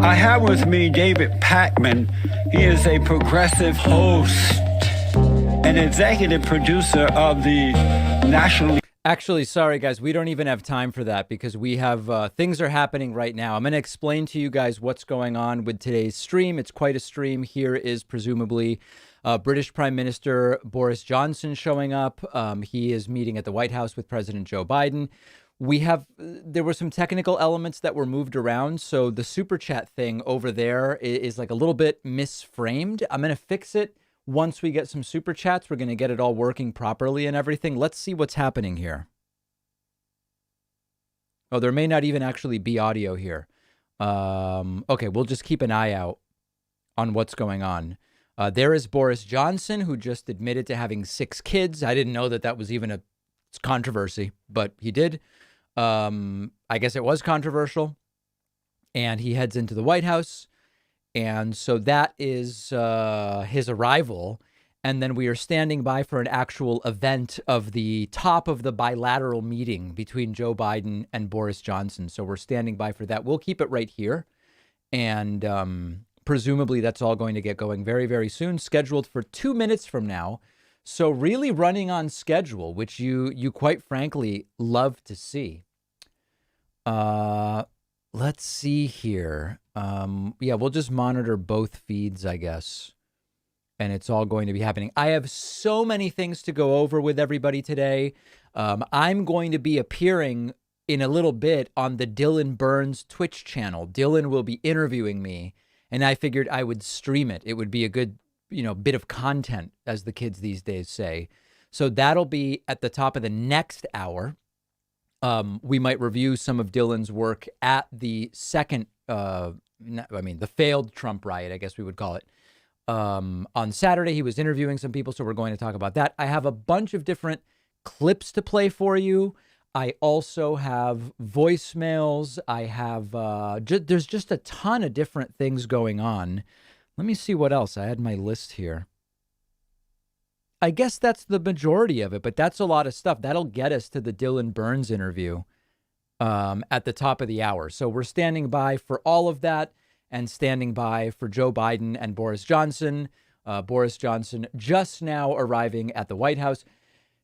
I have with me David Pakman. He is a progressive host and executive producer of the national... Actually, sorry, guys, we don't even have time for that because we have things are happening right now. I'm going to explain to you guys what's going on with today's stream. It's quite a stream. Here is presumably British Prime Minister Boris Johnson showing up. He is meeting at the White House with President Joe Biden. There were some technical elements that were moved around. So the super chat thing over there is like a little bit misframed. I'm going to fix it. Once we get some super chats, we're going to get it all working properly and everything. Let's see what's happening here. Oh, there may not even actually be audio here. Okay, we'll just keep an eye out on what's going on. There is Boris Johnson, who just admitted to having 6 kids. I didn't know that that was even a controversy, but he did. I guess it was controversial. And he heads into the White House. And so that is his arrival. And then we are standing by for an actual event of the top of the bilateral meeting between Joe Biden and Boris Johnson. So we're standing by for that. We'll keep it right here. And presumably that's all going to get going very, very soon, scheduled for 2 minutes from now. So really running on schedule, which you quite frankly love to see. Let's see here. Yeah, we'll just monitor both feeds, I guess. And it's all going to be happening. I have so many things to go over with everybody today. I'm going to be appearing in a little bit on the Dylan Burns Twitch channel. Dylan will be interviewing me, and I figured I would stream it. It would be a good, bit of content, as the kids these days say. So that'll be at the top of the next hour. We might review some of Dylan's work at the second, the failed Trump riot, I guess we would call it. On Saturday, he was interviewing some people, so we're going to talk about that. I have a bunch of different clips to play for you. I also have voicemails. I have, there's just a ton of different things going on. Let me see what else. I had my list here. I guess that's the majority of it, but that's a lot of stuff. That'll get us to the Dylan Burns interview at the top of the hour. So we're standing by for all of that and standing by for Joe Biden and Boris Johnson. Boris Johnson just now arriving at the White House.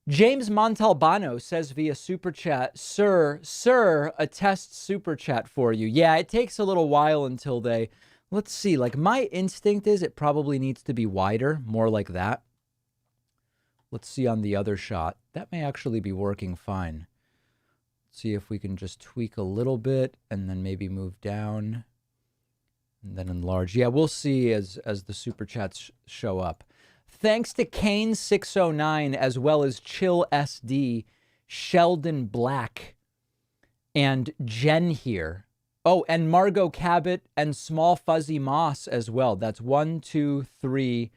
James Montalbano says via Super Chat, Sir, a test Super Chat for you. Yeah, it takes a little while until they... Let's see, like my instinct is it probably needs to be wider, more like that. Let's see on the other shot. That may actually be working fine. Let's see if we can just tweak a little bit and then maybe move down and then enlarge. Yeah, we'll see as the super chats show up. Thanks to Kane609 as well as Chill SD, Sheldon Black, and Jen here. Oh, and Margot Cabot and Small Fuzzy Moss as well. That's 1, 2, 3,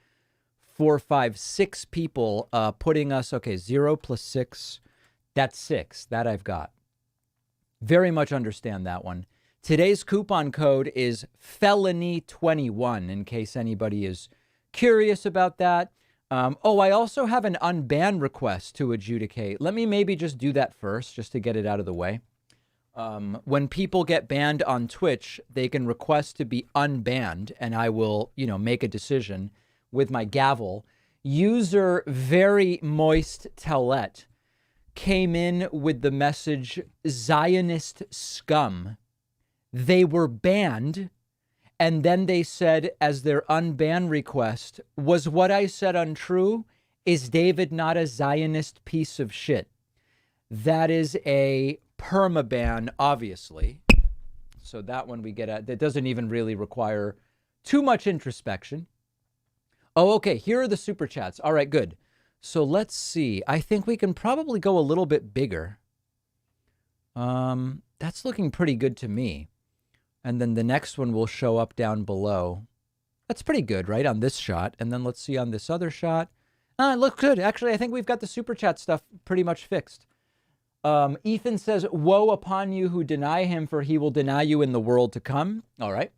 4, 5, 6 people putting us, okay, 0 plus 6, that's 6. That I've got. Very much understand that one. Today's coupon code is felony21 in case anybody is curious about that. I also have an unban request to adjudicate. Let me maybe just do that first just to get it out of the way. When people get banned on Twitch, they can request to be unbanned and I will, make a decision with my gavel. User Very Moist Tellette came in with the message Zionist scum. They were banned, and then they said as their unban request, was what I said untrue? Is David not a Zionist piece of shit? That is a permaban, obviously. So that one we get at, that doesn't even really require too much introspection. Oh, okay. Here are the super chats. All right, good. So let's see. I think we can probably go a little bit bigger. That's looking pretty good to me. And then the next one will show up down below. That's pretty good, right? On this shot. And then let's see on this other shot. Look good. Actually, I think we've got the super chat stuff pretty much fixed. Ethan says, woe upon you who deny him, for he will deny you in the world to come. All right.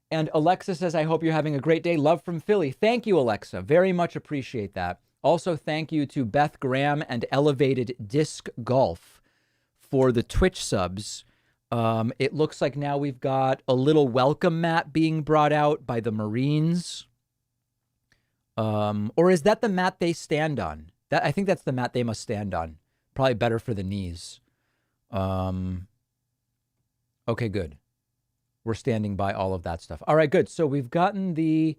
And Alexa says, I hope you're having a great day. Love from Philly. Thank you, Alexa. Very much appreciate that. Also, thank you to Beth Graham and Elevated Disc Golf for the Twitch subs. It looks like now we've got a little welcome mat being brought out by the Marines. Or is that the mat they stand on? I think that's the mat they must stand on. Probably better for the knees. Okay, good. We're standing by all of that stuff. All right, good. So we've gotten the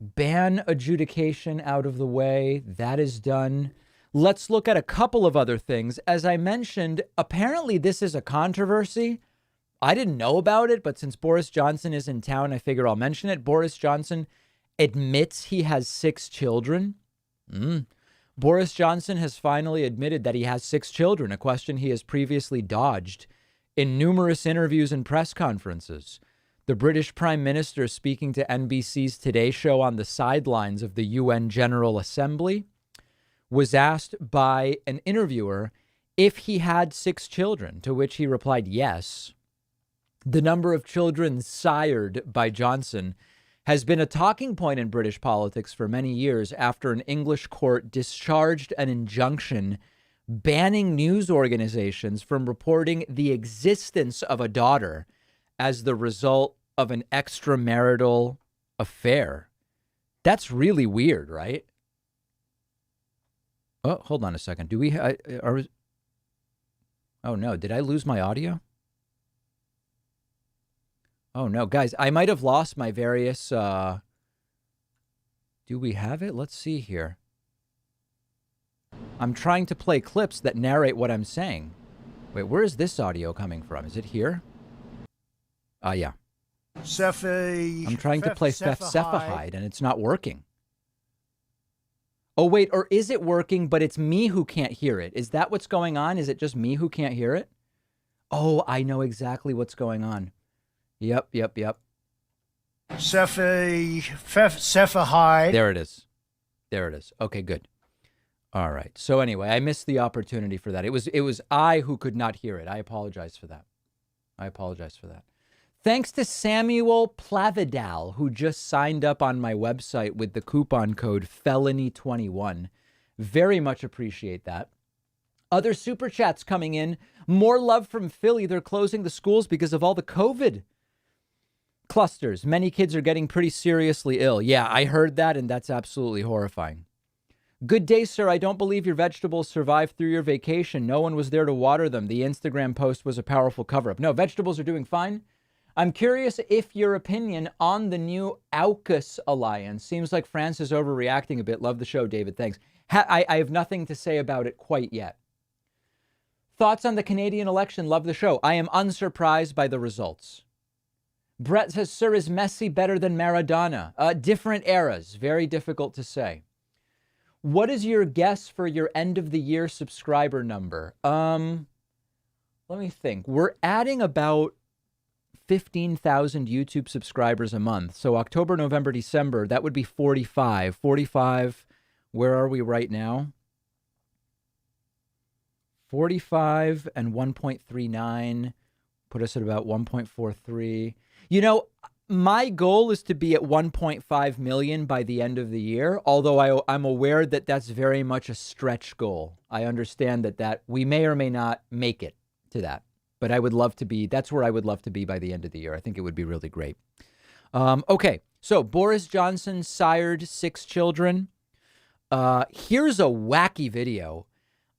ban adjudication out of the way. That is done. Let's look at a couple of other things. As I mentioned, apparently this is a controversy. I didn't know about it, but since Boris Johnson is in town, I figure I'll mention it. Boris Johnson admits he has 6 children. Boris Johnson has finally admitted that he has 6 children, a question he has previously dodged in numerous interviews and press conferences. The British Prime Minister, speaking to NBC's Today Show on the sidelines of the UN General Assembly, was asked by an interviewer if he had 6 children, to which he replied yes. The number of children sired by Johnson has been a talking point in British politics for many years after an English court discharged an injunction banning news organizations from reporting the existence of a daughter as the result of an extramarital affair. That's really weird, right? Oh, hold on a second. Do we oh no, did I lose my audio? Oh no, guys, I might have lost my various do we have it? Let's see here. I'm trying to play clips that narrate what I'm saying. Wait, where is this audio coming from? Is it here? Yeah. I'm trying to play Cephahide, and it's not working. Oh, wait, or is it working, but it's me who can't hear it? Is that what's going on? Is it just me who can't hear it? Oh, I know exactly what's going on. Yep. Cephahide. There it is. Okay, good. All right. So anyway, I missed the opportunity for that. It was I who could not hear it. I apologize for that. Thanks to Samuel Plavidal, who just signed up on my website with the coupon code Felony21. Very much appreciate that. Other super chats coming in. More love from Philly. They're closing the schools because of all the COVID clusters. Many kids are getting pretty seriously ill. Yeah, I heard that, and that's absolutely horrifying. Good day, sir. I don't believe your vegetables survived through your vacation. No one was there to water them. The Instagram post was a powerful cover-up. No, vegetables are doing fine. I'm curious if your opinion on the new AUKUS alliance. Seems like France is overreacting a bit. Love the show, David. Thanks. I have nothing to say about it quite yet. Thoughts on the Canadian election? Love the show. I am unsurprised by the results. Brett says, sir, is Messi better than Maradona? Different eras. Very difficult to say. What is your guess for your end of the year subscriber number? Let me think. We're adding about 15,000 YouTube subscribers a month. So October, November, December, that would be 45. 45, where are we right now? 45 and 1.39 put us at about 1.43. You know, my goal is to be at 1.5 million by the end of the year, although I'm aware that that's very much a stretch goal. I understand that we may or may not make it to that. But I would love to be, that's where I would love to be by the end of the year. I think it would be really great. Okay, so Boris Johnson sired 6 children. Here's a wacky video.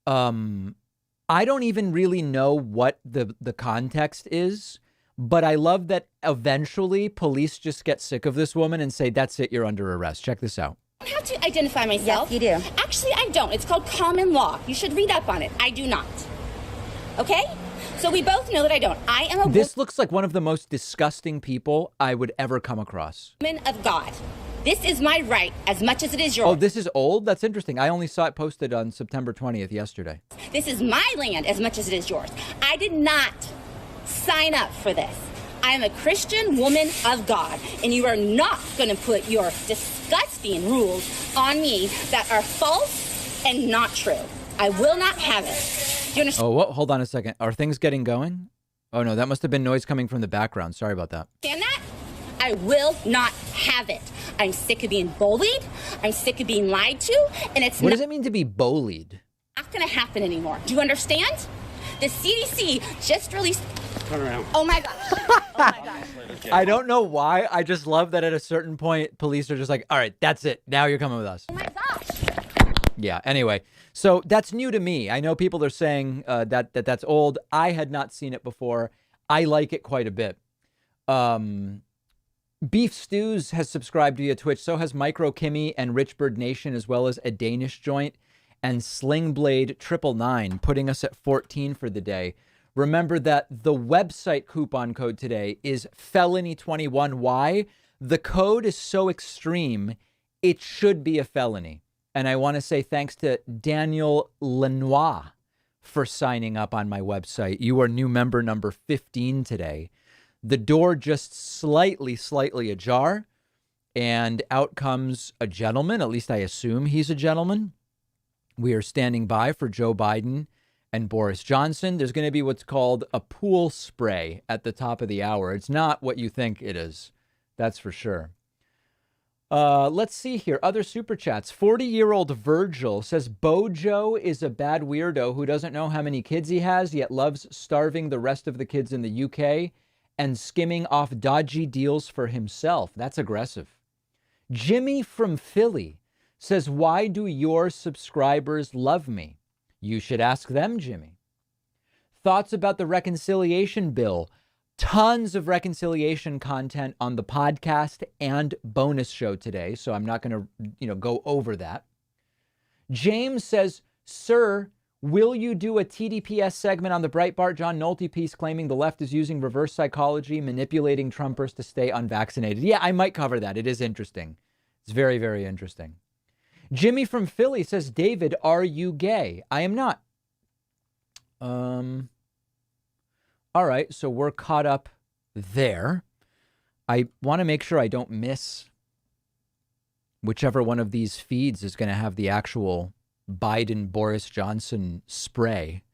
I don't even really know what the context is, but I love that eventually police just get sick of this woman and say, that's it, you're under arrest. Check this out. I have to identify myself. Yes, you do. Actually, I don't. It's called common law. You should read up on it. I do not. Okay? So we both know that I don't. I am a This looks like one of the most disgusting people I would ever come across. woman of God. This is my right as much as it is yours. Oh, this is old? That's interesting. I only saw it posted on September 20th yesterday. This is my land as much as it is yours. I did not sign up for this. I am a Christian woman of God, and you are not going to put your disgusting rules on me that are false and not true. I will not have it. Do you understand? Oh, what? Hold on a second. Are things getting going? Oh, no, that must have been noise coming from the background. Sorry about that. That? I will not have it. I'm sick of being bullied. I'm sick of being lied to, and it's What does it mean to be bullied? not going to happen anymore. Do you understand? The CDC just released. Turn around. Oh my gosh. Oh my gosh. I don't know why. I just love that at a certain point, police are just like, all right, that's it. Now you're coming with us. Oh my gosh. Yeah. Anyway, so that's new to me. I know people are saying that's old. I had not seen it before. I like it quite a bit. Beef Stews has subscribed via Twitch. So has Micro Kimmy and Richbird Nation, as well as a Danish joint and Slingblade 999, putting us at 14 for the day. Remember that the website coupon code today is felony21. Why? The code is so extreme, it should be a felony. And I want to say thanks to Daniel Lenoir for signing up on my website. You are new member number 15 today. The door just slightly ajar, and out comes a gentleman. At least I assume he's a gentleman. We are standing by for Joe Biden and Boris Johnson. There's going to be what's called a pool spray at the top of the hour. It's not what you think it is. That's for sure. Let's see here. Other super chats. 40-year-old Virgil says Bojo is a bad weirdo who doesn't know how many kids he has, yet loves starving the rest of the kids in the UK and skimming off dodgy deals for himself. That's aggressive. Jimmy from Philly says, why do your subscribers love me? You should ask them, Jimmy. Thoughts about the reconciliation bill? Tons of reconciliation content on the podcast and bonus show today, so I'm not going to, go over that. James says, sir, will you do a TDPS segment on the Breitbart John Nolte piece claiming the left is using reverse psychology, manipulating Trumpers to stay unvaccinated? Yeah, I might cover that. It is interesting. It's very, very interesting. Jimmy from Philly says, David, are you gay? I am not. All right, so we're caught up there. I want to make sure I don't miss whichever one of these feeds is going to have the actual Biden Boris Johnson spray.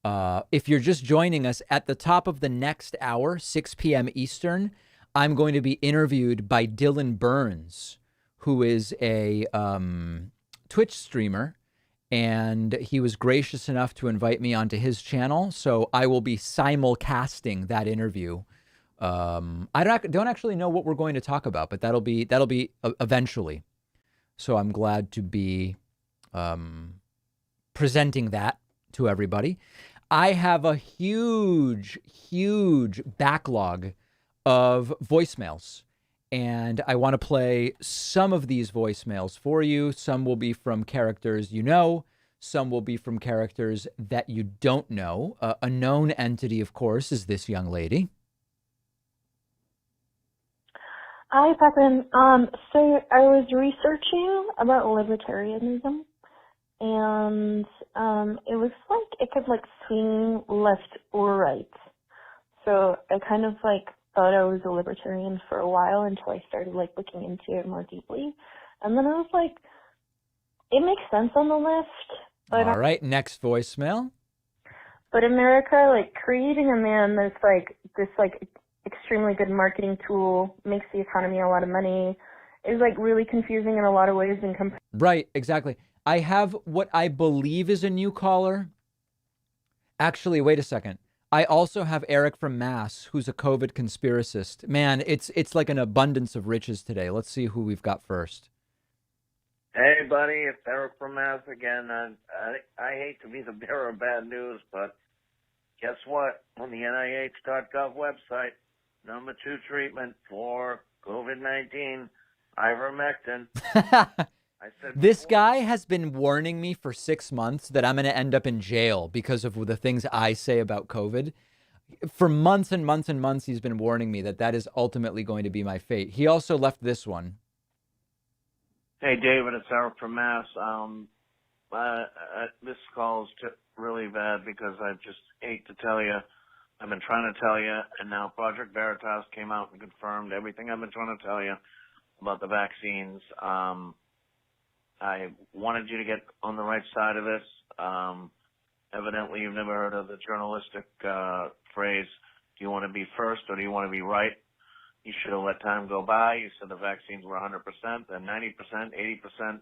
If you're just joining us, at the top of the next hour, 6 p.m. Eastern, I'm going to be interviewed by Dylan Burns, who is a Twitch streamer, and he was gracious enough to invite me onto his channel. So I will be simulcasting that interview. I don't actually know what we're going to talk about, but that'll be eventually. So I'm glad to be presenting that to everybody. I have a huge backlog of voicemails, and I want to play some of these voicemails for you. Some will be from characters you know. Some will be from characters that you don't know. A known entity, of course, is this young lady. Hi, Pepin. So I was researching about libertarianism, and it looks like it could swing left or right. So I kind of thought I was a libertarian for a while until I started looking into it more deeply, and then I was like, it makes sense on the left. But all right, next voicemail. But America, creating a man that's this extremely good marketing tool, makes the economy a lot of money, is really confusing in a lot of ways. Right, exactly. I have what I believe is a new caller. Actually, wait a second. I also have Eric from Mass, who's a COVID conspiracist. Man, it's like an abundance of riches today. Let's see who we've got first. Hey, buddy, it's Eric from Mass again. I hate to be the bearer of bad news, but guess what? On the NIH.gov website, number 2 treatment for COVID-19, ivermectin. I said This guy has been warning me for 6 months that I'm going to end up in jail because of the things I say about COVID. For months and months and months, he's been warning me that is ultimately going to be my fate. He also left this one. Hey, David, it's Eric from Mass. This call is really bad because I just hate to tell you, I've been trying to tell you, and now Project Veritas came out and confirmed everything I've been trying to tell you about the vaccines. I wanted you to get on the right side of this. Evidently, you've never heard of the journalistic phrase, do you want to be first or do you want to be right? You should have let time go by. You said the vaccines were 100%, then 90%,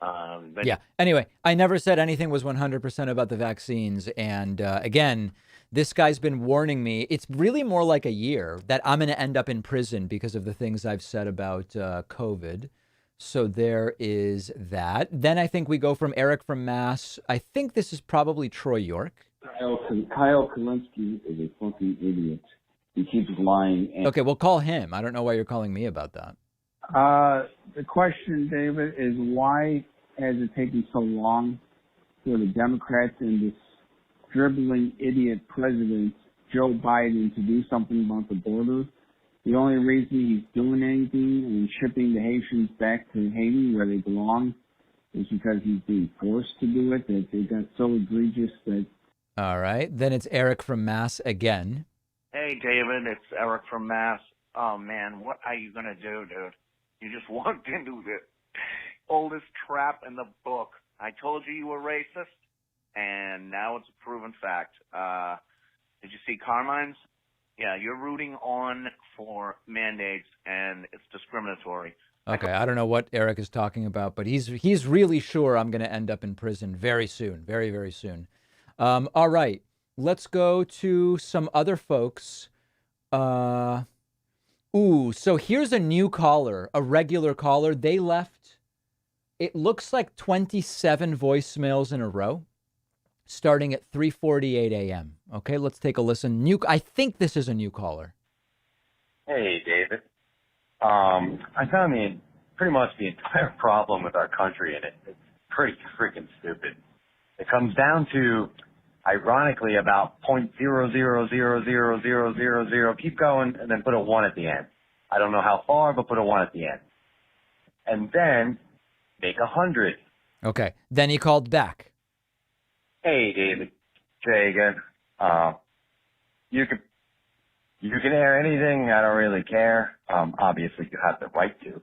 80%. Yeah. Anyway, I never said anything was 100% about the vaccines. And again, this guy's been warning me. It's really more like a year that I'm going to end up in prison because of the things I've said about COVID. So there is that. Then I think we go from Eric from Mass. I think this is probably Troy York. Kyle Kalinske is a fucking idiot. He keeps lying. Okay, well, call him. I don't know why you're calling me about that. The question, David, is why has it taken so long for the Democrats and this dribbling idiot president, Joe Biden, to do something about the border? The only reason he's doing anything and shipping the Haitians back to Haiti where they belong is because he's being forced to do it, that they got so egregious that... All right. Then it's Eric from Mass again. Hey, David, it's Eric from Mass. Oh, man, what are you going to do, dude? You just walked into the oldest trap in the book. I told you were racist, and now it's a proven fact. Did you see Carmine's? Yeah, you're rooting on for mandates, and it's discriminatory. Okay, I don't know what Eric is talking about, but he's really sure I'm going to end up in prison very soon, very, very soon. All right, let's go to some other folks. So here's a new caller, a regular caller. They left, it looks like 27 voicemails in a row, starting at 3:48 a.m. Okay, let's take a listen. I think this is a new caller. Hey, David. I found pretty much the entire problem with our country, and it's pretty freaking stupid. It comes down to, ironically, about 0.000000, keep going, and then put a 1 at the end. I don't know how far, but put a 1 at the end. And then make 100. Okay, then he called back. Hey, David. Jay again. You can air anything. I don't really care. Obviously, you have the right to.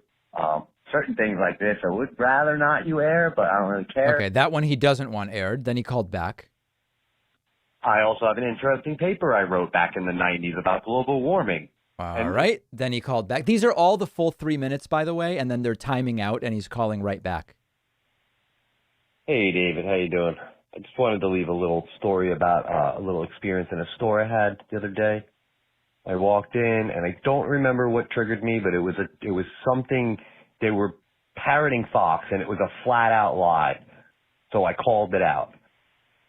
Certain things like this, I would rather not you air, but I don't really care. Okay, that one he doesn't want aired. Then he called back. I also have an interesting paper I wrote back in the 90s about global warming. All right. Then he called back. These are all the full 3 minutes, by the way, and then they're timing out, and he's calling right back. Hey, David. How you doing? I just wanted to leave a little story about a little experience in a store I had the other day. I walked in, and I don't remember what triggered me, but it was something. They were parroting Fox, and it was a flat-out lie. So I called it out.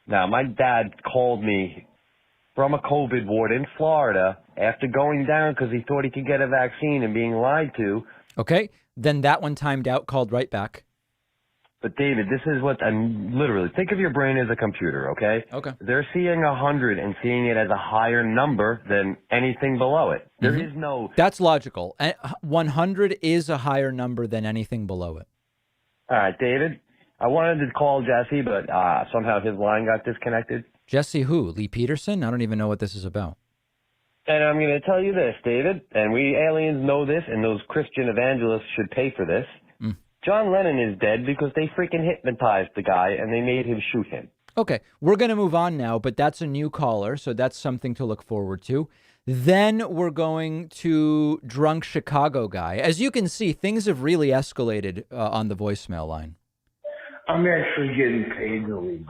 Now, my dad called me from a COVID ward in Florida after going down because he thought he could get a vaccine and being lied to. Okay. Then that one timed out, called right back. But, David, this is what I'm literally, think of your brain as a computer, okay? Okay. They're seeing 100 and seeing it as a higher number than anything below it. There is no... That's logical. 100 is a higher number than anything below it. All right, David, I wanted to call Jesse, but somehow his line got disconnected. Jesse who? Lee Peterson? I don't even know what this is about. And I'm going to tell you this, David, and we aliens know this, and those Christian evangelists should pay for this. John Lennon is dead because they freaking hypnotized the guy and they made him shoot him. Okay, we're going to move on now, but that's a new caller, so that's something to look forward to. Then we're going to Drunk Chicago Guy. As you can see, things have really escalated on the voicemail line. I'm actually getting paid to leave.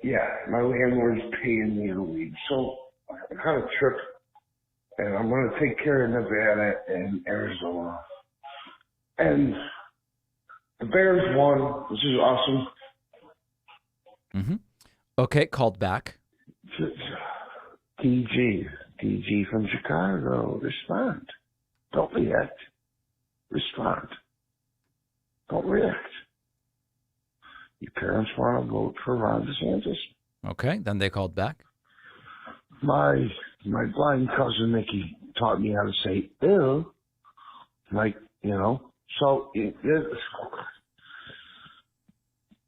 Yeah, my landlord's paying me to leave. So I had a trip, and I'm going to take care of Nevada and Arizona. And the Bears won, which is awesome. Okay, called back. DG from Chicago, respond. Don't react. Respond. Don't react. Your parents want to vote for Ron DeSantis. Okay, then they called back. My blind cousin Mickey taught me how to say ew. Like, you know. So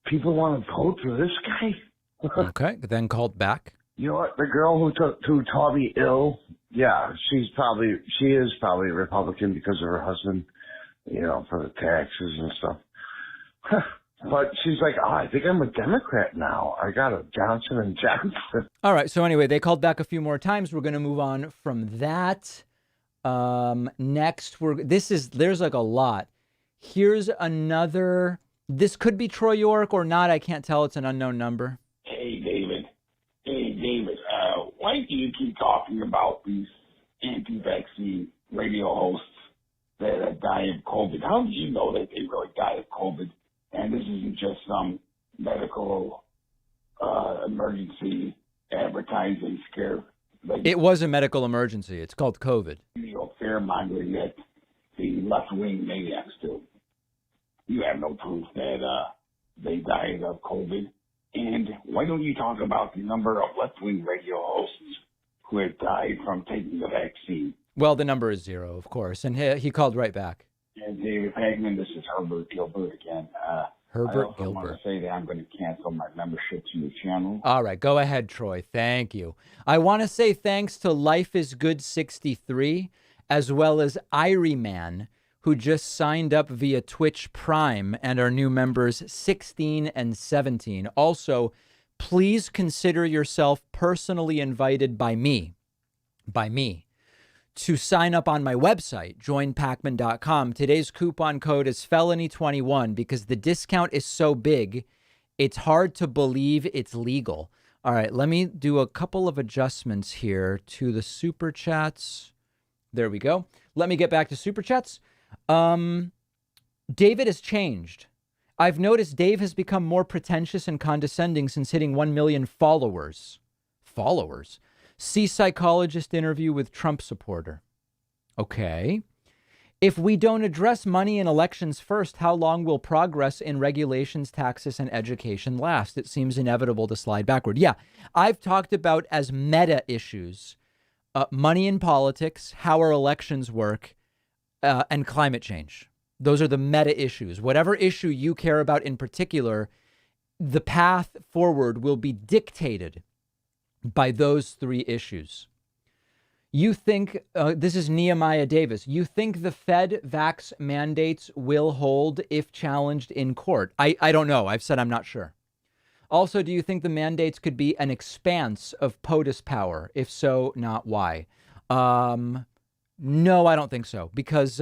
people want to vote for this guy. Okay, then called back. You know what? The girl who taught me ill, yeah, she is probably a Republican because of her husband, you know, for the taxes and stuff. But she's like, oh, I think I'm a Democrat now. I got a Johnson and Johnson. All right. So anyway, they called back a few more times. We're going to move on from that. Next, there's like a lot. Here's another. This could be Troy York or not. I can't tell. It's an unknown number. Hey, David. Why do you keep talking about these anti-vaccine radio hosts that die of COVID? How do you know that they really died of COVID? And this isn't just some medical emergency advertising scare. It was a medical emergency. It's called COVID. You know, fear-mongering that the left-wing maniacs do. You have no proof that they died of COVID. And why don't you talk about the number of left-wing radio hosts who have died from taking the vaccine? Well, the number is 0, of course. And he called right back. And David Pagman, this is Herbert Gilbert again. Herbert I also Gilbert. want to say that I'm going to cancel my membership to your channel. All right, go ahead, Troy. Thank you. I want to say thanks to Life is Good 63, as well as Irie Man, who just signed up via Twitch Prime, and our new members 16 and 17. Also, please consider yourself personally invited by me, to sign up on my website, joinpacman.com. Today's coupon code is felony21 because the discount is so big, it's hard to believe it's legal. All right, let me do a couple of adjustments here to the super chats. There we go. Let me get back to super chats. David has changed. I've noticed Dave has become more pretentious and condescending since hitting 1 million followers. See psychologist interview with Trump supporter. Okay. If we don't address money in elections first, how long will progress in regulations, taxes, and education last? It seems inevitable to slide backward. Yeah, I've talked about as meta issues, money in politics, how our elections work, and climate change. Those are the meta issues. Whatever issue you care about in particular, the path forward will be dictated by those 3 issues. You think, this is Nehemiah Davis, you think the Fed vax mandates will hold if challenged in court? I don't know. I've said I'm not sure. Also, do you think the mandates could be an expanse of POTUS power? If so, not why? No, I don't think so, because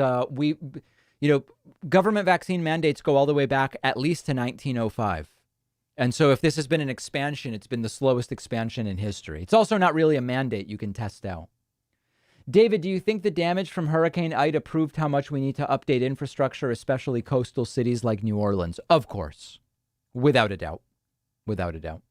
government vaccine mandates go all the way back at least to 1905. And so if this has been an expansion, it's been the slowest expansion in history. It's also not really a mandate you can test out. David, do you think the damage from Hurricane Ida proved how much we need to update infrastructure, especially coastal cities like New Orleans? Of course. Without a doubt. Without a doubt.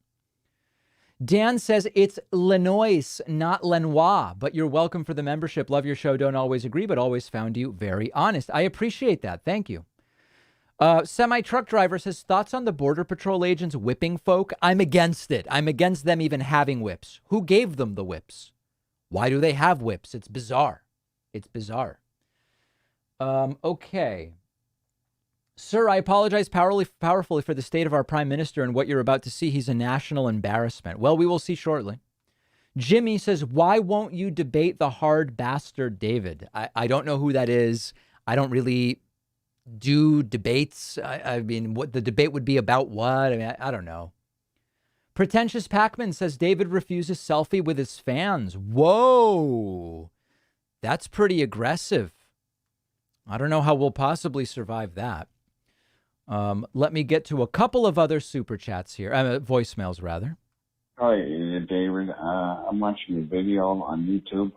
Dan says it's Lenois, not Lenoir, but you're welcome for the membership. Love your show. Don't always agree, but always found you very honest. I appreciate that. Thank you. Semi-truck driver says, thoughts on the Border Patrol agents whipping folk? I'm against it. I'm against them even having whips. Who gave them the whips? Why do they have whips? It's bizarre. It's bizarre. Okay. Sir, I apologize powerfully for the state of our prime minister and what you're about to see. He's a national embarrassment. Well, we will see shortly. Jimmy says, why won't you debate the hard bastard David? I don't know who that is. I don't really do debates. I mean, what the debate would be about what? I mean, I don't know. Pretentious Pacman says David refuses selfie with his fans. Whoa. That's pretty aggressive. I don't know how we'll possibly survive that. Let me get to a couple of other super chats here. Voicemails, rather. Hi, David. I'm watching a video on YouTube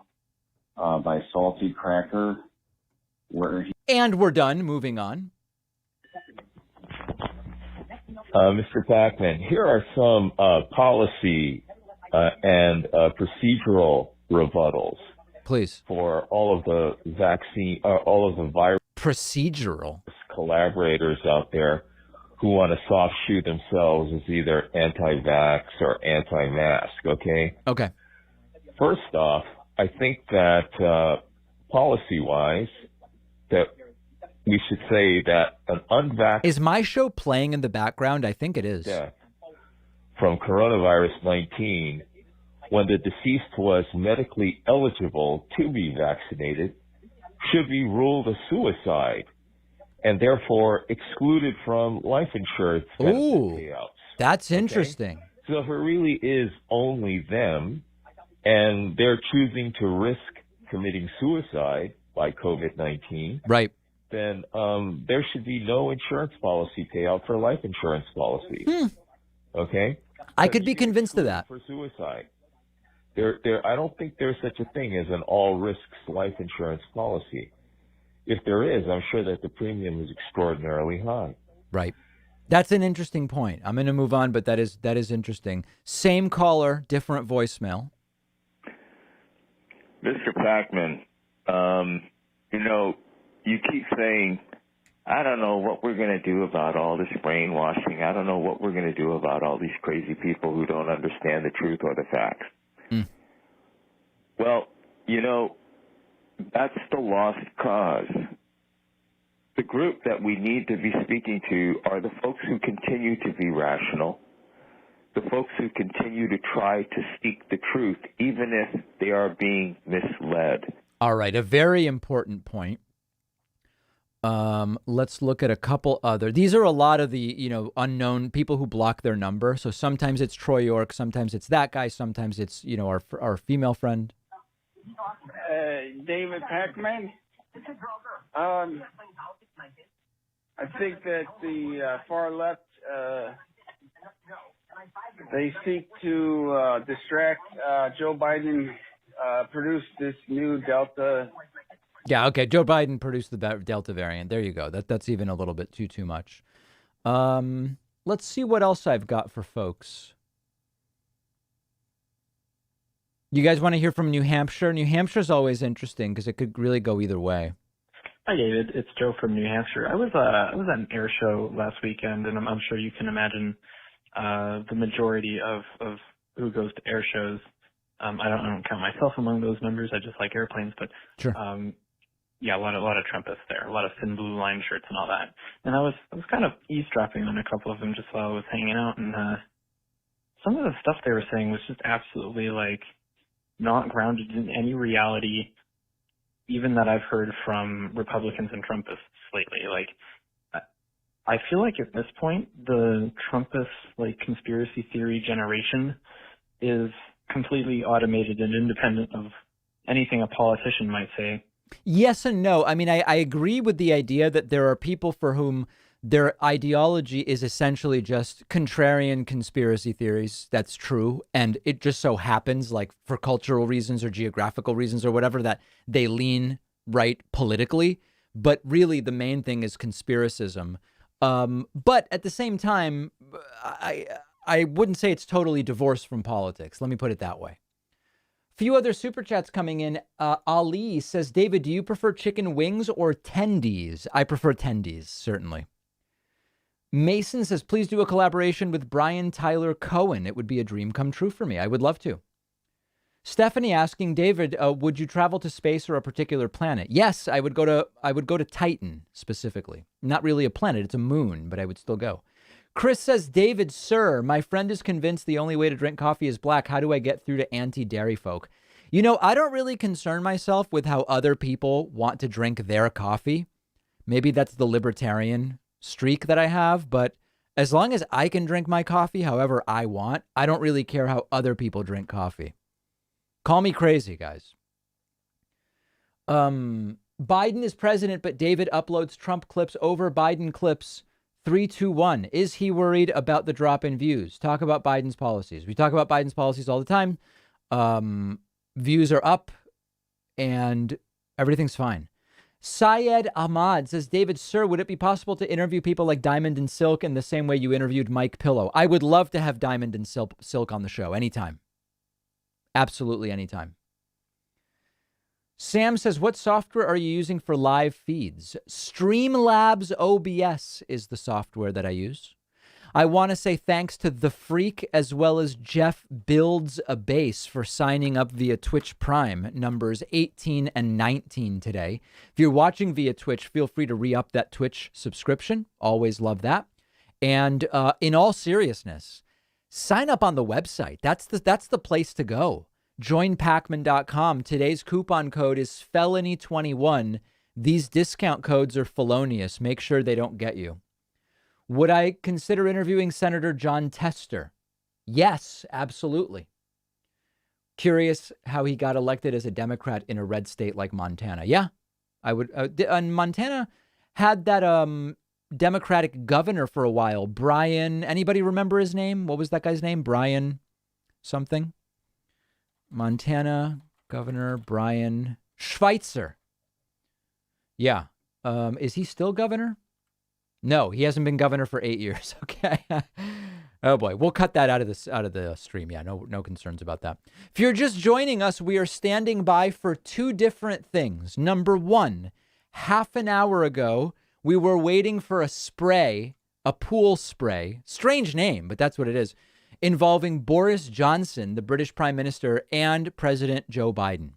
by Salty Cracker where And we're done. Moving on. Mr. Pacman, here are some policy and procedural rebuttals. Please. For all of the virus procedural collaborators out there who want to soft shoe themselves as either anti-vax or anti-mask, okay? Okay. First off, I think that policy-wise, that we should say that an unvaccinated... Is my show playing in the background? I think it is. Death from coronavirus 19 when the deceased was medically eligible to be vaccinated should be ruled a suicide and therefore excluded from life insurance benefit payouts. That's interesting. So if it really is only them and they're choosing to risk committing suicide by COVID-19, right, then there should be no insurance policy payout for life insurance policies. Okay? I could be convinced of that. For suicide. I don't think there's such a thing as an all risks life insurance policy. If there is, I'm sure that the premium is extraordinarily high. Right. That's an interesting point. I'm going to move on, but that is interesting. Same caller, different voicemail. Mr. Pac-Man, you keep saying, I don't know what we're going to do about all this brainwashing. I don't know what we're going to do about all these crazy people who don't understand the truth or the facts. Well, that's the lost cause. The group that we need to be speaking to are the folks who continue to be rational, the folks who continue to try to seek the truth, even if they are being misled. All right, a very important point. Let's look at a couple other. These are a lot of the, unknown people who block their number. So sometimes it's Troy York, sometimes it's that guy, sometimes it's, our female friend. David Pac-Man. I think that the far left, they seek to distract Joe Biden, produced this new Delta. Yeah, okay. Joe Biden produced the Delta variant. There you go. That's even a little bit too much. Let's see what else I've got for folks. You guys want to hear from New Hampshire? New Hampshire's always interesting because it could really go either way. Hi, David. It's Joe from New Hampshire. I was at an air show last weekend, and I'm sure you can imagine the majority of who goes to air shows. I don't count myself among those members. I just like airplanes, but sure. Yeah, a lot of Trumpists there, a lot of thin blue line shirts and all that. And I was kind of eavesdropping on a couple of them just while I was hanging out, and some of the stuff they were saying was just absolutely not grounded in any reality, even that I've heard from Republicans and Trumpists lately. I feel like at this point, the Trumpist conspiracy theory generation is completely automated and independent of anything a politician might say. Yes and no. I mean, I agree with the idea that there are people for whom their ideology is essentially just contrarian conspiracy theories. That's true. And it just so happens, for cultural reasons or geographical reasons or whatever, that they lean right politically. But really, the main thing is conspiracism. But at the same time, I wouldn't say it's totally divorced from politics. Let me put it that way. Few other super chats coming in. Ali says, David, do you prefer chicken wings or tendies? I prefer tendies, certainly. Mason says, please do a collaboration with Brian Tyler Cohen. It would be a dream come true for me. I would love to. Stephanie asking, David, would you travel to space or a particular planet? Yes, I would go to Titan specifically. Not really a planet, it's a moon, but I would still go. Chris says, David, sir, my friend is convinced the only way to drink coffee is black. How do I get through to anti-dairy folk? I don't really concern myself with how other people want to drink their coffee. Maybe that's the libertarian streak that I have, but as long as I can drink my coffee however I want, I don't really care how other people drink coffee. Call me crazy, guys. Biden is president, but David uploads Trump clips over Biden clips. 321. Is he worried about the drop in views? Talk about Biden's policies. We talk about Biden's policies all the time. Views are up and everything's fine. Syed Ahmad says, David, sir, would it be possible to interview people like Diamond and Silk in the same way you interviewed Mike Pillow? I would love to have Diamond and Silk on the show anytime. Absolutely anytime. Sam says, what software are you using for live feeds? Streamlabs OBS is the software that I use. I want to say thanks to The Freak as well as Jeff Builds a Base for signing up via Twitch Prime, numbers 18 and 19 today. If you're watching via Twitch, feel free to re-up that Twitch subscription. Always love that. And in all seriousness, sign up on the website. That's the place to go. Joinpacman.com. Today's coupon code is felony21. These discount codes are felonious. Make sure they don't get you. Would I consider interviewing Senator John Tester? Yes, absolutely. Curious how he got elected as a Democrat in a red state like Montana. Yeah, I would. And Montana had that Democratic governor for a while. Brian, anybody remember his name? What was that guy's name? Brian something? Montana governor Brian Schweitzer. Yeah. Is he still governor? No, he hasn't been governor for 8 years. Okay. Oh boy, we'll cut that out of the stream. Yeah, no concerns about that. If you're just joining us, we are standing by for two different things. Number one, half an hour ago, we were waiting for a pool spray, strange name, but that's what it is, involving Boris Johnson, the British Prime Minister, and President Joe Biden.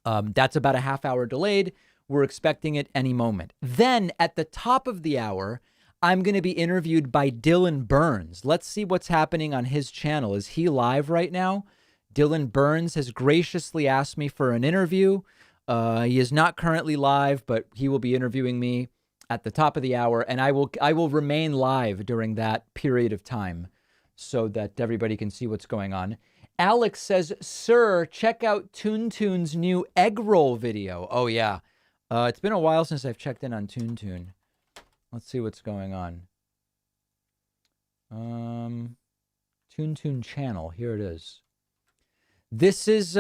That's about a half hour delayed. We're expecting it any moment. Then at the top of the hour, I'm going to be interviewed by Dylan Burns. Let's see what's happening on his channel. Is he live right now? Dylan Burns has graciously asked me for an interview. He is not currently live, but he will be interviewing me at the top of the hour, and I will remain live during that period of time so that everybody can see what's going on. Alex says, sir, check out Toontoon's new egg roll video. Oh, yeah. It's been a while since I've checked in on Toontoon. Let's see what's going on. Toontoon channel. Here it is. This is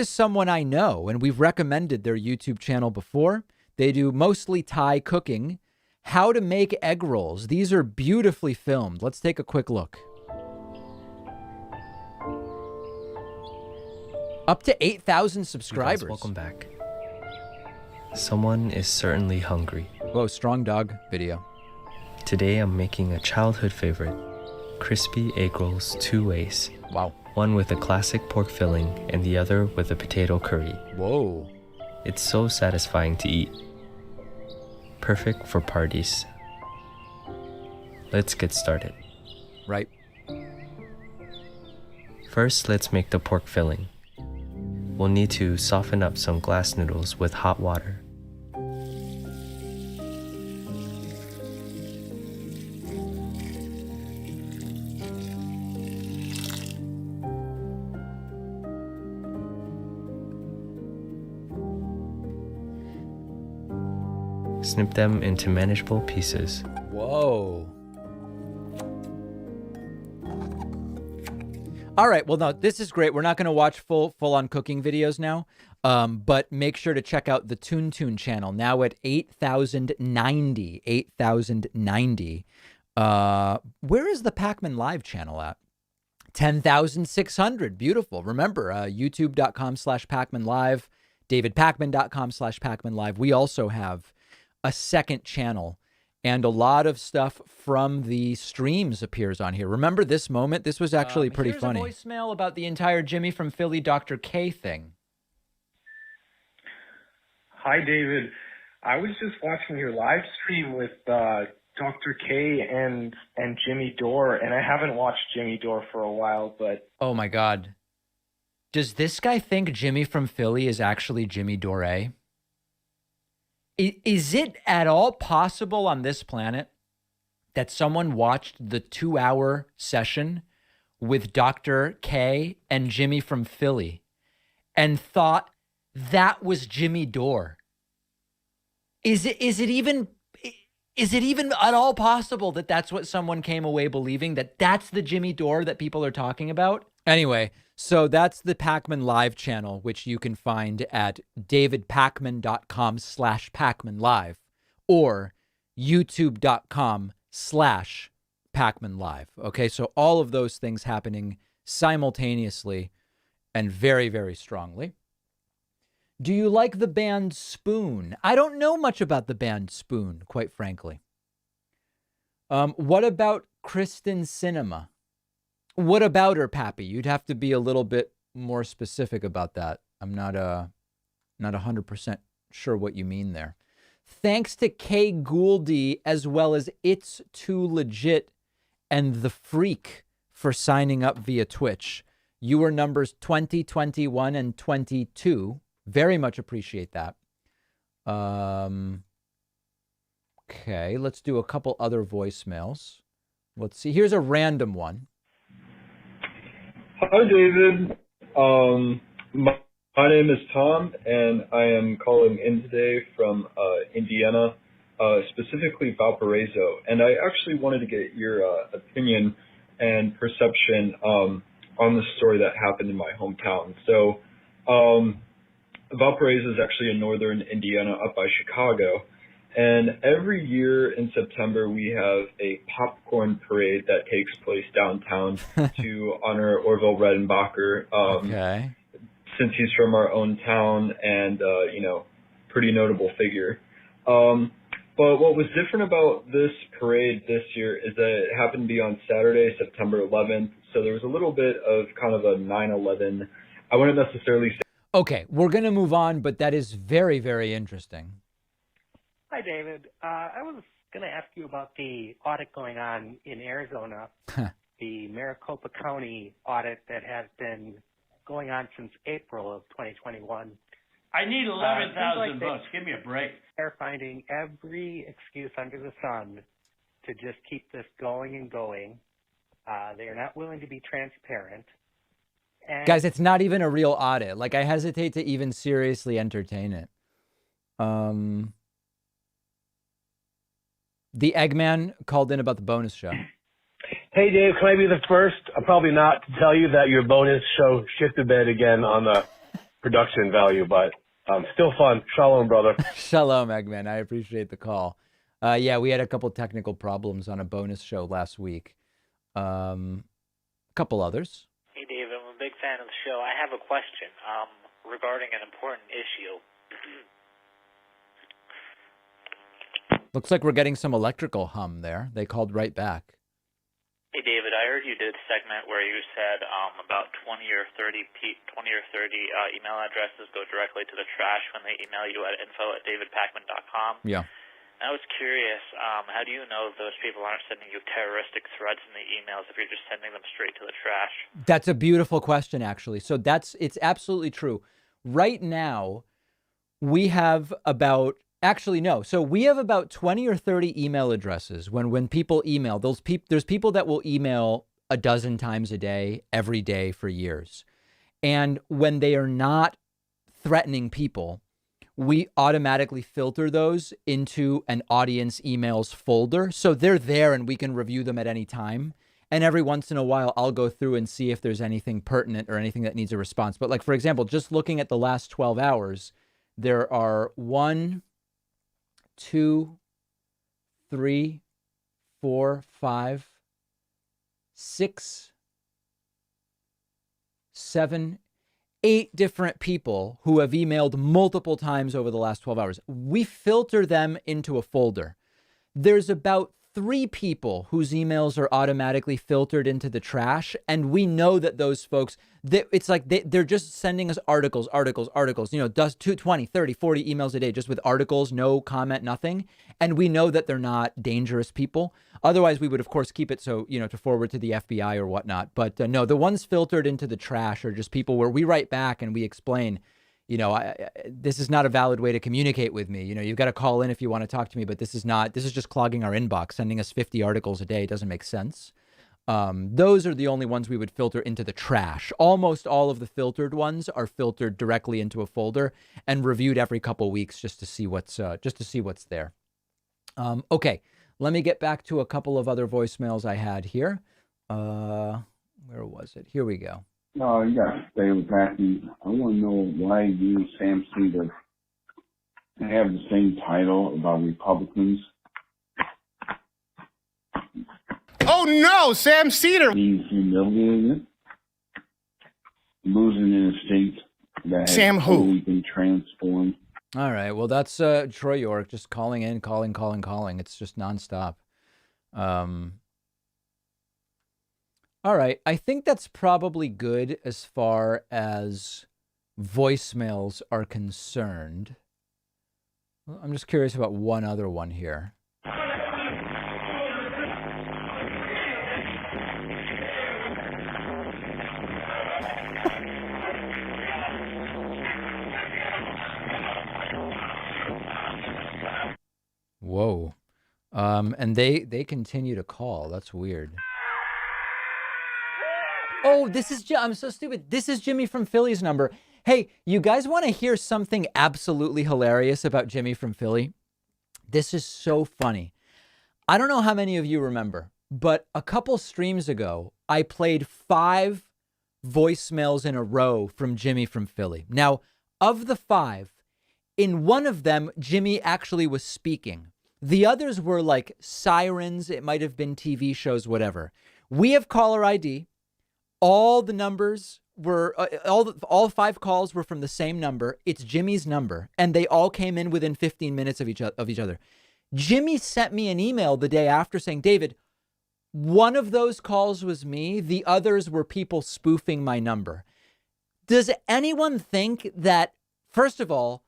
someone I know, and we've recommended their YouTube channel before. They do mostly Thai cooking. How to make egg rolls. These are beautifully filmed. Let's take a quick look. Up to 8,000 subscribers. Hey guys, welcome back. Someone is certainly hungry. Whoa, strong dog video. Today I'm making a childhood favorite, crispy egg rolls 2 ways. Wow. One with a classic pork filling and the other with a potato curry. Whoa. It's so satisfying to eat. Perfect for parties. Let's get started. Right. First, let's make the pork filling. We'll need to soften up some glass noodles with hot water. Snip them into manageable pieces. Whoa. All right. Well, no, this is great. We're not going to watch full-on cooking videos now, but make sure to check out the Toontoon channel now at 8,090. 8,090. Where is the Pacman Live channel at? 10,600. Beautiful. Remember, youtube.com/Pacman Live, davidpacman.com/Pacman Live. We also have a second channel, and a lot of stuff from the streams appears on here. Remember this moment? This was actually pretty funny. Here's a voicemail about the entire Jimmy from Philly Dr. K thing. Hi, David. I was just watching your live stream with Dr. K and Jimmy Dore, and I haven't watched Jimmy Dore for a while, but... Oh, my God. Does this guy think Jimmy from Philly is actually Jimmy Dore? Is it at all possible on this planet that someone watched the 2-hour session with Dr. K and Jimmy from Philly and thought that was Jimmy Dore? Is it even at all possible that that's what someone came away believing, that that's the Jimmy Dore that people are talking about? Anyway, so that's the Pacman Live channel, which you can find at davidpacman.com/Pacman Live or youtube.com/Pacman Live. Okay, so all of those things happening simultaneously and very, very strongly. Do you like the band Spoon? I don't know much about the band Spoon, quite frankly. What about Kristen Cinema? What about her, Pappy? You'd have to be a little bit more specific about that. I'm not 100% sure what you mean there. Thanks to Kay Gouldy, as well as It's Too Legit and the freak for signing up via Twitch. You were numbers 20, 21, and 22. Very much appreciate that. Okay, let's do a couple other voicemails. Let's see. Here's a random one. Hi, David. My name is Tom, and I am calling in today from Indiana, specifically Valparaiso. And I actually wanted to get your opinion and perception on the story that happened in my hometown. So Valparaiso is actually in northern Indiana up by Chicago. And every year in September, we have a popcorn parade that takes place downtown to honor Orville Redenbacher. Okay. Since he's from our own town and, pretty notable figure. But what was different about this parade this year is that it happened to be on Saturday, September 11th. So there was a little bit of kind of a 9/11. I wouldn't necessarily say. Okay, we're going to move on, but that is very, very interesting. Hi, David. I was going to ask you about the audit going on in Arizona, the Maricopa County audit that has been going on since April of 2021. I need 11,000 votes. Give me a break. They're finding every excuse under the sun to just keep this going and going. They are not willing to be transparent. And Guys, it's not even a real audit. Like, I hesitate to even seriously entertain it. The Eggman called in about the bonus show. Hey, Dave, can I be the first? Probably not to tell you that your bonus show shit the bed again on the production value, but still fun. Shalom, brother. Shalom, Eggman. I appreciate the call. Yeah, we had a couple technical problems on a bonus show last week. A couple others. Hey, Dave, I'm a big fan of the show. I have a question regarding an important issue. Looks like we're getting some electrical hum there. They called right back. Hey, David, I heard you did a segment where you said about 20 or 30 email addresses go directly to the trash when they email you at info@davidpakman.com. Yeah. I was curious, how do you know those people aren't sending you terroristic threats in the emails if you're just sending them straight to the trash? That's a beautiful question, actually. So it's absolutely true. Right now, we have about... Actually, no. So we have about 20 or 30 email addresses when people email. There's people that will email a dozen times a day, every day for years. And when they are not threatening people, we automatically filter those into an audience emails folder. So they're there and we can review them at any time. And every once in a while, I'll go through and see if there's anything pertinent or anything that needs a response. But like, for example, just looking at the last 12 hours, there are 1, 2, 3, 4, 5, 6, 7, 8 different people who have emailed multiple times over the last 12 hours. We filter them into a folder. There's about 3 people whose emails are automatically filtered into the trash. And we know that those folks, it's like they're just sending us articles, 20, 30, 40 emails a day, just with articles, no comment, nothing. And we know that they're not dangerous people. Otherwise, we would, of course, keep it so, to forward to the FBI or whatnot. But no, the ones filtered into the trash are just people where we write back and we explain, this is not a valid way to communicate with me. You've got to call in if you want to talk to me, but this is just clogging our inbox. Sending us 50 articles a day doesn't make sense. Those are the only ones we would filter into the trash. Almost all of the filtered ones are filtered directly into a folder and reviewed every couple weeks just to see what's there. Okay, let me get back to a couple of other voicemails I had here. Where was it? Here we go. No, you got to stay with Wacky. I want to know why you and Sam Cedar have the same title about Republicans. Oh no, Sam Cedar! He's humiliated, losing in a state that has Sam who? totally been transformed. All right, well, that's Troy York just calling in, calling. It's just nonstop. All right, I think that's probably good as far as voicemails are concerned. I'm just curious about one other one here. And they continue to call. That's weird. Oh, I'm so stupid. This is Jimmy from Philly's number. Hey, you guys want to hear something absolutely hilarious about Jimmy from Philly? This is so funny. I don't know how many of you remember, but a couple streams ago, I played 5 voicemails in a row from Jimmy from Philly. Now, of the 5, in one of them, Jimmy actually was speaking. The others were like sirens. It might have been TV shows, whatever. We have caller ID. All the numbers were, all 5 calls were from the same number. It's Jimmy's number. And they all came in within 15 minutes of each other. Jimmy sent me an email the day after saying, David, one of those calls was me. The others were people spoofing my number. Does anyone think that, first of all,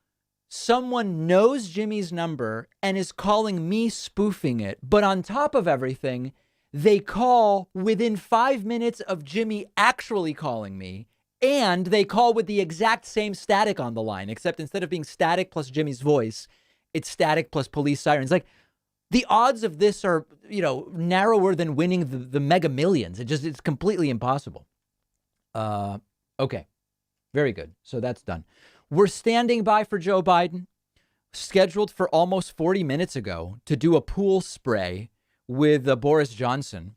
someone knows Jimmy's number and is calling me spoofing it? But on top of everything, they call within 5 minutes of Jimmy actually calling me, and they call with the exact same static on the line, except instead of being static plus Jimmy's voice, it's static plus police sirens. Like, the odds of this are, narrower than winning the Mega Millions. It's completely impossible. Okay. Very good. So that's done. We're standing by for Joe Biden, scheduled for almost 40 minutes ago to do a pool spray with Boris Johnson.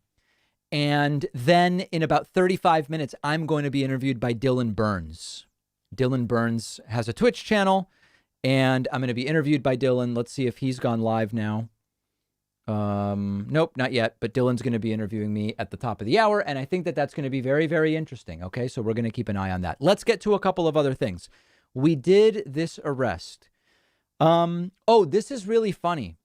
And then in about 35 minutes, I'm going to be interviewed by Dylan Burns. Dylan Burns has a Twitch channel, and I'm going to be interviewed by Dylan. Let's see if he's gone live now. Nope, not yet. But Dylan's going to be interviewing me at the top of the hour. And I think that that's going to be very, very interesting. Okay, so we're going to keep an eye on that. Let's get to a couple of other things. We did this arrest. This is really funny.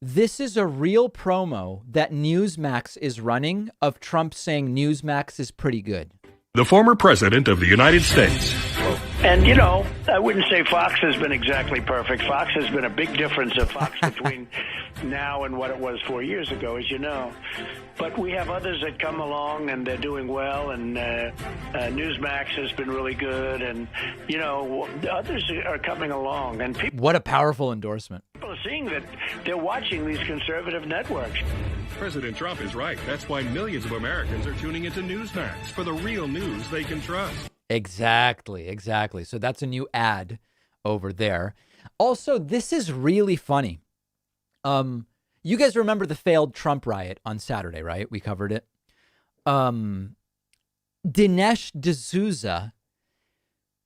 This is a real promo that Newsmax is running of Trump saying Newsmax is pretty good. The former president of the United States. And, I wouldn't say Fox has been exactly perfect. Fox has been a big difference of Fox between now and what it was 4 years ago, as you know. But we have others that come along and they're doing well, and Newsmax has been really good, and, others are coming along. And what a powerful endorsement. People are seeing that they're watching these conservative networks. President Trump is right. That's why millions of Americans are tuning into Newsmax for the real news they can trust. Exactly. So that's a new ad over there. Also, this is really funny. You guys remember the failed Trump riot on Saturday, right? We covered it. Dinesh D'Souza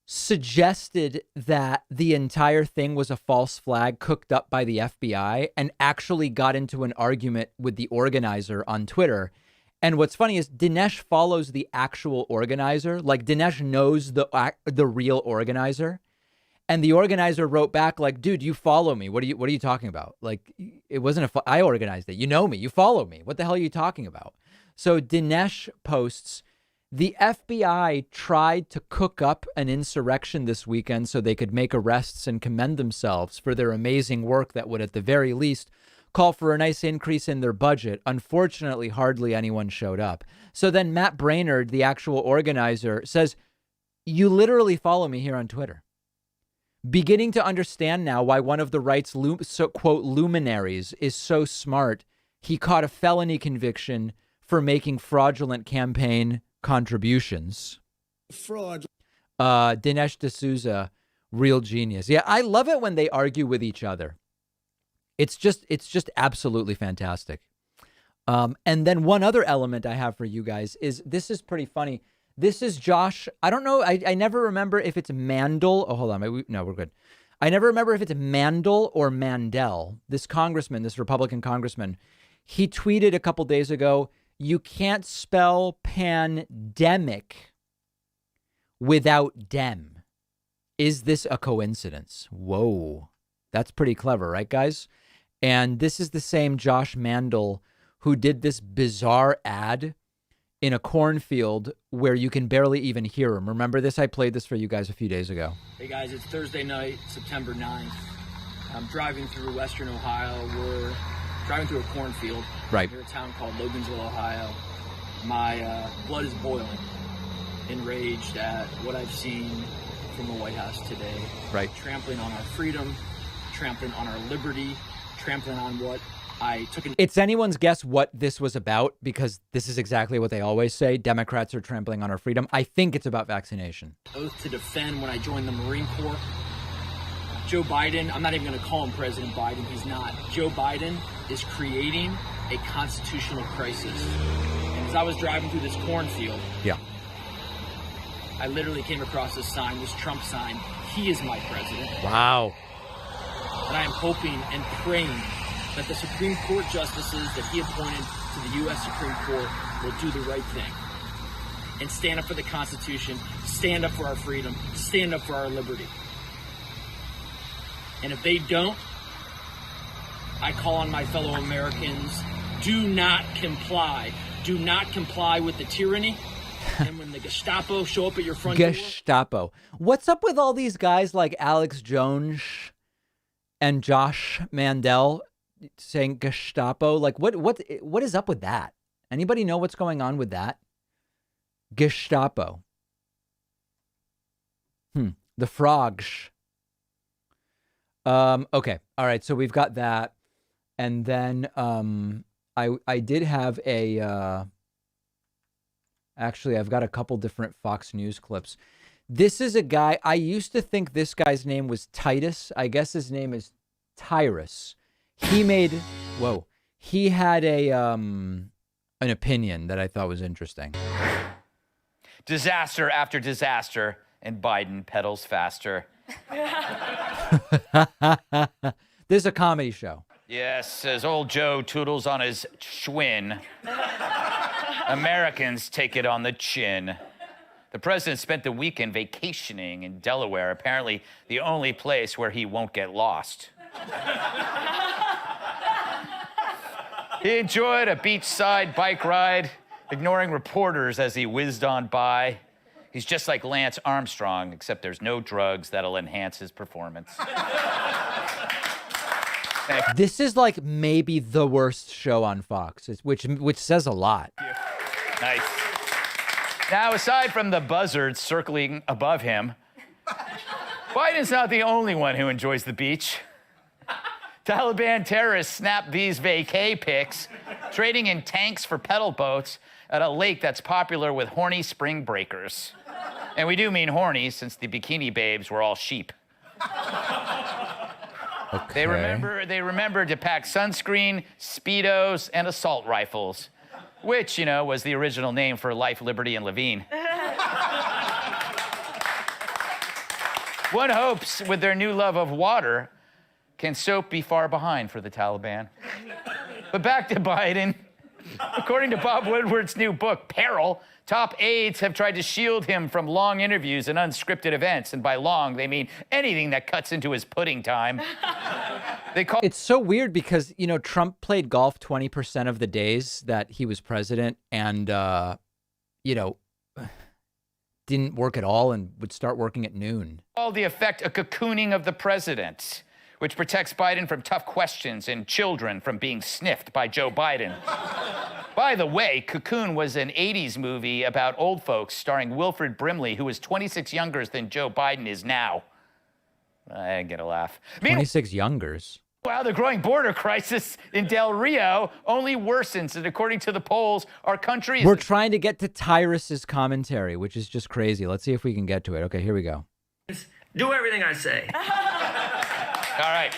suggested that the entire thing was a false flag cooked up by the FBI and actually got into an argument with the organizer on Twitter. And what's funny is Dinesh follows the actual organizer. Like, Dinesh knows the real organizer. And the organizer wrote back like, dude, you follow me. What are you talking about? Like, it wasn't I organized it. You know me. You follow me. What the hell are you talking about? So Dinesh posts, the FBI tried to cook up an insurrection this weekend so they could make arrests and commend themselves for their amazing work that would, at the very least, call for a nice increase in their budget. Unfortunately, hardly anyone showed up. So then Matt Brainerd, the actual organizer, says, you literally follow me here on Twitter. Beginning to understand now why one of the right's quote luminaries is so smart. He caught a felony conviction for making fraudulent campaign contributions. Fraud. Dinesh D'Souza, real genius. Yeah, I love it when they argue with each other. It's just absolutely fantastic. And then one other element I have for you guys is, this is pretty funny. This is Josh. I don't know. I never remember if it's Mandel. Oh, hold on. No, we're good. I never remember if it's Mandel or Mandel. This congressman, this Republican congressman, he tweeted a couple days ago, you can't spell pandemic without dem. Is this a coincidence? Whoa. That's pretty clever, right, guys? And this is the same Josh Mandel who did this bizarre ad in a cornfield where you can barely even hear him. Remember this? I played this for you guys a few days ago. Hey guys, it's Thursday night, September 9th. I'm driving through Western Ohio. We're driving through a cornfield. Right. Near a town called Loganville, Ohio. My blood is boiling, enraged at what I've seen from the White House today. Right. Trampling on our freedom, trampling on our liberty, trampling on what I took an It's anyone's guess what this was about, because this is exactly what they always say. Democrats are trampling on our freedom. I think it's about vaccination. oath to defend when I joined the Marine Corps. Joe Biden, I'm not even going to call him President Biden. He's not. Joe Biden is creating a constitutional crisis. And as I was driving through this cornfield, Yeah. I literally came across this sign, this Trump sign. He is my president. Wow. And I am hoping and praying that the Supreme Court justices that he appointed to the U.S. Supreme Court will do the right thing and stand up for the Constitution, stand up for our freedom, stand up for our liberty. And if they don't, I call on my fellow Americans, do not comply. Do not comply with the tyranny. And when the Gestapo show up at your front door... Gestapo. What's up with all these guys like Alex Jones and Josh Mandel saying Gestapo? Like, what is up with that? Anybody know what's going on with that? Gestapo. The frogs. Okay. All right. So we've got that. And then I did have a actually, I've got a couple different Fox News clips. This is a guy, I used to think this guy's name was Titus. I guess his name is Tyrus. He had an opinion that I thought was interesting. Disaster after disaster, and Biden pedals faster. This is a comedy show. Yes, as old Joe toodles on his Schwinn, Americans take it on the chin. The president spent the weekend vacationing in Delaware, apparently the only place where he won't get lost. He enjoyed a beachside bike ride, ignoring reporters as he whizzed on by. He's just like Lance Armstrong, except there's no drugs that'll enhance his performance. This is like maybe the worst show on Fox, which says a lot. Nice. Now, aside from the buzzards circling above him, Biden's not the only one who enjoys the beach. Taliban terrorists snap these vacay pics, trading in tanks for pedal boats at a lake that's popular with horny spring breakers. And we do mean horny, since the bikini babes were all sheep. Okay. They remember to pack sunscreen, Speedos, and assault rifles, which, was the original name for Life, Liberty, and Levine. One hopes with their new love of water, can soap be far behind for the Taliban? But back to Biden. According to Bob Woodward's new book, Peril, top aides have tried to shield him from long interviews and unscripted events. And by long, they mean anything that cuts into his pudding time. It's so weird because, Trump played golf 20% of the days that he was president and, didn't work at all and would start working at noon. All the effect a cocooning of the president, which protects Biden from tough questions and children from being sniffed by Joe Biden. By the way, Cocoon was an 80s movie about old folks starring Wilfred Brimley, who was 26 younger than Joe Biden is now. I didn't get a laugh. 26 youngers. Well, the growing border crisis in Del Rio only worsens, and according to the polls, our country is... We're trying to get to Tyrus's commentary, which is just crazy. Let's see if we can get to it. Okay, here we go. Do everything I say. All right.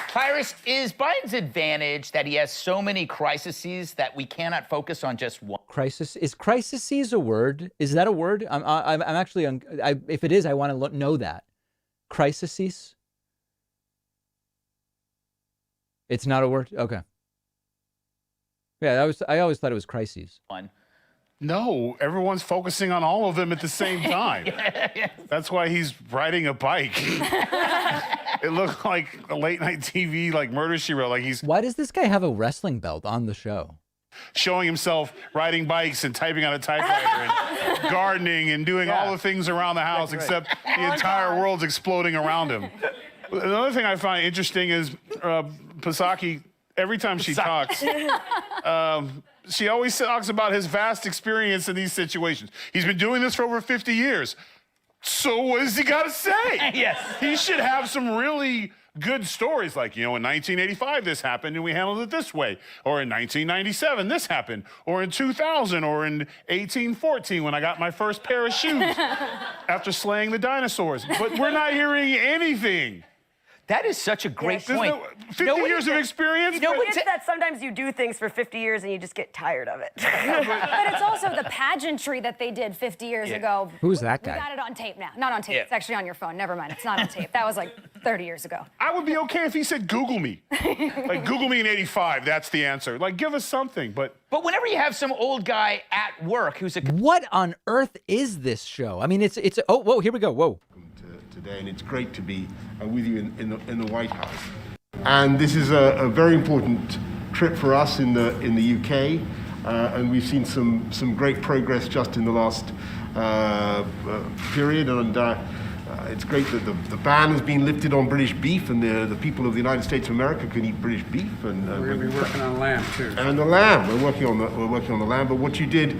Tyrus, is Biden's advantage that he has so many crises that we cannot focus on just one? Crisis? Is crises a word? Is that a word? I'm actually, if it is, I want to know that. Crises? It's not a word? Okay. Yeah, I always thought it was crises. No, everyone's focusing on all of them at the same time. That's why he's riding a bike. It looked like a late night TV, like Murder, She Wrote. Like Why does this guy have a wrestling belt on the show? Showing himself riding bikes and typing on a typewriter and gardening and doing all the things around the house, except the entire world's exploding around him. Another thing I find interesting is Psaki, every time she talks, she always talks about his vast experience in these situations. He's been doing this for over 50 years. So what has he got to say? Yes. He should have some really good stories like, in 1985 this happened and we handled it this way, or in 1997 this happened, or in 2000, or in 1814 when I got my first pair of shoes after slaying the dinosaurs. But we're not hearing anything. That is such a great point. 50 years of experience? It's that sometimes you do things for 50 years and you just get tired of it. But it's also the pageantry that they did 50 years ago. Who's that guy? We got it on tape now. Not on tape. It's actually on your phone. Never mind. It's not on tape. That was like 30 years ago. I would be okay if he said Google me. Like, Google me in 85. That's the answer. Like, give us something. But whenever you have some old guy at work who's a... What on earth is this show? I mean, it's oh, whoa, here we go. Whoa. Today, and it's great to be with you in the White House. And this is a very important trip for us in the UK, and we've seen some great progress just in the last period. And it's great that the ban has been lifted on British beef, and the people of the United States of America can eat British beef. And we're going to be working on lamb too. And the lamb, we're working on the lamb. But what you did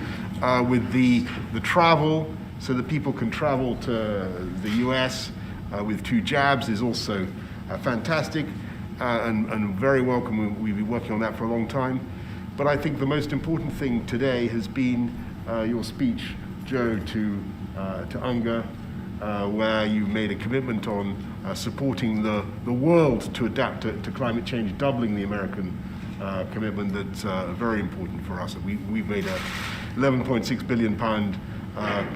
with the travel, so that people can travel to the US with 2 jabs, is also fantastic and very welcome. We've been working on that for a long time. But I think the most important thing today has been your speech, Joe, to UNGA, where you made a commitment on supporting the world to adapt to climate change, doubling the American commitment. That's very important for us. We've made a £11.6 billion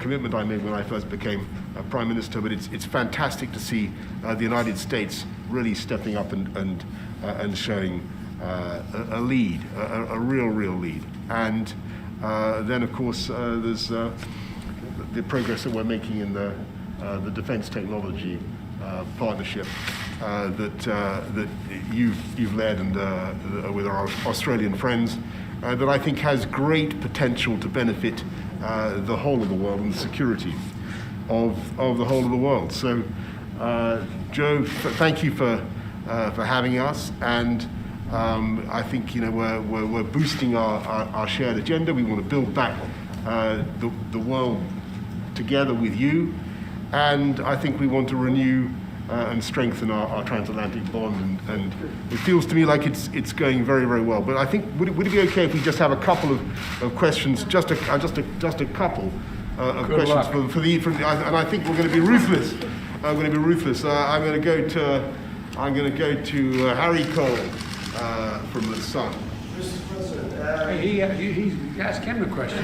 commitment I made when I first became Prime Minister, but it's fantastic to see the United States really stepping up and showing a lead, a real lead. And then, of course, there's the progress that we're making in the defense technology partnership that you've led and with our Australian friends, that I think has great potential to benefit the whole of the world and the security of the whole of the world. So, Joe, thank you for having us, and I think we're boosting our shared agenda. We want to build back the world together with you, and I think we want to renew and strengthen our transatlantic bond, and it feels to me like it's going very well. But I think would it be okay if we just have a couple of questions, just a couple of Good questions luck. for and I think we're going to be ruthless. I'm going to be ruthless. I'm going to go to Harry Cole from The Sun. Mr. President, he asked him the question.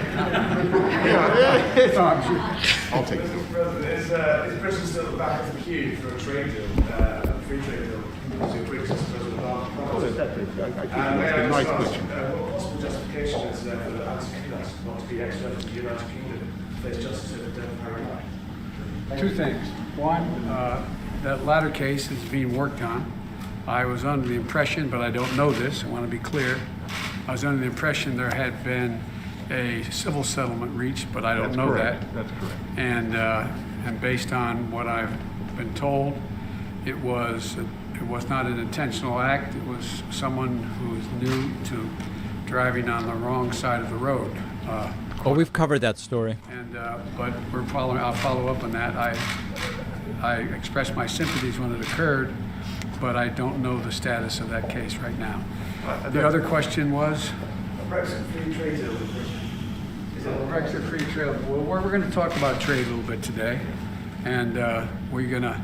I'll take it. Mr. President, is Britain still back at the queue for a trade deal, a free trade deal, as your predecessor President Obama? Nice question. What possible justification is there for the anti-Kudas not to be extradited to the United Kingdom to face justice over the death of Harry Cole? 2 things. One, that latter case is being worked on. I was under the impression, but I don't know this, I want to be clear, I was under the impression there had been a civil settlement reached, but I don't know that. That's correct. And based on what I've been told, it was not an intentional act. It was someone who was new to driving on the wrong side of the road. Well, we've covered that story. And but I'll follow up on that. I expressed my sympathies when it occurred, but I don't know the status of that case right now. The other question was? A Brexit free trade deal with Britain. Is it a Brexit free trade? Well, we're going to talk about trade a little bit today, and we're going to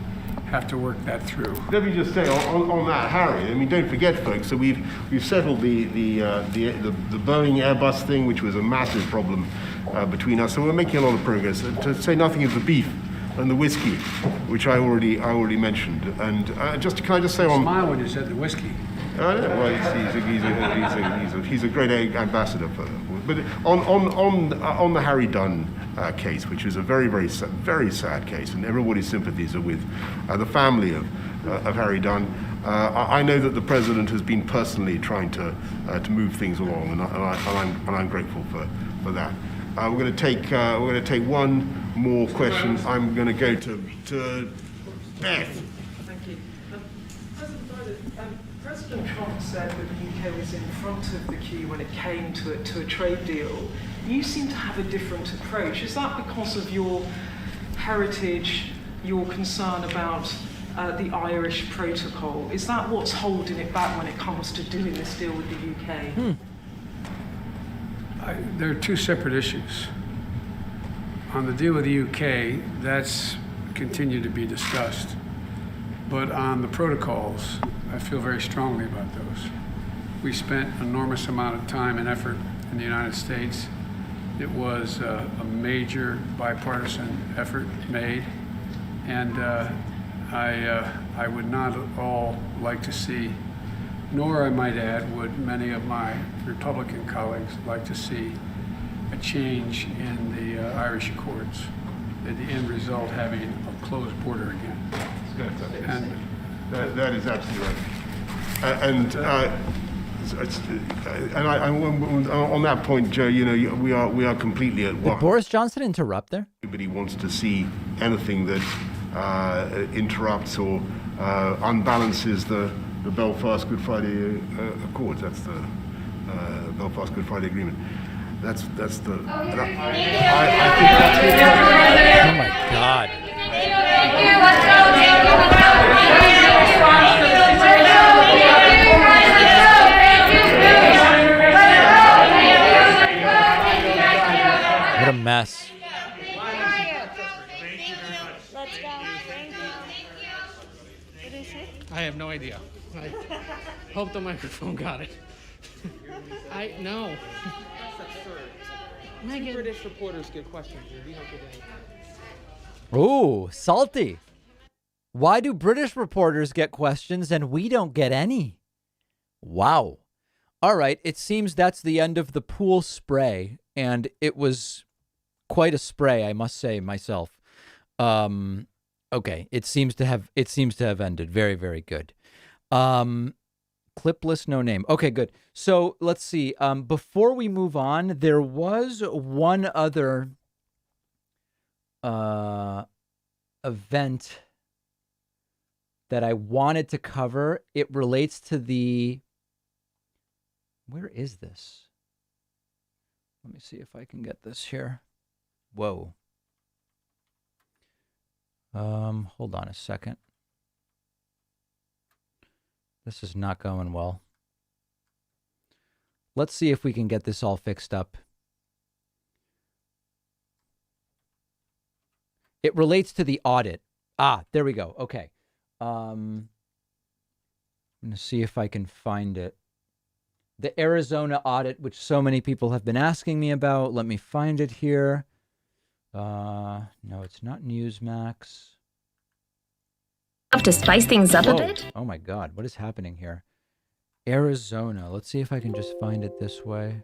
have to work that through. Let me just say on that, Harry. I mean, don't forget, folks. So we've settled the Boeing Airbus thing, which was a massive problem between us. So we're making a lot of progress. To say nothing of the beef and the whiskey, which I already mentioned. And can I just say on? Smile when you said the whiskey. Well, he's a great ambassador for. But on the Harry Dunn case, which is a very sad case, and everybody's sympathies are with the family of Harry Dunn. I know that the president has been personally trying to move things along, and I'm grateful for that. We're going to take one more question. I'm going to go to Beth. Thank you. President Biden, President Trump said that the UK was in front of the queue when it came to a trade deal. You seem to have a different approach. Is that because of your heritage, your concern about the Irish protocol? Is that what's holding it back when it comes to doing this deal with the UK? There are two separate issues. On the deal with the UK, that's continued to be discussed. But on the protocols, I feel very strongly about those. We spent an enormous amount of time and effort in the United States. It was a major bipartisan effort made, and I would not at all like to see, nor I might add, would many of my Republican colleagues like to see a change in the Irish Accords, at the end result having a closed border again. And that is absolutely right. On that point, Joe, you know, we are completely at war. Did Boris Johnson interrupt there? Nobody wants to see anything that interrupts or unbalances the Belfast Good Friday Accords. That's the Belfast Good Friday Agreement. That's the. I think that's oh my God. What a mess. I have no idea. I hope the microphone got it. I know. Two British reporters get questions. We don't get any. Ooh, salty. Why do British reporters get questions and we don't get any? Wow. All right. It seems that's the end of the pool spray, and it was quite a spray, I must say myself. Okay. It seems to have ended. Very, very good. Clipless, no name. Okay, good. So let's see. Before we move on, there was one other event that I wanted to cover. It relates to the... Where is this? Let me see if I can get this here. Whoa. Hold on a second. This is not going well. Let's see if we can get this all fixed up. It relates to the audit. Ah, there we go. Okay. I'm going to see if I can find it. The Arizona audit, which so many people have been asking me about. Let me find it here. No, it's not Newsmax. Have to spice things up Whoa. a bit? Oh my God, what is happening here? Arizona. Let's see if I can just find it this way.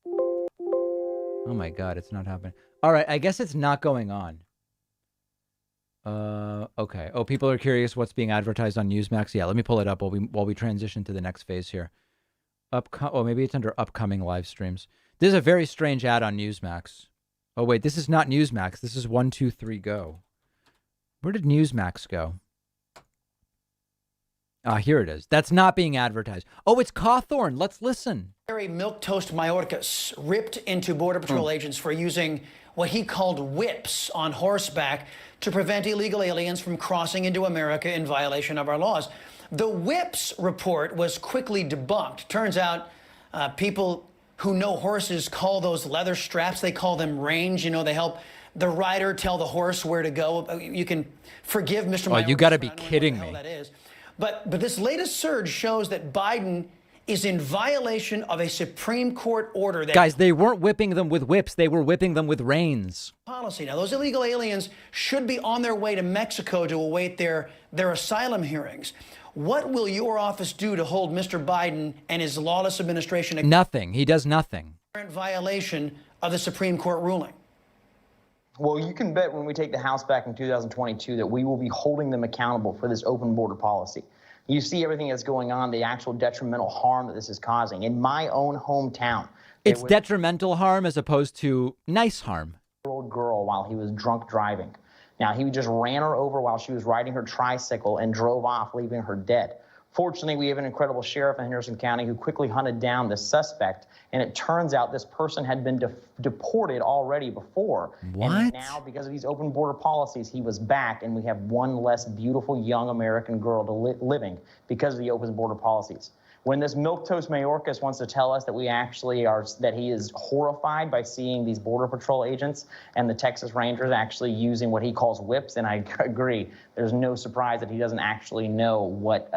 Oh my God, it's not happening. All right, I guess it's not going on. Okay. Oh, people are curious what's being advertised on Newsmax. Yeah, let me pull it up while we transition to the next phase here. Maybe it's under upcoming live streams. This is a very strange ad on Newsmax. Oh wait, this is not Newsmax. This is 123 Go. Where did Newsmax go? Ah, here it is. That's not being advertised. Oh, it's Cawthorn. Let's listen. Milquetoast Mayorkas ripped into Border Patrol agents for using what he called whips on horseback to prevent illegal aliens from crossing into America in violation of our laws. The whips report was quickly debunked. Turns out people who know horses call those leather straps, they call them reins. You know, they help the rider tell the horse where to go. You can forgive Mr. Oh, you got to be kidding me. That is. But this latest surge shows that Biden is in violation of a Supreme Court order. That Guys, they weren't whipping them with whips. They were whipping them with reins. Policy. Now, those illegal aliens should be on their way to Mexico to await their asylum hearings. What will your office do to hold Mr. Biden and his lawless administration? Nothing. He does nothing. Violation of the Supreme Court ruling. Well, you can bet when we take the House back in 2022 that we will be holding them accountable for this open border policy. You see everything that's going on, the actual detrimental harm that this is causing. In my own hometown. It's detrimental harm as opposed to nice harm. Year-old girl while he was drunk driving. Now, he just ran her over while she was riding her tricycle and drove off, leaving her dead. Fortunately, we have an incredible sheriff in Henderson County who quickly hunted down the suspect, and it turns out this person had been deported already before. What? And now, because of these open border policies, he was back, and we have one less beautiful young American girl to living because of the open border policies. When this milquetoast Mayorkas wants to tell us that we actually are, that he is horrified by seeing these Border Patrol agents and the Texas Rangers actually using what he calls whips, and I agree, there's no surprise that he doesn't actually know what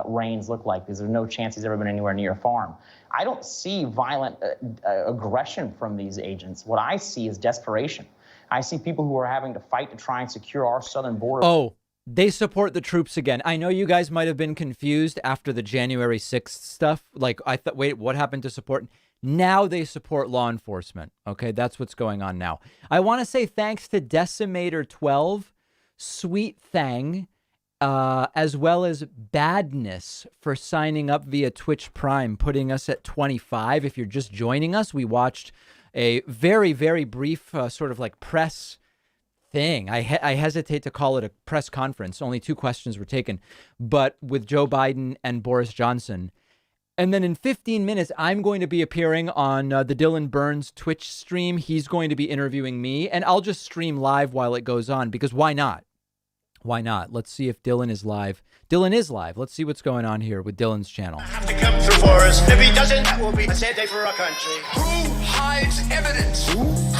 reins look like, because there's no chance he's ever been anywhere near a farm. I don't see violent aggression from these agents. What I see is desperation. I see people who are having to fight to try and secure our southern border. Oh, they support the troops again. I know you guys might have been confused after the January 6th stuff. Like, I thought, wait, what happened to support? Now they support law enforcement. Okay, that's what's going on now. I want to say thanks to Decimator12, Sweet Thang, as well as Badness for signing up via Twitch Prime, putting us at 25. If you're just joining us, we watched a very, very brief sort of like press thing. I hesitate to call it a press conference. Only 2 questions were taken, but with Joe Biden and Boris Johnson. And then in 15 minutes, I'm going to be appearing on the Dylan Burns Twitch stream. He's going to be interviewing me, and I'll just stream live while it goes on, because why not? Why not? Let's see if Dylan is live. Dylan is live. Let's see what's going on here with Dylan's channel. To come through for us. If he doesn't, that will be a sad day for our country. Who hides evidence?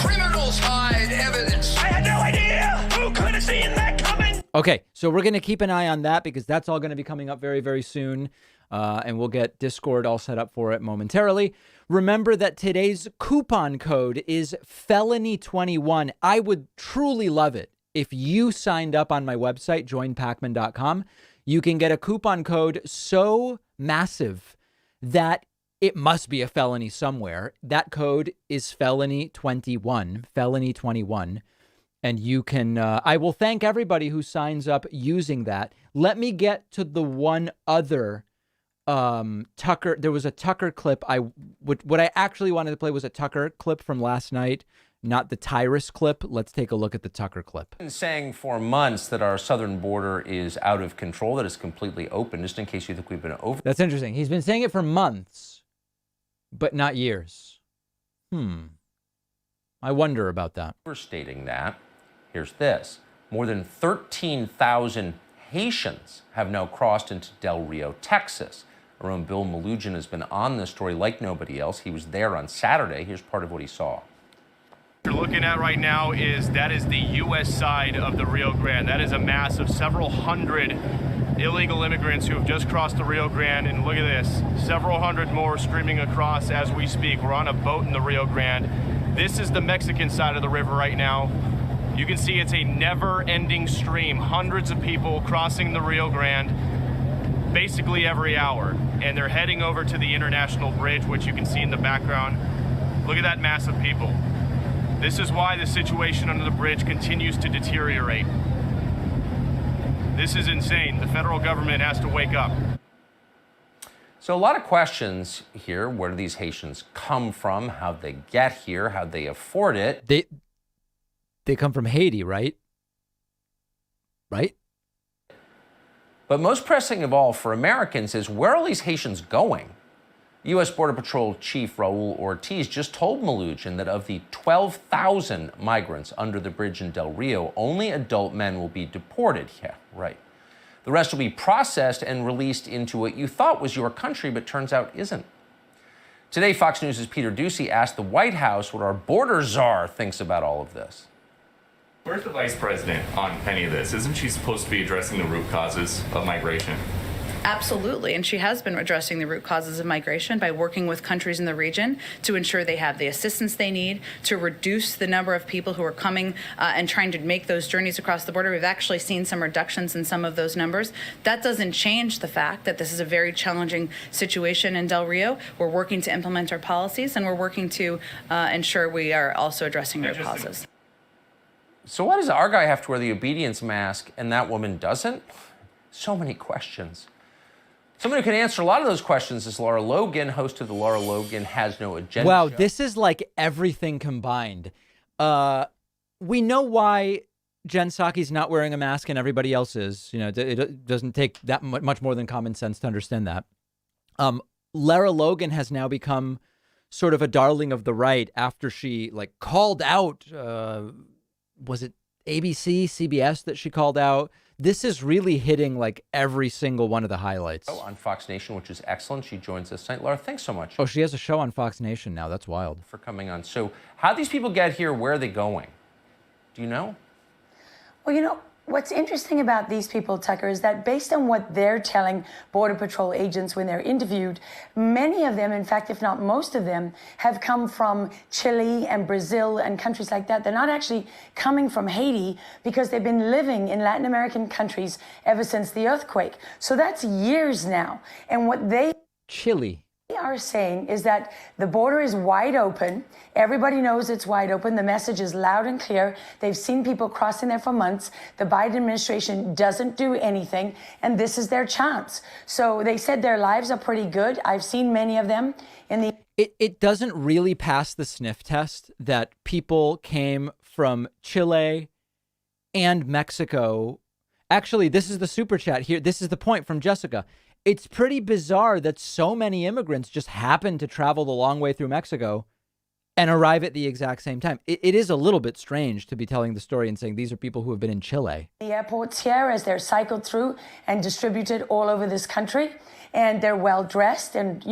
Criminals hide evidence. I had no idea. Who could have seen that coming? Okay, so we're going to keep an eye on that, because that's all going to be coming up very, very soon. And we'll get Discord all set up for it momentarily. Remember that today's coupon code is felony21. I would truly love it if you signed up on my website, joinpacman.com. You can get a coupon code so massive that it must be a felony somewhere. That code is felony21, felony21. And you can, I will thank everybody who signs up using that. Let me get to the one other Tucker. There was a Tucker clip. What I actually wanted to play was a Tucker clip from last night, not the Tyrus clip. Let's take a look at the Tucker clip. Been saying for months that our southern border is out of control, that it's completely open, just in case you think we've been over. That's interesting. He's been saying it for months, but not years. I wonder about that. Overstating that. Here's this. More than 13,000 Haitians have now crossed into Del Rio, Texas. Our own Bill Malugin has been on this story like nobody else. He was there on Saturday. Here's part of what he saw. What you're looking at right now is the U.S. side of the Rio Grande. That is a mass of several hundred illegal immigrants who have just crossed the Rio Grande. And look at this, several hundred more streaming across as we speak. We're on a boat in the Rio Grande. This is the Mexican side of the river right now. You can see it's a never-ending stream. Hundreds of people crossing the Rio Grande basically every hour. And they're heading over to the International Bridge, which you can see in the background. Look at that mass of people. This is why the situation under the bridge continues to deteriorate. This is insane. The federal government has to wake up. So a lot of questions here. Where do these Haitians come from? How'd they get here? How'd they afford it? They come from Haiti, right? Right? But most pressing of all for Americans is, where are all these Haitians going? U.S. Border Patrol Chief Raul Ortiz just told Malugin that of the 12,000 migrants under the bridge in Del Rio, only adult men will be deported. Yeah, right. The rest will be processed and released into what you thought was your country, but turns out isn't. Today, Fox News' Peter Doocy asked the White House what our border czar thinks about all of this. Where's the vice president on any of this? Isn't she supposed to be addressing the root causes of migration? Absolutely, and she has been addressing the root causes of migration by working with countries in the region to ensure they have the assistance they need to reduce the number of people who are coming and trying to make those journeys across the border. We've actually seen some reductions in some of those numbers. That doesn't change the fact that this is a very challenging situation in Del Rio. We're working to implement our policies, and we're working to ensure we are also addressing root causes. So why does our guy have to wear the obedience mask and that woman doesn't? So many questions. Someone who can answer a lot of those questions is Lara Logan, host of the Lara Logan Has No Agenda Wow, show. this is like everything combined. We know why Jen Psaki's not wearing a mask and everybody else is. It doesn't take that much more than common sense to understand that. Lara Logan has now become sort of a darling of the right after she called out, was it ABC, CBS that she called out? This is really hitting every single one of the highlights. On Fox Nation, which is excellent. She joins us tonight. Laura, thanks so much. Oh, she has a show on Fox Nation now. That's wild. For coming on. So how these people get here, where are they going? Do you know? Well, what's interesting about these people, Tucker, is that based on what they're telling Border Patrol agents when they're interviewed, many of them, in fact, if not most of them, have come from Chile and Brazil and countries like that. They're not actually coming from Haiti because they've been living in Latin American countries ever since the earthquake. So that's years now. And what they... Chile. Are saying is that the border is wide open. Everybody knows it's wide open. The message is loud and clear. They've seen people crossing there for months. The Biden administration doesn't do anything, and this is their chance. So they said their lives are pretty good. I've seen many of them in the... It doesn't really pass the sniff test that people came from Chile and Mexico. Actually, this is the super chat here. This is the point from Jessica. It's pretty bizarre that so many immigrants just happen to travel the long way through Mexico and arrive at the exact same time. It is a little bit strange to be telling the story and saying these are people who have been in Chile. The airports here as they're cycled through and distributed all over this country. And they're well dressed and,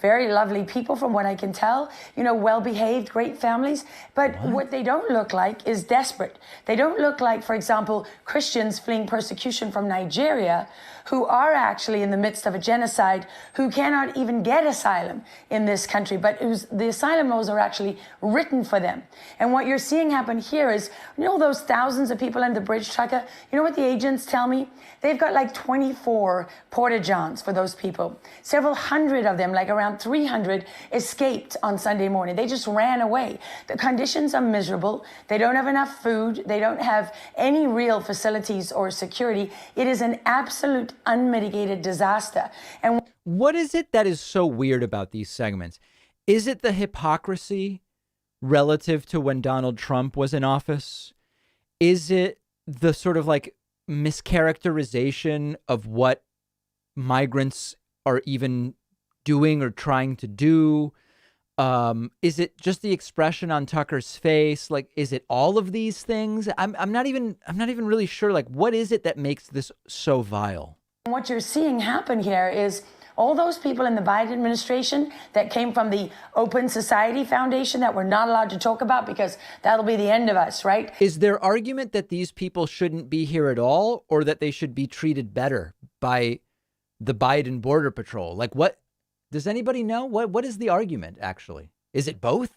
very lovely people from what I can tell, well behaved, great families. But what they don't look like is desperate. They don't look like, for example, Christians fleeing persecution from Nigeria who are actually in the midst of a genocide, who cannot even get asylum in this country, but the asylum laws are actually written for them. And what you're seeing happen here is, those thousands of people on the bridge, Tucker, you know what the agents tell me? They've got 24 porta-johns for those people. Several hundred of them, around 300, escaped on Sunday morning. They just ran away. The conditions are miserable. They don't have enough food. They don't have any real facilities or security. It is an absolute unmitigated disaster. And what is it that is so weird about these segments? Is it the hypocrisy relative to when Donald Trump was in office? Is it the sort of mischaracterization of what migrants are even doing or trying to do? Is it just the expression on Tucker's face? Is it all of these things? I'm not even really sure. What is it that makes this so vile? What you're seeing happen here is all those people in the Biden administration that came from the Open Society Foundation that we're not allowed to talk about because that'll be the end of us, right? Is their argument that these people shouldn't be here at all, or that they should be treated better by the Biden Border Patrol? What does anybody know? What is the argument, actually? Is it both?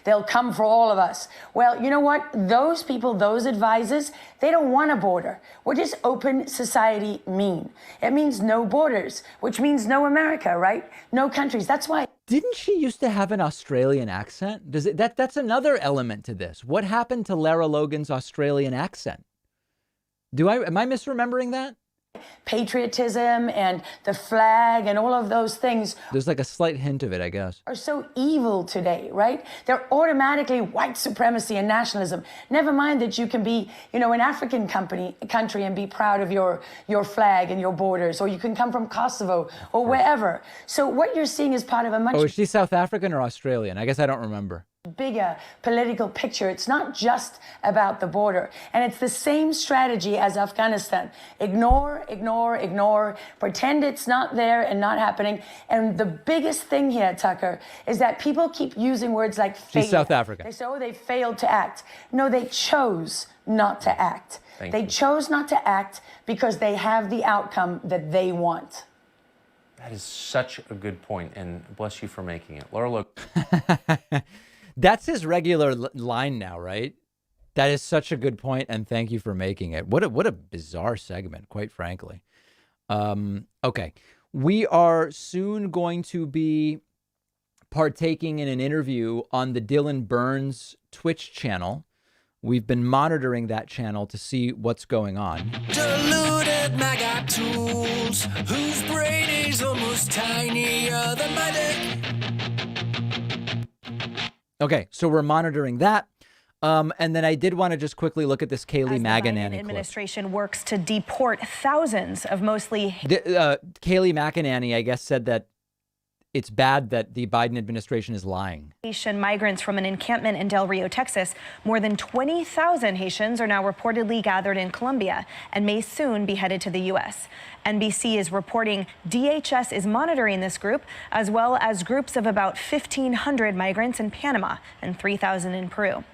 They'll come for all of us. Well, you know what? Those people, those advisors, they don't want a border. What does open society mean? It means no borders, which means no America, right? No countries. That's why. Didn't she used to have an Australian accent? That's another element to this. What happened to Lara Logan's Australian accent? Am I misremembering that? Patriotism and the flag and all of those things. There's a slight hint of it, I guess. Are so evil today, right? They're automatically white supremacy and nationalism. Never mind that you can be, an African country and be proud of your flag and your borders, or you can come from Kosovo or wherever. So what you're seeing is part of a much... Oh, is she South African or Australian? I guess I don't remember. Bigger political picture. It's not just about the border. And it's the same strategy as Afghanistan. Ignore, ignore, ignore, pretend it's not there and not happening. And the biggest thing here, Tucker, is that people keep using words like failure. She's South African. They say, oh, they failed to act. No, they chose not to act. They chose not to act because they have the outcome that they want. That is such a good point, and bless you for making it. Laura, look. That's his regular line now, right? That is such a good point, and thank you for making it. What a bizarre segment, quite frankly. Okay, we are soon going to be partaking in an interview on the Dylan Burns Twitch channel. We've been monitoring that channel to see what's going on. Deluded MAGA tools, whose brain is almost tinier than my dick. Okay, so we're monitoring that. And then I did want to just quickly look at this Kayleigh As the McEnany Biden clip. administration works to deport thousands of mostly Kayleigh McEnany, I guess, said that it's bad that the Biden administration is lying. Haitian migrants from an encampment in Del Rio, Texas. More than 20,000 Haitians are now reportedly gathered in Colombia and may soon be headed to the U.S. NBC is reporting DHS is monitoring this group, as well as groups of about 1,500 migrants in Panama and 3,000 in Peru.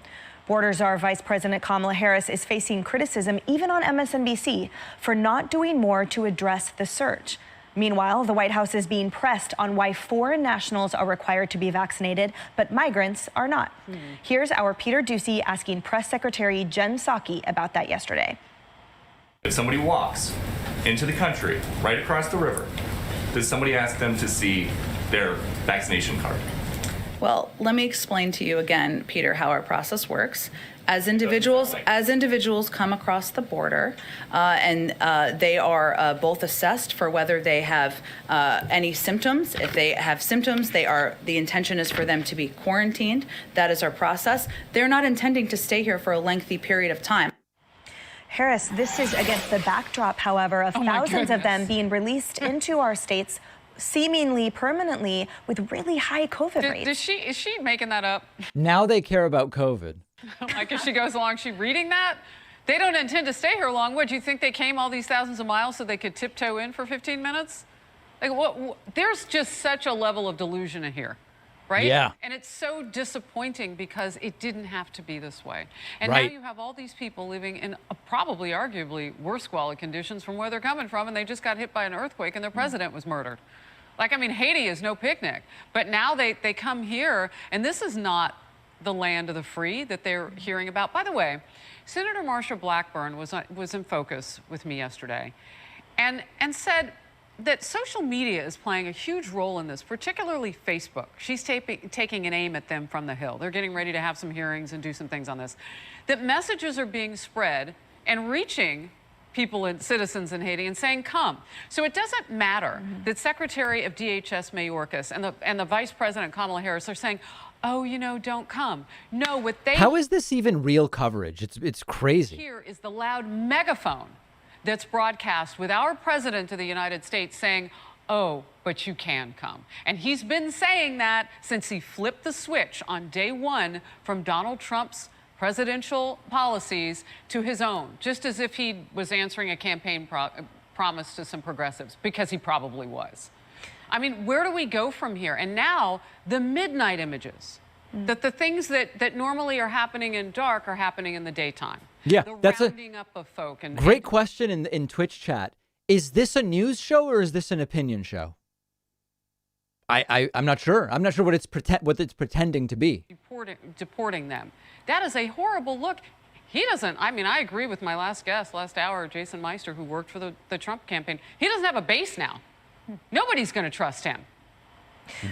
Border Czar Vice President Kamala Harris is facing criticism, even on MSNBC, for not doing more to address the surge. Meanwhile, the White House is being pressed on why foreign nationals are required to be vaccinated, but migrants are not. Here's our Peter Doocy asking Press Secretary Jen Psaki about that yesterday. If somebody walks into the country right across the river, does somebody ask them to see their vaccination card? Well, let me explain to you again, Peter, how our process works. As individuals come across the border, and they are both assessed for whether they have any symptoms. If they have symptoms, the intention is for them to be quarantined. That is our process. They're not intending to stay here for a lengthy period of time. Harris, this is against the backdrop, however, of thousands of them being released into our states seemingly permanently with really high COVID rates. Is she making that up? Now they care about COVID. Like, as she goes along, is she reading that? They don't intend to stay here long. What, do you think they came all these thousands of miles so they could tiptoe in for 15 minutes? Like, what there's just such a level of delusion in here, right? Yeah. And it's so disappointing because it didn't have to be this way. And Right. now you have all these people living in probably arguably worse squalid conditions from where they're coming from, and they just got hit by an earthquake and their president was murdered. Like, I mean, Haiti is no picnic, but now they come here, and this is not the land of the free that they're hearing about. By the way, Senator Marsha Blackburn was in focus with me yesterday and said that social media is playing a huge role in this, particularly Facebook. She's taking an aim at them from the Hill. They're getting ready to have some hearings and do some things on this. That messages are being spread and reaching people and citizens in Haiti and saying, come. So it doesn't matter that Secretary of DHS Mayorkas and the Vice President Kamala Harris are saying, oh, you know, don't come. No, what they How is this even real coverage? It's crazy. here is the loud megaphone that's broadcast with our President of the United States saying, oh, but you can come. And he's been saying that since he flipped the switch on day one from Donald Trump's presidential policies to his own, just as if he was answering a campaign promise to some progressives, because he probably was. I mean, where do we go from here? And now the midnight images, that the things that normally are happening in dark are happening in the daytime. Yeah, the that's a rounding up of folk. And great question in Twitch chat. Is this a news show or is this an opinion show? I'm not sure. I'm not sure what it's pretending to be. deporting them. That is a horrible look. He doesn't, I mean, I agree with my last guest last hour, Jason Meister, who worked for the Trump campaign. He doesn't have a base now. Nobody's going to trust him.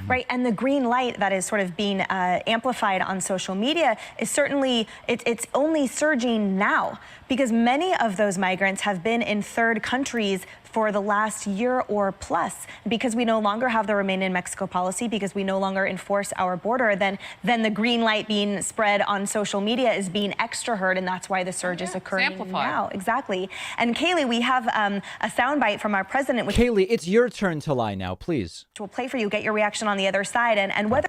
Right, and the green light that is sort of being amplified on social media is certainly, it's only surging now because many of those migrants have been in third countries for the last year or plus. Because we no longer have the Remain in Mexico policy, because we no longer enforce our border, then the green light being spread on social media is being extra heard, and that's why the surge is occurring now. Exactly. And Kayleigh, we have a soundbite from our president. Kayleigh, it's your turn to lie now, please. We'll play for you, get your reaction on the other side, and whether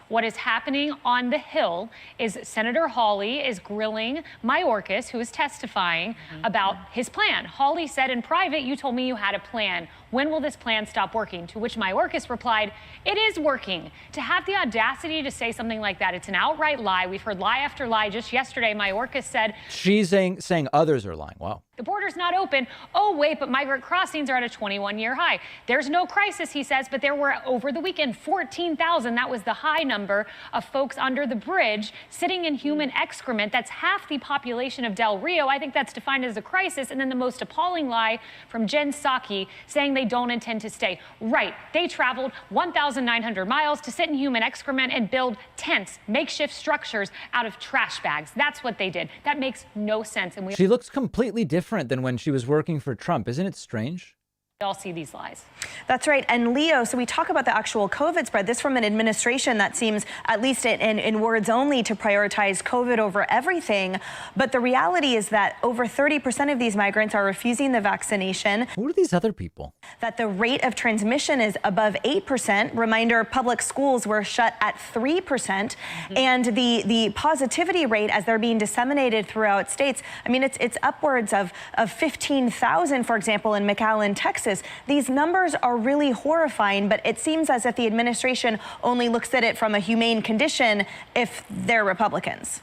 what is happening on the Hill is Senator Hawley is grilling Mayorkas, who is testifying about his plan. Hawley said in private, you told me you had a plan. When will this plan stop working? To which Mayorkas replied, it is working. To have the audacity to say something like that, it's an outright lie. We've heard lie after lie. Just yesterday, Mayorkas said, She's saying others are lying. Wow. the border's not open. Oh, wait, but migrant crossings are at a 21-year high. There's no crisis, he says, but there were over the weekend 14,000. That was the high number of folks under the bridge sitting in human excrement. That's half the population of Del Rio. I think that's defined as a crisis. And then the most appalling lie from Jen Psaki saying they don't intend to stay. Right. They traveled 1,900 miles to sit in human excrement and build tents, makeshift structures out of trash bags. That's what they did. That makes no sense. And She looks completely different than when she was working for Trump. Isn't it strange? all see these lies. That's right. And Leo, so we talk about the actual COVID spread. This from an administration that seems, at least in words only, to prioritize COVID over everything. But the reality is that over 30% of these migrants are refusing the vaccination. Who are these other people? That the rate of transmission is above 8%. Reminder, public schools were shut at 3%. And the positivity rate, as they're being disseminated throughout states, I mean, it's upwards of 15,000, for example, in McAllen, Texas. These numbers are really horrifying, but it seems as if the administration only looks at it from a humane condition if they're Republicans.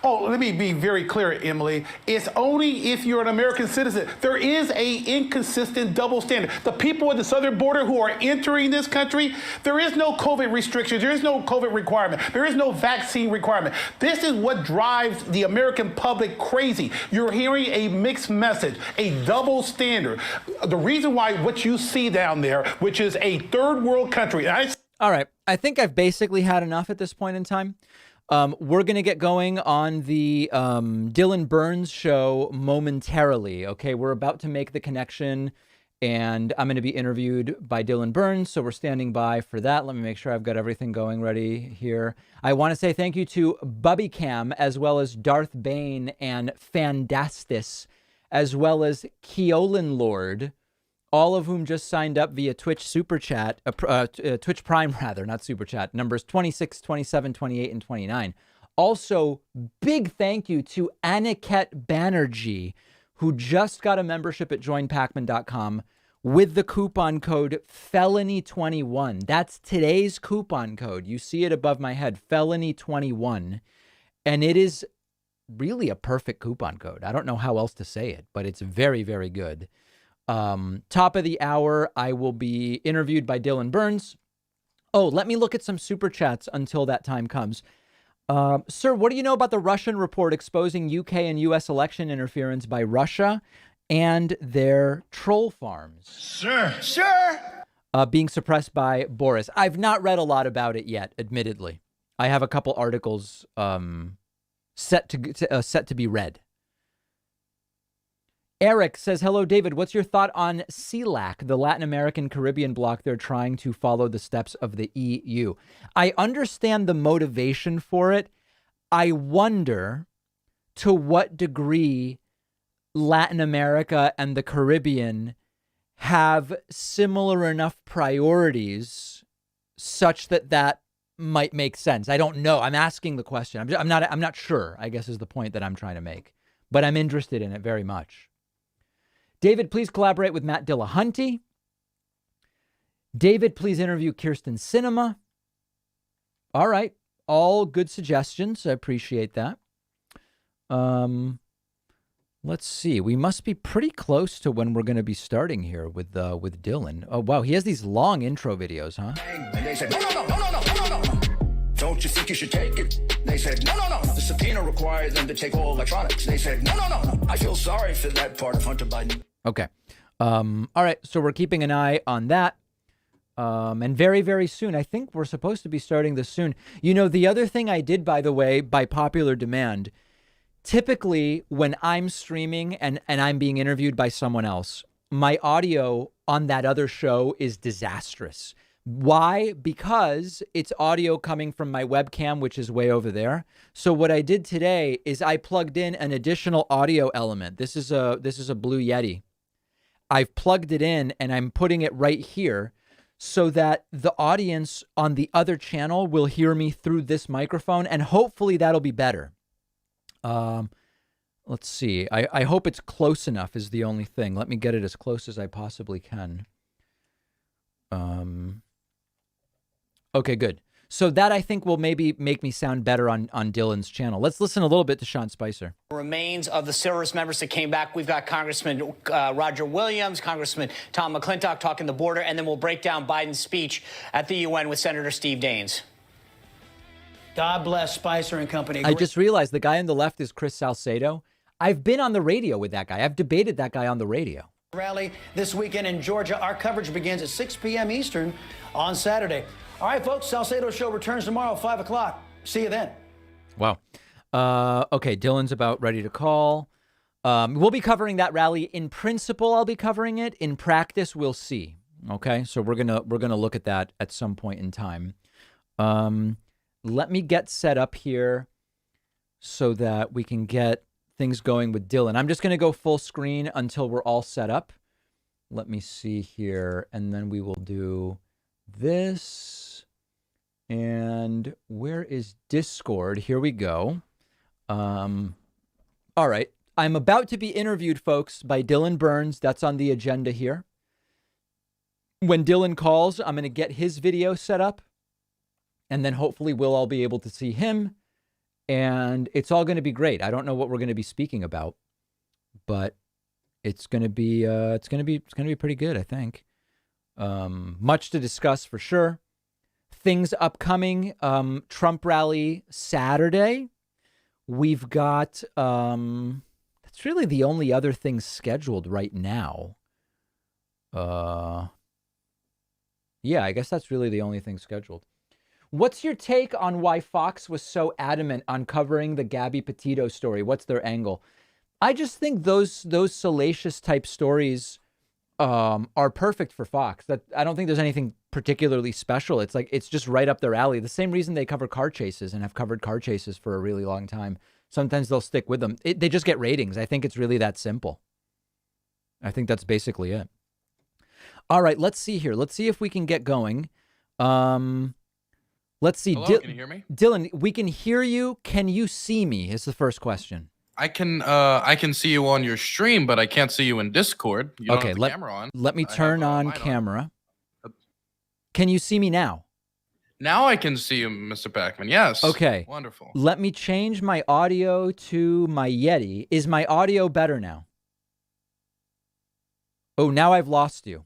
Oh, let me be very clear, Emily. It's only if you're an American citizen. There is a inconsistent double standard. The people at the southern border who are entering this country, there is no COVID restrictions. There is no COVID requirement. There is no vaccine requirement. This is what drives the American public crazy. You're hearing a mixed message, a double standard. The reason why what you see down there, which is a third world country. All right. I think I've basically had enough at this point in time. We're going to get going on the Dylan Burns show momentarily. Okay, we're about to make the connection, and I'm going to be interviewed by Dylan Burns, so we're standing by for that. Let me make sure I've got everything going ready here. I want to say thank you to Bubby Cam, as well as Darth Bane and Fandastis, as well as Keolin Lord, all of whom just signed up via Twitch Super Chat, Twitch Prime rather, not Super Chat, numbers 26, 27, 28, and 29. Also, big thank you to Aniket Banerjee, who just got a membership at joinpacman.com with the coupon code Felony21. That's today's coupon code. You see it above my head, Felony21. And it is really a perfect coupon code. I don't know how else to say it, but it's very, very good. Top of the hour, I will be interviewed by Dylan Burns. Oh, let me look at some super chats until that time comes. Sir, what do you know about the Russian report exposing UK and US election interference by Russia and their troll farms? Sir. Being suppressed by Boris. I've not read a lot about it yet, admittedly. I have a couple articles set to be read. Eric says, hello, David. What's your thought on CELAC, the Latin American Caribbean bloc? They're trying to follow the steps of the EU. I understand the motivation for it. I wonder to what degree Latin America and the Caribbean have similar enough priorities such that that might make sense. I don't know. I'm asking the question. I'm not sure, I guess, is the point that I'm trying to make. But I'm interested in it very much. David, please collaborate with Matt Dillahunty. David, please interview Kirsten Sinema. All right. All good suggestions. I appreciate that. Let's see. We must be pretty close to when we're going to be starting here with Dylan. Oh, wow. He has these long intro videos, huh? And they said, no. Don't you think you should take it? They said, no. The subpoena required them to take all electronics. They said, no. I feel sorry for that part of Hunter Biden. Okay. All right. So we're keeping an eye on that. And very, very soon, I think we're supposed to be starting this soon. You know, the other thing I did, by the way, by popular demand, typically when I'm streaming and I'm being interviewed by someone else, my audio on that other show is disastrous. Why? Because it's audio coming from my webcam, which is way over there. So what I did today is I plugged in an additional audio element. This is a Blue Yeti. I've plugged it in and I'm putting it right here so that the audience on the other channel will hear me through this microphone, and hopefully that'll be better. Let's see. I hope it's close enough is the only thing. Let me get it as close as I possibly can. Okay, good. So that, I think, will maybe make me sound better on Dylan's channel. Let's listen a little bit to Sean Spicer. Remains of the service members that came back. We've got Congressman Roger Williams, Congressman Tom McClintock talking the border, and then we'll break down Biden's speech at the UN with Senator Steve Daines. God bless Spicer and company. I just realized the guy on the left is Chris Salcedo. I've been on the radio with that guy. I've debated that guy on the radio. Rally this weekend in Georgia. Our coverage begins at 6 p.m. Eastern on Saturday. All right, folks, Salcedo Show returns tomorrow at 5 o'clock. See you then. Wow. Okay, Dylan's about ready to call. We'll be covering that rally. In principle, I'll be covering it. In practice, we'll see. Okay, so we're gonna look at that at some point in time. Let me get set up here so that we can get things going with Dylan. I'm just gonna go full screen until we're all set up. Let me see here, and then we will do this. And where is Discord? Here we go. All right. I'm about to be interviewed, folks, by Dylan Burns. That's on the agenda here. When Dylan calls, I'm going to get his video set up, and then hopefully we'll all be able to see him, and it's all going to be great. I don't know what we're going to be speaking about, but it's going to be pretty good, I think. Much to discuss for sure. Things upcoming. Trump rally Saturday. We've got that's really the only other thing scheduled right now. Yeah, I guess that's really the only thing scheduled. What's your take on why Fox was so adamant on covering the Gabby Petito story? What's their angle? I just think those salacious type stories are perfect for Fox. That I don't think there's anything particularly special. It's like it's just right up their alley. The same reason they cover car chases and have covered car chases for a really long time. Sometimes they'll stick with them. They just get ratings. I think it's really that simple. I think that's basically it. All right, let's see here. Let's see if we can get going. Let's see. Hello, can you hear me? Dylan, we can hear you. Can you see me? Is the first question. I can see you on your stream, but I can't see you in Discord. You don't have the camera on. Let me turn on camera. Can you see me now? Now I can see you, Mr. Pac-Man. Yes. Okay. Wonderful. Let me change my audio to my Yeti. Is my audio better now? Oh, now I've lost you.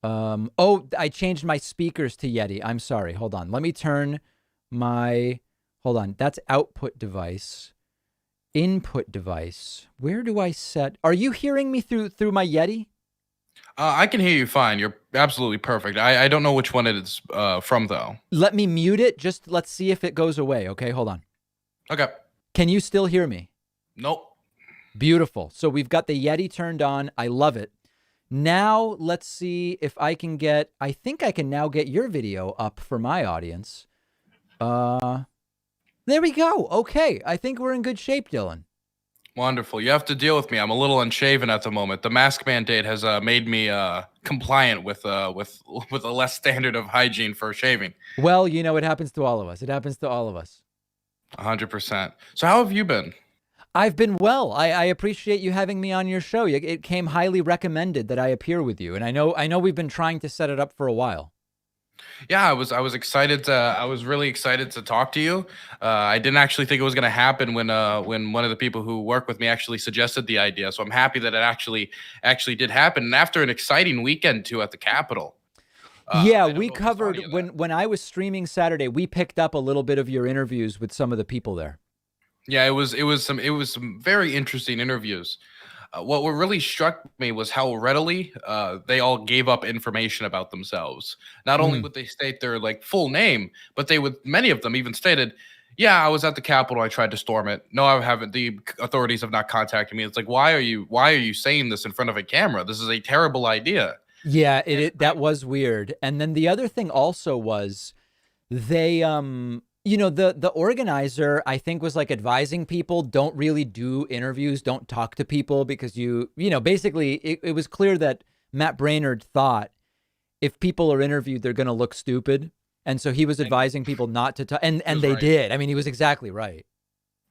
Oh, I changed my speakers to Yeti. I'm sorry. Hold on. Let me turn my... Hold on. That's output device. Input device. Where do I set... Are you hearing me through my Yeti? I can hear you fine. You're absolutely perfect. I don't know which one it is from, though. Let me mute it. Just let's see if it goes away. Okay, hold on. Okay. Can you still hear me? Nope. Beautiful. So we've got the Yeti turned on. I love it. Now let's see if I can get... I think I can now get your video up for my audience. There we go. Okay. I think we're in good shape, Dylan. Wonderful. You have to deal with me. I'm a little unshaven at the moment. The mask mandate has made me compliant with a less standard of hygiene for shaving. Well, you know, it happens to all of us. It happens to all of us. 100%. So how have you been? I've been well. I appreciate you having me on your show. It came highly recommended that I appear with you, and I know we've been trying to set it up for a while. Yeah, I was excited. I was really excited to talk to you. I didn't actually think it was going to happen when one of the people who work with me actually suggested the idea. So I'm happy that it actually did happen. And after an exciting weekend too at the Capitol. Yeah, we covered when I was streaming Saturday. We picked up a little bit of your interviews with some of the people there. Yeah, it was some very interesting interviews. What really struck me was how readily they all gave up information about themselves. Not only would they state their full name, but many of them even stated, "Yeah, I was at the Capitol. I tried to storm it. No, I haven't. The authorities have not contacted me." It's like, why are you saying this in front of a camera? This is a terrible idea. Yeah, that was weird. And then the other thing also was they you know, the organizer, I think, was advising people, don't really do interviews, don't talk to people, because basically it was clear that Matt Braynard thought if people are interviewed, they're going to look stupid. And so he was advising people not to talk. And they did. I mean, he was exactly right.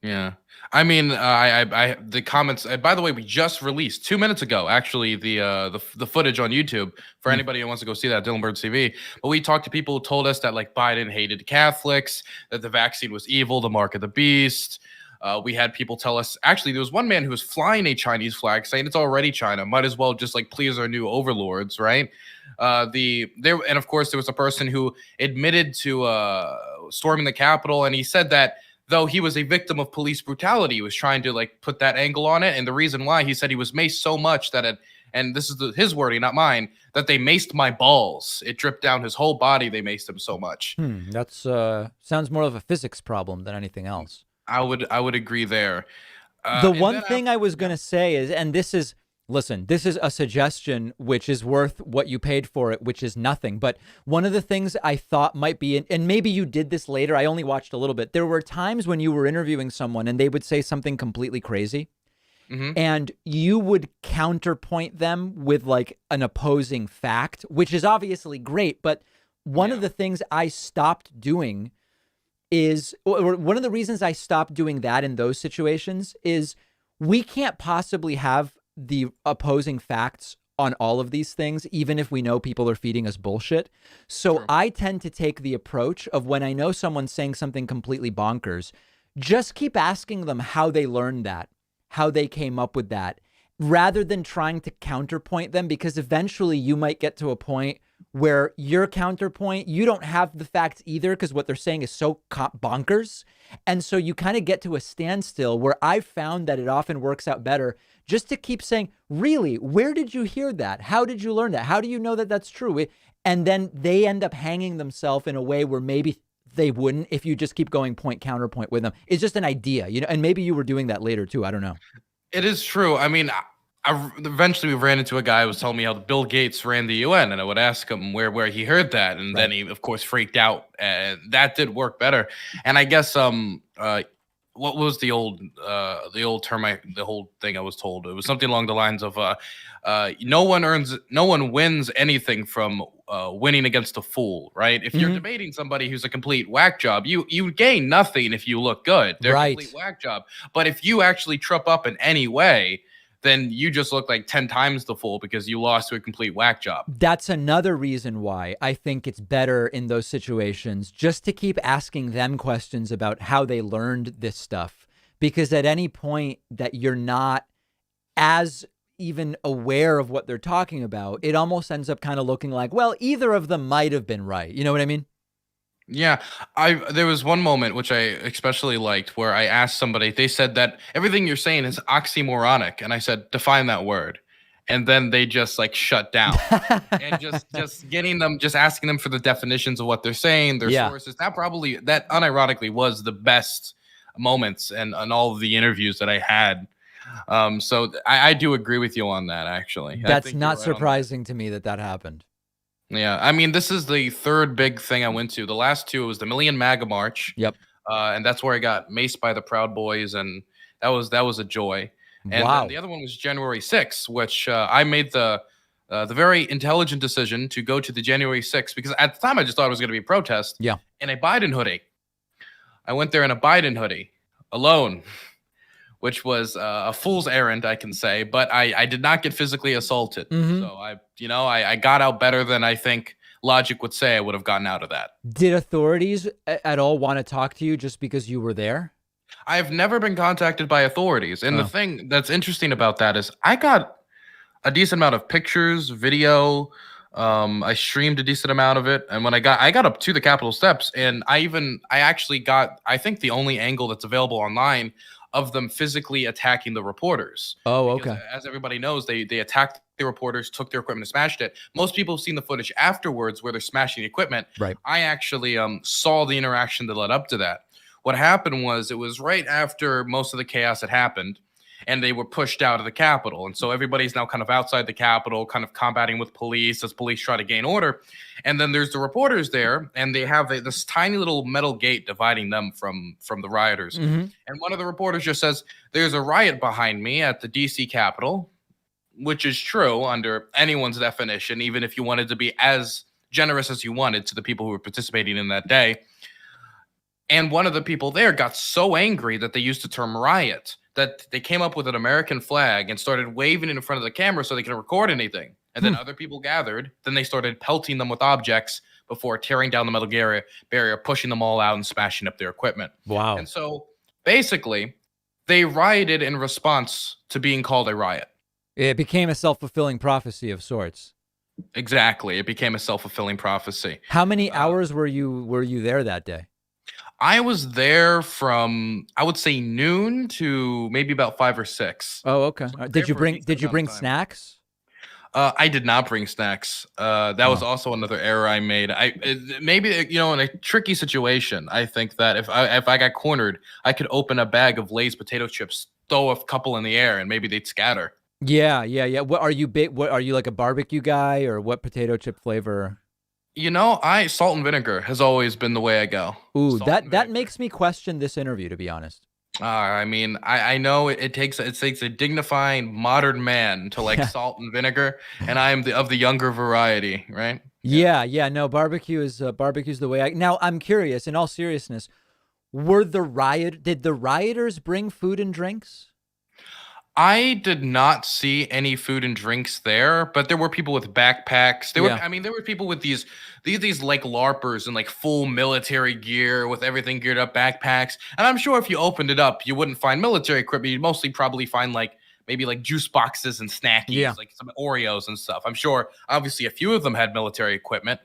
Yeah. I mean, the comments, by the way, we just released 2 minutes ago, actually, the footage on YouTube for anybody who wants to go see that, Dylan Burns TV. But we talked to people who told us that Biden hated Catholics, that the vaccine was evil, the mark of the beast. We had people tell us, actually, there was one man who was flying a Chinese flag saying it's already China. Might as well just please our new overlords, right? And of course, there was a person who admitted to storming the Capitol, and he said that though he was a victim of police brutality, he was trying to put that angle on it. And the reason why, he said he was maced so much that and this is his wording, not mine, that they maced my balls. It dripped down his whole body. They maced him so much. That's sounds more of a physics problem than anything else. I would agree there. The one thing I was going to say is, and this is, listen, this is a suggestion which is worth what you paid for it, which is nothing. But one of the things I thought might be, and maybe you did this later, I only watched a little bit. There were times when you were interviewing someone and they would say something completely crazy. And you would counterpoint them with like an opposing fact, which is obviously great. But one of the things I stopped doing is, or one of the reasons I stopped doing that in those situations is we can't possibly have the opposing facts on all of these things, even if we know people are feeding us bullshit. So I tend to take the approach of when I know someone's saying something completely bonkers, just keep asking them how they learned that, how they came up with that, rather than trying to counterpoint them, because eventually you might get to a point where your counterpoint, you don't have the facts either because what they're saying is so bonkers. And so you kind of get to a standstill where I've found that it often works out better just to keep saying, really, where did you hear that? How did you learn that? How do you know that that's true? And then they end up hanging themselves in a way where maybe they wouldn't if you just keep going point counterpoint with them. It's just an idea, you know, and maybe you were doing that later too. I don't know. It is true. I mean, eventually we ran into a guy who was telling me how Bill Gates ran the UN, and I would ask him where he heard that, and then he of course freaked out, and that did work better. And I guess what was the old term? The whole thing I was told, it was something along the lines of no one wins anything from winning against a fool, right? If you're debating somebody who's a complete whack job, you gain nothing if you look good. They're a complete whack job. But if you actually trip up in any way, then you just look like 10 times the fool because you lost to a complete whack job. That's another reason why I think it's better in those situations just to keep asking them questions about how they learned this stuff. Because at any point that you're not as even aware of what they're talking about, it almost ends up kind of looking like, well, either of them might have been right. You know what I mean? Yeah, there was one moment which I especially liked where I asked somebody, they said that everything you're saying is oxymoronic, and I said, define that word. And then they just like shut down. And just asking them for the definitions of what they're saying, their sources. That unironically was the best moments and on all of the interviews that I had. So I do agree with you on that, actually. That's not surprising to me that happened. Yeah, I mean, this is the third big thing I went to. The last two, it was the Million MAGA March. Yep. And that's where I got maced by the Proud Boys, and that was a joy. And wow. Then the other one was January 6th, which I made the very intelligent decision to go to the January 6th because at the time I just thought it was going to be a protest. Yeah. In a Biden hoodie. I went there in a Biden hoodie, alone, which was a fool's errand, I can say, but I did not get physically assaulted. So I got out better than I think logic would say I would have gotten out of that. Did authorities at all want to talk to you just because you were there? I've never been contacted by authorities. And the thing that's interesting about that is I got a decent amount of pictures, video. I streamed a decent amount of it. And when I got up to the Capitol steps, and I actually got, I think, the only angle that's available online of them physically attacking the reporters. Oh, because, okay. as everybody knows, they attacked the reporters, took their equipment, and smashed it. Most people have seen the footage afterwards where they're smashing the equipment. Right. I actually saw the interaction that led up to that. What happened was it was right after most of the chaos had happened, and they were pushed out of the Capitol. And so everybody's now kind of outside the Capitol, kind of combating with police as police try to gain order. And then there's the reporters there, and they have this tiny little metal gate dividing them from the rioters. And one of the reporters just says, there's a riot behind me at the DC Capitol, which is true under anyone's definition, even if you wanted to be as generous as you wanted to the people who were participating in that day. And one of the people there got so angry that they used the term riot, that they came up with an American flag and started waving it in front of the camera so they could record anything. And then other people gathered. Then they started pelting them with objects before tearing down the metal barrier, pushing them all out and smashing up their equipment. Wow. And so basically, they rioted in response to being called a riot. It became a self-fulfilling prophecy of sorts. Exactly. It became a self-fulfilling prophecy. How many hours were you there that day? I was there from, I would say, noon to maybe about 5 or 6. Oh, okay. So Did you bring snacks? I did not bring snacks. That was also another error I made. Maybe in a tricky situation, I think that if I got cornered, I could open a bag of Lay's potato chips throw a couple in the air and maybe they'd scatter. Yeah. What are you What are you, like a barbecue guy, or what potato chip flavor? I salt and vinegar has always been the way I go. Ooh, that makes me question this interview, to be honest. I mean, I know it takes a dignifying modern man to like salt and vinegar, and I am of the younger variety, right? Yeah. No, barbecue's the way. Now I'm curious. In all seriousness, did the rioters bring food and drinks? I did not see any food and drinks there, but there were people with backpacks. There were people with these like LARPers and like full military gear with everything geared up, backpacks. And I'm sure if you opened it up, you wouldn't find military equipment. You'd mostly probably find like maybe like juice boxes and snackies, like some Oreos and stuff. I'm sure obviously a few of them had military equipment.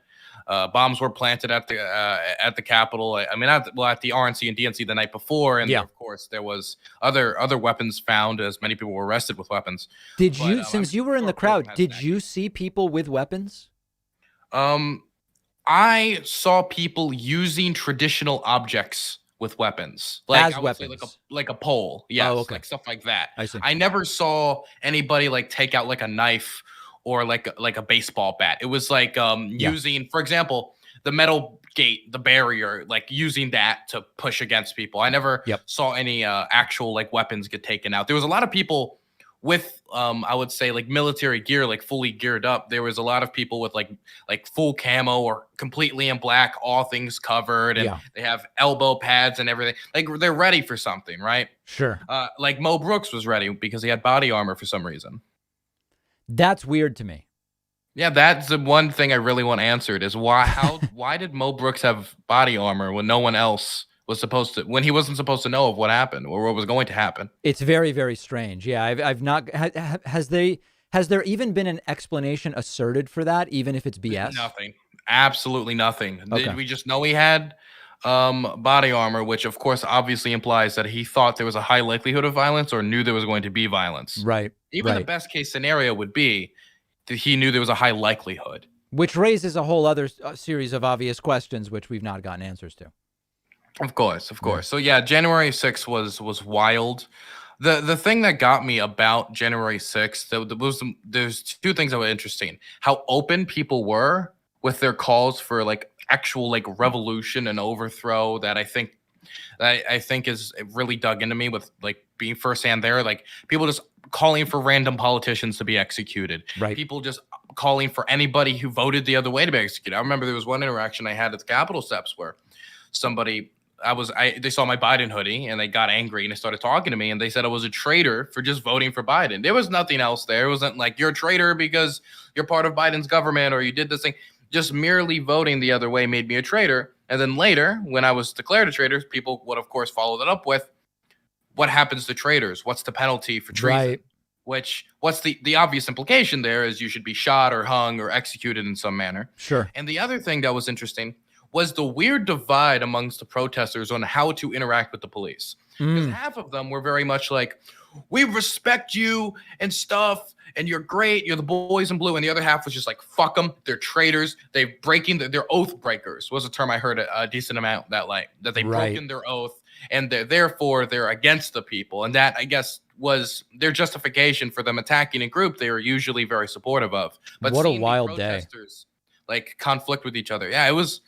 Bombs were planted at the Capitol. I mean, at the RNC and DNC the night before, and of course there was other weapons found, as many people were arrested with weapons. Since you were in the crowd, did you see people with weapons? I saw people using traditional objects with weapons, like weapons, like a pole, like stuff like that. I see. I never saw anybody like take out like a knife or like a baseball bat. It was like using, for example, the metal gate, the barrier, like using that to push against people. I never saw any actual like weapons get taken out. There was a lot of people with I would say like military gear, like fully geared up. There was a lot of people with like full camo or completely in black, all things covered, and they have elbow pads and everything. Like they're ready for something, right? Sure. Like Mo Brooks was ready because he had body armor for some reason. That's weird to me. Yeah, that's the one thing I really want answered is why did Mo Brooks have body armor when no one else was supposed to, when he wasn't supposed to know of what happened or what was going to happen? It's very, very strange. Yeah, I've not has there even been an explanation asserted for that, even if it's BS? Nothing. Absolutely nothing. Okay. We just know he had body armor, which of course obviously implies that he thought there was a high likelihood of violence or knew there was going to be violence. Right. Even the best case scenario would be that he knew there was a high likelihood. Which raises a whole other series of obvious questions, which we've not gotten answers to. Of course. So yeah, January 6th was wild. The thing that got me about January 6th, there's two things that were interesting. How open people were with their calls for like actual like revolution and overthrow that I think is really dug into me with like being firsthand there. Like people just calling for random politicians to be executed. Right. People just calling for anybody who voted the other way to be executed. I remember there was one interaction I had at the Capitol steps where somebody they saw my Biden hoodie and they got angry and they started talking to me and they said I was a traitor for just voting for Biden. There was nothing else there. It wasn't like you're a traitor because you're part of Biden's government or you did this thing. Just merely voting the other way made me a traitor. And then later, when I was declared a traitor, people would, of course, follow that up with, what happens to traitors? What's the penalty for treason? Right. What's the obvious implication there is you should be shot or hung or executed in some manner. Sure. And the other thing that was interesting was the weird divide amongst the protesters on how to interact with the police. Because half of them were very much like, we respect you and stuff, and you're great, you're the boys in blue. And the other half was just like, fuck them, they're traitors, they're oath breakers was a term I heard a decent amount that they've broken their oath, and therefore they're against the people. And that, I guess, was their justification for them attacking a group they were usually very supportive of. But what a seeing wild the day. protesters like conflict with each other. Yeah, it was.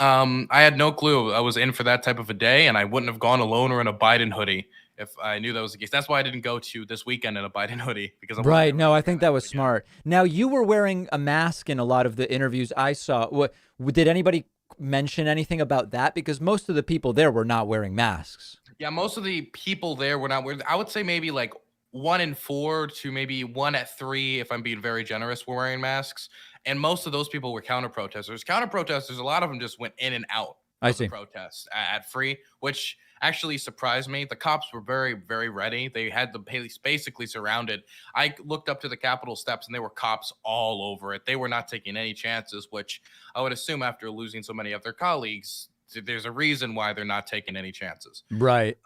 I had no clue I was in for that type of a day, and I wouldn't have gone alone or in a Biden hoodie if I knew that was the case. That's why I didn't go to this weekend in a Biden hoodie because right. No, I think that was smart. Now, you were wearing a mask in a lot of the interviews I saw. Did anybody mention anything about that? Because most of the people there were not wearing masks. Yeah, most of the people there were not wearing. I would say maybe like 1 in 4 to maybe 1 at 3, if I'm being very generous, were wearing masks. And most of those people were counter protesters. Counter protesters, a lot of them just went in and out of the protests at free, which actually surprised me. The cops were very, very ready. They had the police basically surrounded. I looked up to the Capitol steps and there were cops all over it. They were not taking any chances, which I would assume after losing so many of their colleagues, there's a reason why they're not taking any chances. Right.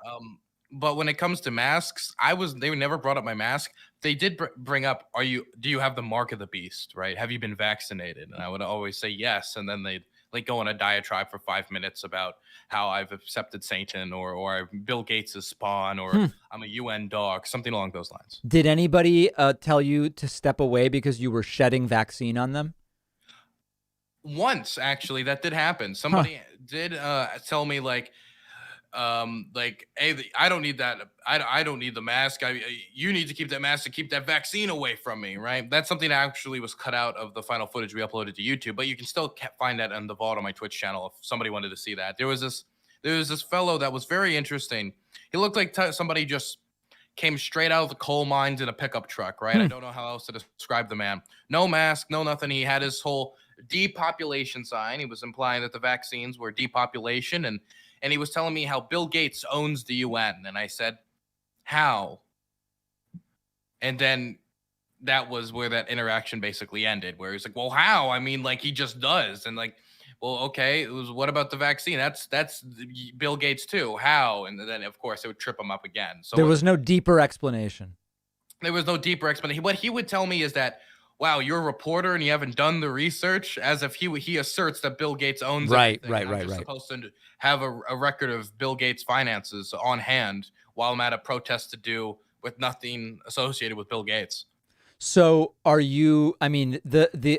But when it comes to masks, they never brought up my mask. They did bring up, do you have the mark of the beast, right? Have you been vaccinated? And I would always say yes. And then they'd like go on a diatribe for 5 minutes about how I've accepted Satan or I'm Bill Gates' spawn or I'm a UN dog, something along those lines. Did anybody tell you to step away because you were shedding vaccine on them? Once, actually, that did happen. Somebody did tell me like, hey, I don't need that. I don't need the mask. You need to keep that mask to keep that vaccine away from me, right? That's something that actually was cut out of the final footage we uploaded to YouTube, but you can still find that on the vault on my Twitch channel if somebody wanted to see that. There was this fellow that was very interesting. He looked like somebody just came straight out of the coal mines in a pickup truck, right? I don't know how else to describe the man. No mask, no nothing. He had his whole depopulation sign. He was implying that the vaccines were depopulation, and he was telling me how Bill Gates owns the UN. And I said, how? And then that was where that interaction basically ended, where he's like, well, how? I mean, like, he just does. And like, well, okay, what about the vaccine? That's Bill Gates too. How? And then, of course, it would trip him up again. So there was no deeper explanation. There was no deeper explanation. What he would tell me is that, wow, you're a reporter and you haven't done the research, as if he asserts that Bill Gates owns everything. I'm just supposed to have a record of Bill Gates' finances on hand while I'm at a protest to do with nothing associated with Bill Gates. So are you, I mean,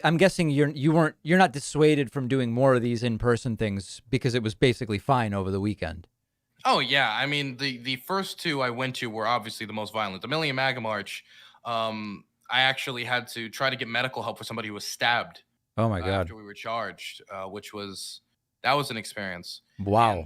I'm guessing you're not dissuaded from doing more of these in-person things because it was basically fine over the weekend. Oh yeah, I mean the first two I went to were obviously the most violent. The Million MAGA March, I actually had to try to get medical help for somebody who was stabbed. Oh my God! After we were charged, that was an experience. Wow.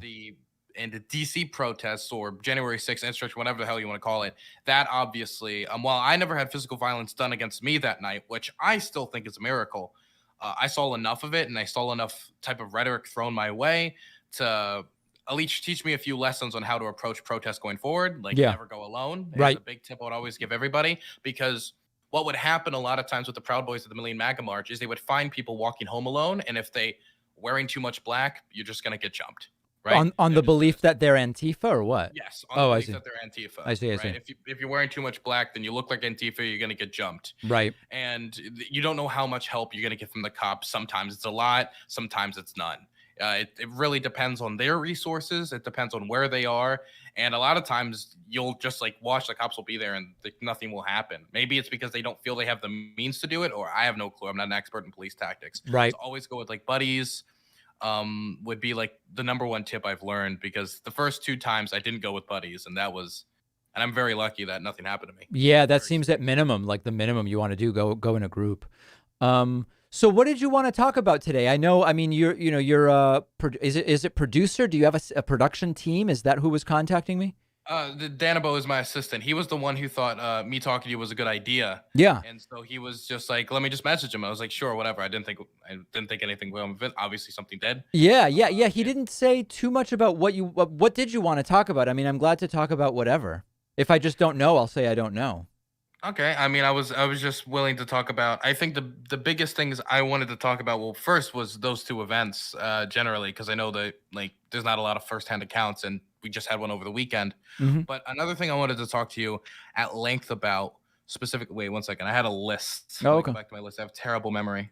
And the DC protests or January 6th insurrection, whatever the hell you want to call it, that obviously, while I never had physical violence done against me that night, which I still think is a miracle, I saw enough of it and I saw enough type of rhetoric thrown my way to at least teach me a few lessons on how to approach protests going forward. Like, never go alone. It's a big tip I would always give everybody, because what would happen a lot of times with the Proud Boys of the Million MAGA March is they would find people walking home alone, and if they wearing too much black, you're just going to get jumped. Right? On the belief that they're Antifa or what? Yes. On the belief that they're Antifa. I see. Right? If you're wearing too much black, then you look like Antifa, you're going to get jumped. Right. And you don't know how much help you're going to get from the cops. Sometimes it's a lot. Sometimes it's none. It really depends on their resources. It depends on where they are. And a lot of times you'll just like watch the cops will be there and nothing will happen. Maybe it's because they don't feel they have the means to do it, or I have no clue. I'm not an expert in police tactics. Right. So always go with like buddies. Would be like the number one tip I've learned, because the first two times I didn't go with buddies, and I'm very lucky that nothing happened to me. Yeah, that seems at minimum, like the minimum you want to do, go in a group. So what did you want to talk about today? I mean, you're is it producer? Do you have a production team? Is that who was contacting me? Danabo is my assistant. He was the one who thought me talking to you was a good idea. Yeah. And so he was just like, let me just message him. I was like, sure, whatever. I didn't think anything wrong with it. Obviously something did. Yeah. He didn't say too much about what did you want to talk about? I mean, I'm glad to talk about whatever. If I just don't know, I'll say I don't know. Okay. I mean, I was just willing to talk about, I think the biggest things I wanted to talk about, well, first was those two events, generally, because I know that like there's not a lot of firsthand accounts, and we just had one over the weekend. Mm-hmm. But another thing I wanted to talk to you at length about specific. Wait 1 second. I had a list. Oh, okay. Go back to my list. I have terrible memory.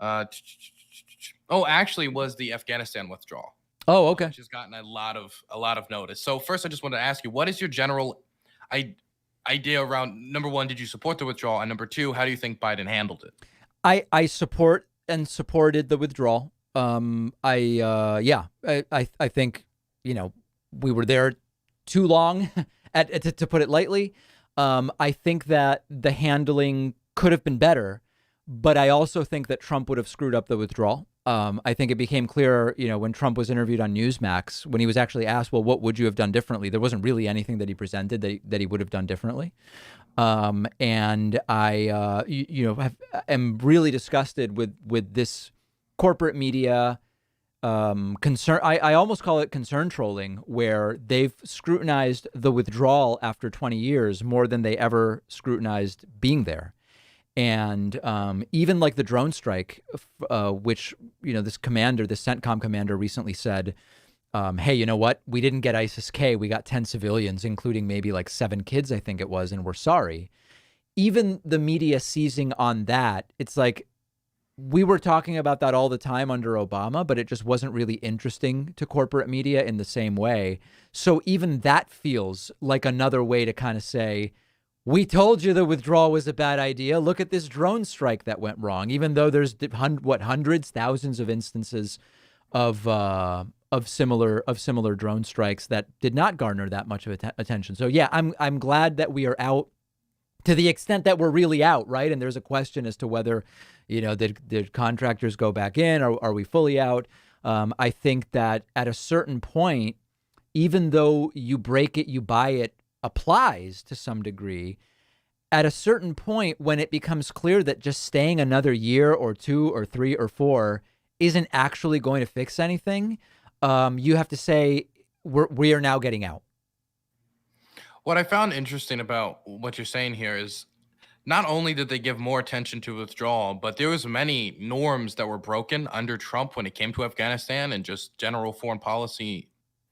Actually, was the Afghanistan withdrawal. Oh, okay. Which has gotten a lot of notice. So first, I just wanted to ask you, what is your general idea around, number one, did you support the withdrawal, and number two, how do you think Biden handled it? I supported the withdrawal. I think, we were there too long, to put it lightly. I think that the handling could have been better, but I also think that Trump would have screwed up the withdrawal. I think it became clear, when Trump was interviewed on Newsmax, when he was actually asked, well, what would you have done differently? There wasn't really anything that he presented that he would have done differently. And I, am really disgusted with this corporate media concern. I almost call it concern trolling, where they've scrutinized the withdrawal after 20 years more than they ever scrutinized being there. And even like the drone strike, which, this CENTCOM commander recently said, hey, you know what? We didn't get ISIS-K. We got 10 civilians, including maybe like 7 kids, I think it was, and we're sorry. Even the media seizing on that, it's like, we were talking about that all the time under Obama, but it just wasn't really interesting to corporate media in the same way. So even that feels like another way to kind of say, we told you the withdrawal was a bad idea. Look at this drone strike that went wrong, even though there's hundreds, thousands of instances of similar drone strikes that did not garner that much of attention. So yeah, I'm glad that we are out to the extent that we're really out, right? And there's a question as to whether, did contractors go back in, or are we fully out? I think that at a certain point, even though you break it, you buy it applies to some degree, at a certain point when it becomes clear that just staying another year or 2 or 3 or 4 isn't actually going to fix anything, you have to say we are now getting out. What I found interesting about what you're saying here is not only did they give more attention to withdrawal, but there was many norms that were broken under Trump when it came to Afghanistan and just general foreign policy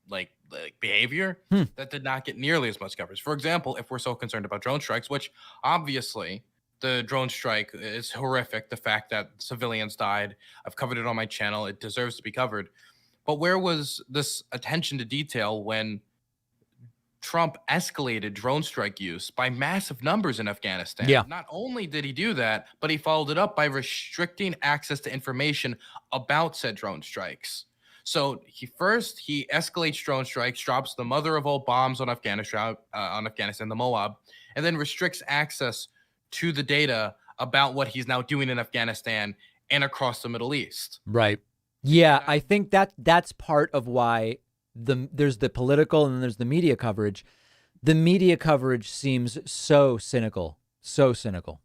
like behavior that did not get nearly as much coverage. For example, if we're so concerned about drone strikes, which obviously the drone strike is horrific, the fact that civilians died, I've covered it on my channel, it deserves to be covered. But where was this attention to detail when Trump escalated drone strike use by massive numbers in Afghanistan? Yeah. Not only did he do that, but he followed it up by restricting access to information about said drone strikes. So he escalates drone strikes, drops the mother of all bombs on Afghanistan, the Moab, and then restricts access to the data about what he's now doing in Afghanistan and across the Middle East. Right. Yeah, I think that's part of why there's the political and then there's the media coverage. The media coverage seems so cynical, so cynical.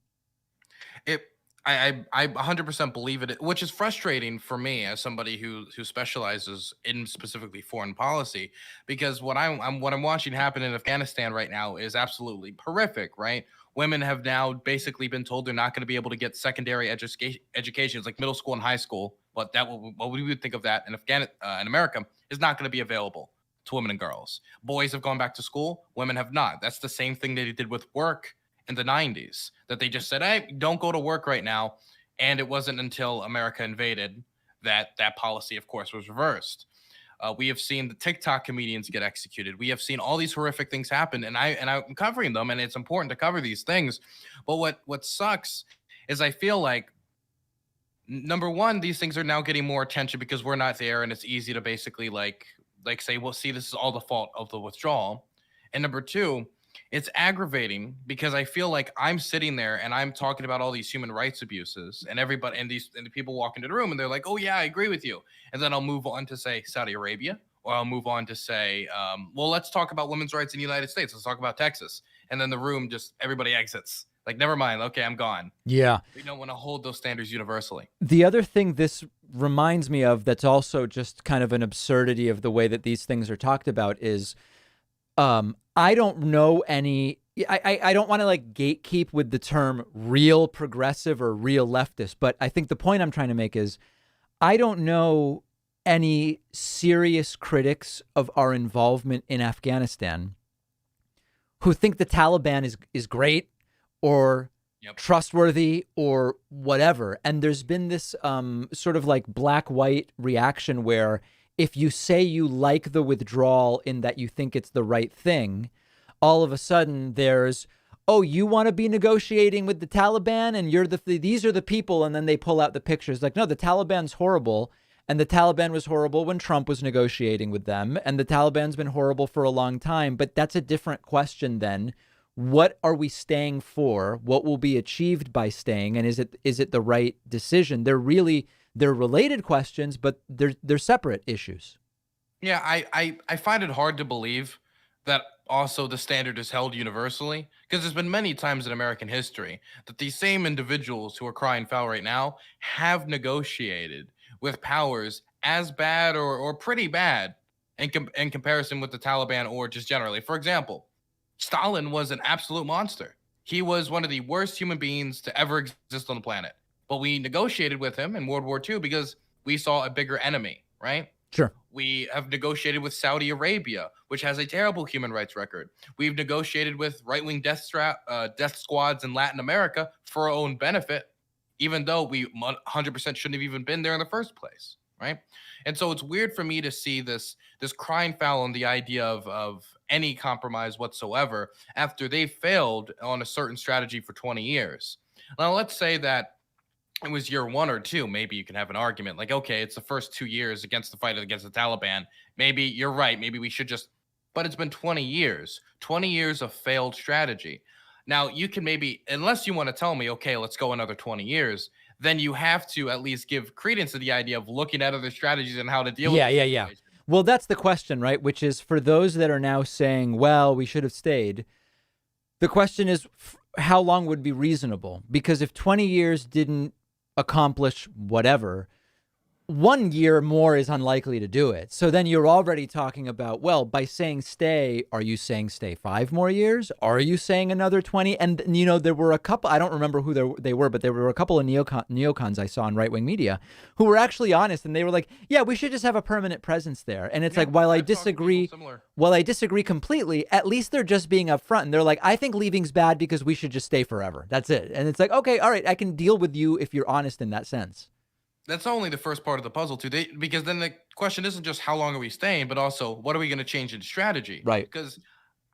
I 100% believe it, which is frustrating for me as somebody who specializes in specifically foreign policy, because what I'm watching happen in Afghanistan right now is absolutely horrific, right? Women have now basically been told they're not going to be able to get secondary educations like middle school and high school, but what we would think of that in America is not going to be available to women and girls. Boys have gone back to school, women have not. That's the same thing they did with work in the 90s, that they just said, hey, don't go to work right now. And it wasn't until America invaded that policy, of course, was reversed. We have seen the TikTok comedians get executed. We have seen all these horrific things happen, and I'm covering them, and it's important to cover these things. But what sucks is I feel like, number one, these things are now getting more attention because we're not there, and it's easy to basically like say, well, see, this is all the fault of the withdrawal. And number two, it's aggravating because I feel like I'm sitting there and I'm talking about all these human rights abuses, and everybody and the people walk into the room and they're like, oh yeah, I agree with you. And then I'll move on to say Saudi Arabia, or I'll move on to say, well, let's talk about women's rights in the United States. Let's talk about Texas. And then the room everybody exits. Like, never mind. Okay, I'm gone. Yeah. We don't want to hold those standards universally. The other thing this reminds me of that's also just kind of an absurdity of the way that these things are talked about is, I don't know any, I don't want to like gatekeep with the term real progressive or real leftist, but I think the point I'm trying to make is I don't know any serious critics of our involvement in Afghanistan who think the Taliban is great or trustworthy or whatever. And there's been this sort of like black-white reaction where if you say you like the withdrawal in that you think it's the right thing, all of a sudden there's, oh, you want to be negotiating with the Taliban and these are the people. And then they pull out the pictures like, no, the Taliban's horrible. And the Taliban was horrible when Trump was negotiating with them. And the Taliban's been horrible for a long time. But that's a different question then. What are we staying for? What will be achieved by staying? And is it the right decision? They're related questions, but they're separate issues. Yeah, I find it hard to believe that also the standard is held universally, because there's been many times in American history that these same individuals who are crying foul right now have negotiated with powers as bad or pretty bad in comparison with the Taliban or just generally. For example, Stalin was an absolute monster. He was one of the worst human beings to ever exist on the planet. But we negotiated with him in World War II because we saw a bigger enemy, right? Sure. We have negotiated with Saudi Arabia, which has a terrible human rights record. We've negotiated with right-wing death squads in Latin America for our own benefit. even though we 100% shouldn't have even been there in the first place, right? And so it's weird for me to see this crying foul on the idea of any compromise whatsoever after they failed on a certain strategy for 20 years. Now, let's say that it was year 1 or 2, maybe you can have an argument like, okay, it's the first 2 years against the fight against the Taliban. Maybe you're right. Maybe we should just, but it's been 20 years of failed strategy. Now, you can maybe, unless you want to tell me, okay, let's go another 20 years, then you have to at least give credence to the idea of looking at other strategies and how to deal with the situation. Well, that's the question, right? Which is for those that are now saying, well, we should have stayed. The question is, how long would be reasonable? Because if 20 years didn't accomplish whatever, 1 year more is unlikely to do it. So then you're already talking about, well, by saying stay, are you saying stay 5 more years? Are you saying another 20? And, you know, there were a couple, I don't remember who they were, but there were a couple of neocons I saw in right-wing media who were actually honest. And they were like, yeah, we should just have a permanent presence there. And it's like, while I disagree completely, at least they're just being upfront. And they're like, I think leaving's bad because we should just stay forever. That's it. And it's like, okay, all right, I can deal with you if you're honest in that sense. That's only the first part of the puzzle, too. Because then the question isn't just how long are we staying, but also what are we going to change in strategy? Right. Because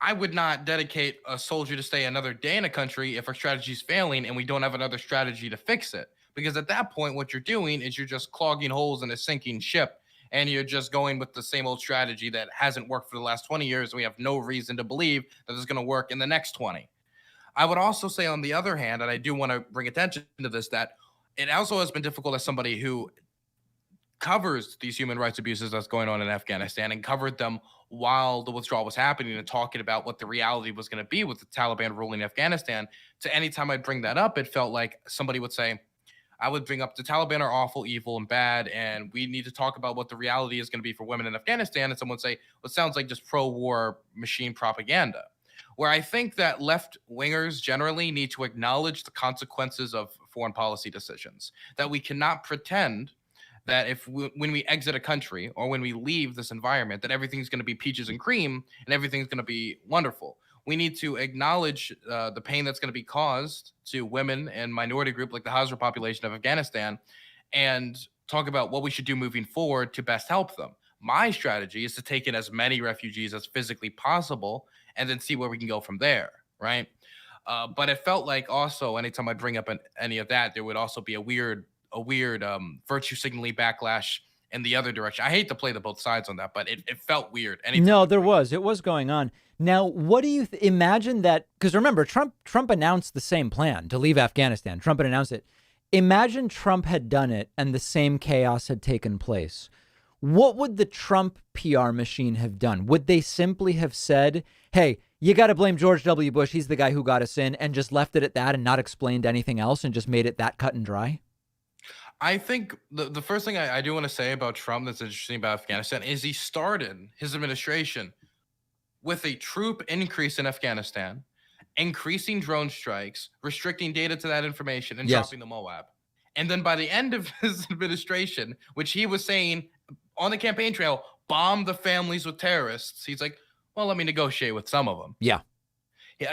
I would not dedicate a soldier to stay another day in a country if our strategy is failing and we don't have another strategy to fix it. Because at that point, what you're doing is you're just clogging holes in a sinking ship, and you're just going with the same old strategy that hasn't worked for the last 20 years. And we have no reason to believe that it's going to work in the next 20. I would also say, on the other hand, and I do want to bring attention to this, that it also has been difficult as somebody who covers these human rights abuses that's going on in Afghanistan and covered them while the withdrawal was happening and talking about what the reality was going to be with the Taliban ruling Afghanistan. To any time I bring that up, it felt like somebody would say, I would bring up the Taliban are awful, evil, and bad, and we need to talk about what the reality is going to be for women in Afghanistan. And someone would say, well, it sounds like just pro-war machine propaganda. Where I think that left-wingers generally need to acknowledge the consequences of foreign policy decisions, that we cannot pretend that when we exit a country or when we leave this environment, that everything's going to be peaches and cream and everything's going to be wonderful. We need to acknowledge the pain that's going to be caused to women and minority group like the Hazara population of Afghanistan and talk about what we should do moving forward to best help them. My strategy is to take in as many refugees as physically possible and then see where we can go from there, right? But it felt like also anytime I bring up any of that, there would also be a weird virtue signaling backlash in the other direction. I hate to play the both sides on that, but it felt weird. No, it was going on. Now, what do you imagine that? Because remember, Trump announced the same plan to leave Afghanistan. Trump had announced it. Imagine Trump had done it and the same chaos had taken place. What would the Trump PR machine have done? Would they simply have said, hey, you got to blame George W. Bush. He's the guy who got us in, and just left it at that and not explained anything else and just made it that cut and dry? I think the first thing I do want to say about Trump that's interesting about Afghanistan is he started his administration with a troop increase in Afghanistan, increasing drone strikes, restricting data to that information, and dropping the MOAB. And then by the end of his administration, which he was saying on the campaign trail, bomb the families with terrorists, he's like, well, let me negotiate with some of them. Yeah,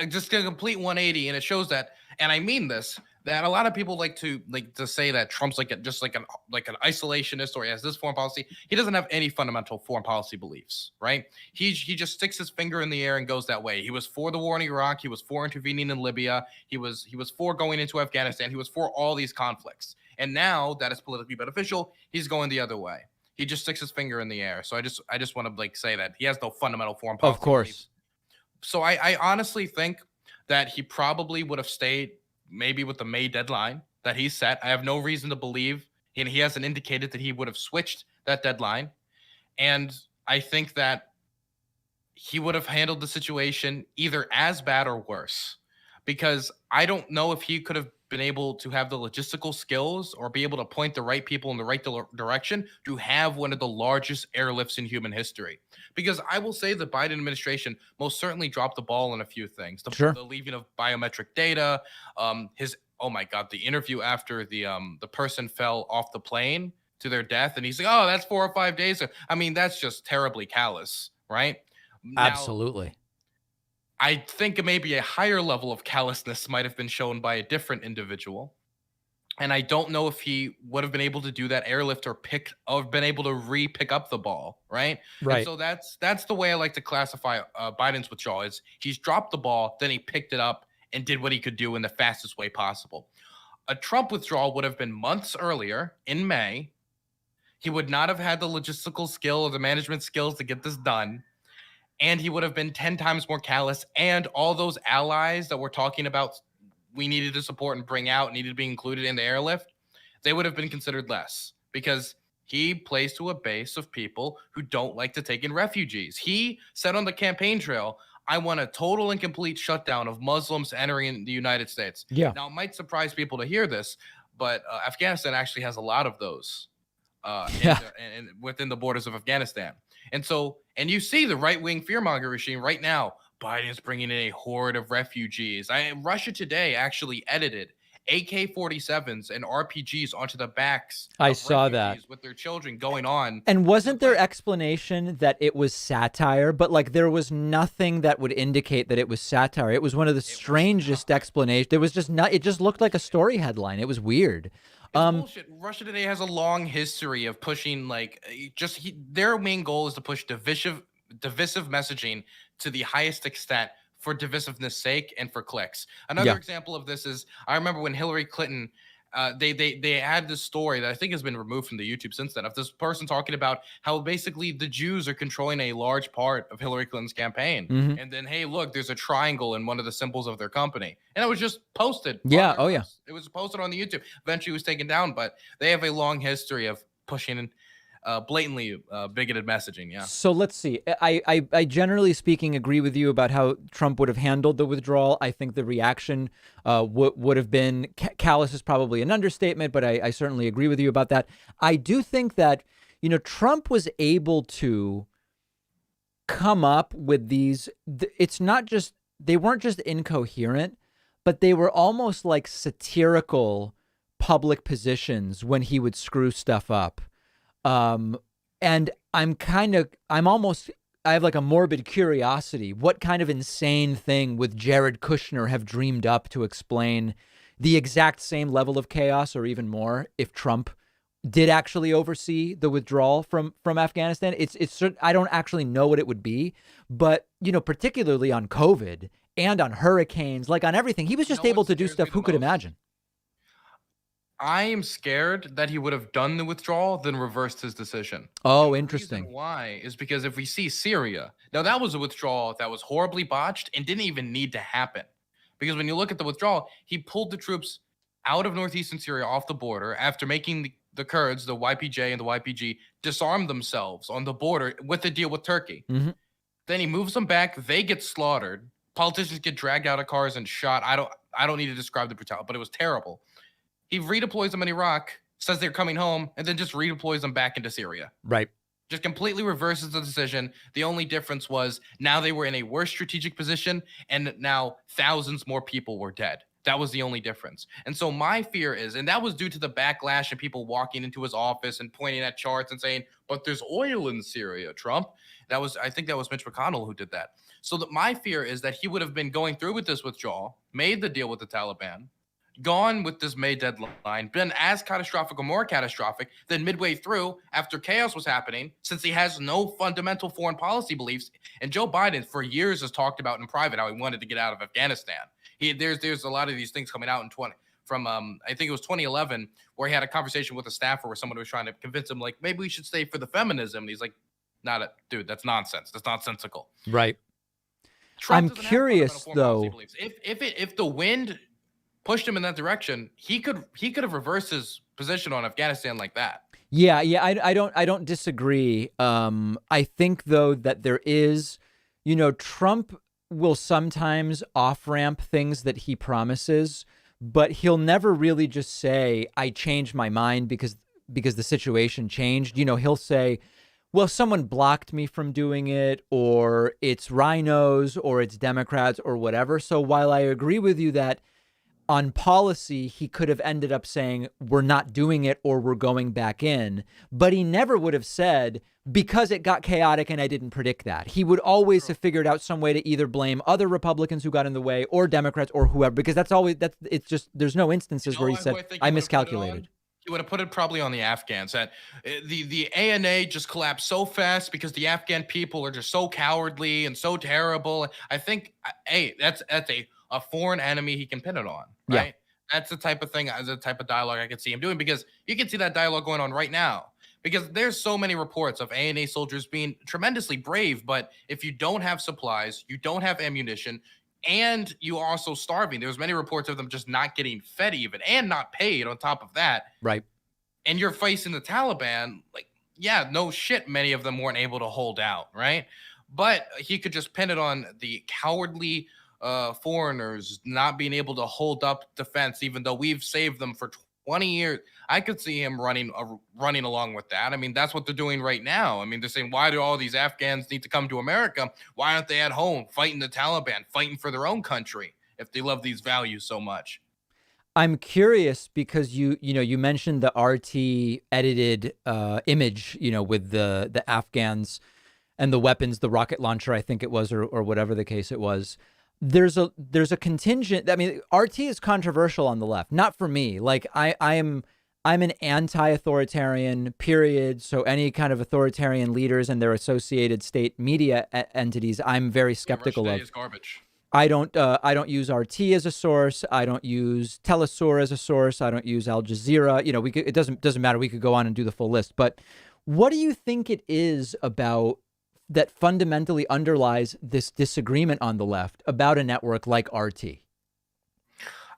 just a complete 180. And it shows that, and I mean this, that a lot of people like to say that Trump's like an isolationist or he has this foreign policy. He doesn't have any fundamental foreign policy beliefs, right? He just sticks his finger in the air and goes that way. He was for the war in Iraq. He was for intervening in Libya. He was for going into Afghanistan. He was for all these conflicts. And now that is politically beneficial, he's going the other way. He just sticks his finger in the air. So I just want to say that he has no fundamental foreign policy. Of course. Beliefs. So I honestly think that he probably would have stayed maybe with the May deadline that he set. I have no reason to believe, and he hasn't indicated that he would have switched that deadline. And I think that he would have handled the situation either as bad or worse, because I don't know if he could have been able to have the logistical skills or be able to point the right people in the right direction to have one of the largest airlifts in human history. Because I will say the Biden administration most certainly dropped the ball on a few things. The leaving of biometric data, oh my God, the interview after the person fell off the plane to their death, and he's like, oh, that's 4 or 5 days. I mean, that's just terribly callous, right? Absolutely. I think maybe a higher level of callousness might have been shown by a different individual. And I don't know if he would have been able to do that airlift or been able to pick up the ball, right? Right. And so that's the way I like to classify Biden's withdrawal. Is he's dropped the ball, then he picked it up and did what he could do in the fastest way possible. A Trump withdrawal would have been months earlier in May. He would not have had the logistical skill or the management skills to get this done. And he would have been 10 times more callous. And all those allies that we're talking about we needed to support and bring out, needed to be included in the airlift, they would have been considered less because he plays to a base of people who don't like to take in refugees. He said on the campaign trail, I want a total and complete shutdown of Muslims entering the United States. Yeah. Now, it might surprise people to hear this, but Afghanistan actually has a lot of those within the borders of Afghanistan. And you see the right-wing fearmonger regime right now. Biden's bringing in a horde of refugees. Russia Today actually edited AK-47s and RPGs onto the backs. I of saw that. refugees with their children going on. And wasn't there explanation that it was satire? But like there was nothing that would indicate that it was satire. It was one of the strangest explanations. There was just not. It just looked like a story headline. It was weird. Bullshit. Russia Today has a long history of pushing their main goal is to push divisive messaging to the highest extent for divisiveness sake and for clicks. Another example of this is I remember when Hillary Clinton they had this story that I think has been removed from the YouTube since then of this person talking about how basically the Jews are controlling a large part of Hillary Clinton's campaign. Mhm. And then, hey, look, there's a triangle in one of the symbols of their company. And it was just posted. Yeah. Oh, yeah. It was posted on the YouTube. Eventually it was taken down, but they have a long history of pushing blatantly bigoted messaging. Yeah. So let's see. I generally speaking agree with you about how Trump would have handled the withdrawal. I think the reaction would have been callous is probably an understatement, but I certainly agree with you about that. I do think that, Trump was able to come up with these. It's not just they weren't just incoherent, but they were almost like satirical public positions when he would screw stuff up. And I have like a morbid curiosity. What kind of insane thing would Jared Kushner have dreamed up to explain the exact same level of chaos or even more if Trump did actually oversee the withdrawal from Afghanistan? I don't actually know what it would be, but particularly on COVID and on hurricanes, like on everything, he was just able to do stuff. Who could imagine? I am scared that he would have done the withdrawal, then reversed his decision. Oh, interesting. The reason why is because if we see Syria, now that was a withdrawal that was horribly botched and didn't even need to happen. Because when you look at the withdrawal, he pulled the troops out of northeastern Syria off the border after making the Kurds, the YPJ and the YPG, disarm themselves on the border with a deal with Turkey. Mm-hmm. Then he moves them back. They get slaughtered. Politicians get dragged out of cars and shot. I don't need to describe the brutality, but it was terrible. He redeploys them in Iraq, says they're coming home, and then just redeploys them back into Syria. Right. Just completely reverses the decision. The only difference was now they were in a worse strategic position, and now thousands more people were dead. That was the only difference. And so my fear is, and that was due to the backlash of people walking into his office and pointing at charts and saying, but there's oil in Syria, Trump. I think that was Mitch McConnell who did that. So that my fear is that he would have been going through with this withdrawal, made the deal with the Taliban, gone with this May deadline, been as catastrophic or more catastrophic than midway through after chaos was happening, since he has no fundamental foreign policy beliefs. And Joe Biden for years has talked about in private how he wanted to get out of Afghanistan. There's a lot of these things coming out I think it was 2011, where he had a conversation with a staffer where someone was trying to convince him, like, maybe we should stay for the feminism. And he's like, dude, that's nonsense. That's nonsensical. Right. Trump I'm curious though. If the wind pushed him in that direction, he could have reversed his position on Afghanistan like that. Yeah, I don't disagree. I think though that there is, Trump will sometimes off-ramp things that he promises, but he'll never really just say, I changed my mind because the situation changed. He'll say, well, someone blocked me from doing it, or it's rhinos, or it's Democrats, or whatever. So while I agree with you that On policy, he could have ended up saying, we're not doing it or we're going back in. But he never would have said, because it got chaotic and I didn't predict that. He would always have figured out some way to either blame other Republicans who got in the way or Democrats or whoever, because it's just, there's no instances where he said, I miscalculated. He would have put it probably on the Afghans, that the ANA just collapsed so fast because the Afghan people are just so cowardly and so terrible. I think, hey, that's a foreign enemy he can pin it on, right? Yeah. That's the type of thing, the type of dialogue I could see him doing, because you can see that dialogue going on right now, because there's so many reports of ANA soldiers being tremendously brave, but if you don't have supplies, you don't have ammunition, and you are also starving. There's many reports of them just not getting fed even and not paid on top of that. Right. And you're facing the Taliban, like, yeah, no shit, many of them weren't able to hold out, right? But he could just pin it on the cowardly foreigners not being able to hold up defense, even though we've saved them for 20 years. I could see him running along with that. I mean, that's what they're doing right now. I mean, they're saying, why do all these Afghans need to come to America? Why aren't they at home fighting the Taliban, fighting for their own country if they love these values so much? I'm curious because you mentioned the RT edited image, with the Afghans and the weapons, the rocket launcher, I think it was, or whatever the case it was. There's a contingent. I mean, RT is controversial on the left, not for me. Like I'm an anti-authoritarian, period. So any kind of authoritarian leaders and their associated state media entities, I'm very skeptical of. Is garbage. I don't use RT as a source. I don't use Telesur as a source. I don't use Al Jazeera. It doesn't matter. We could go on and do the full list. But what do you think it is about that fundamentally underlies this disagreement on the left about a network like RT?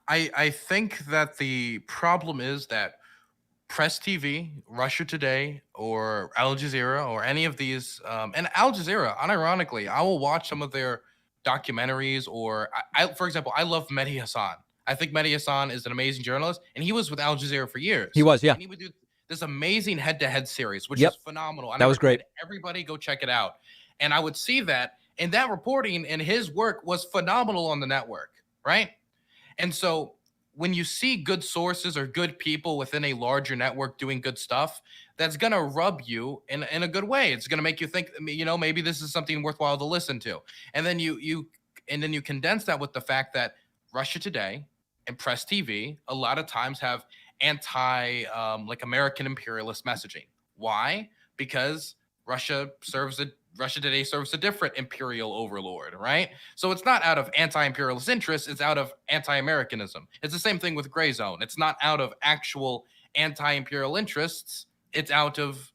I think that the problem is that Press TV, Russia Today, or Al Jazeera, or any of these, and Al Jazeera, unironically, I will watch some of their documentaries, or for example, I love Mehdi Hassan. I think Mehdi Hassan is an amazing journalist, and he was with Al Jazeera for years. He was, yeah. And he would do this amazing head-to-head series, which Yep. is phenomenal. That was great. Everybody go check it out. And I would see that, and that reporting and his work was phenomenal on the network, right? And so when you see good sources or good people within a larger network doing good stuff, that's going to rub you in a good way. It's going to make you think, maybe this is something worthwhile to listen to. And then you condense that with the fact that Russia Today and Press TV a lot of times have American imperialist messaging. Why? Because Russia Today serves a different imperial overlord, right? So it's not out of anti-imperialist interests, it's out of anti-Americanism. It's the same thing with Gray Zone. It's not out of actual anti-imperial interests, it's out of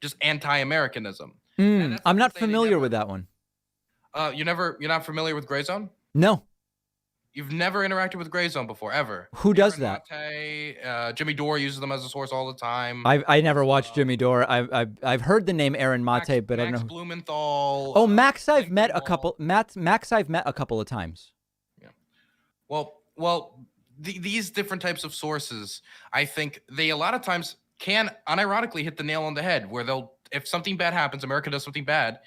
just anti-Americanism. I'm not familiar with that one. You're not familiar with Gray Zone? No. You've never interacted with Gray Zone before, ever. Who does that? Mate, Jimmy Dore uses them as a source all the time. I never watched Jimmy Dore. I've heard the name Aaron Mate, but I don't know. Max Blumenthal. Oh, Max, I've met a couple. Max, I've met a couple of times. Yeah. Well, these different types of sources, I think they a lot of times can unironically hit the nail on the head. Where if something bad happens, America does something bad,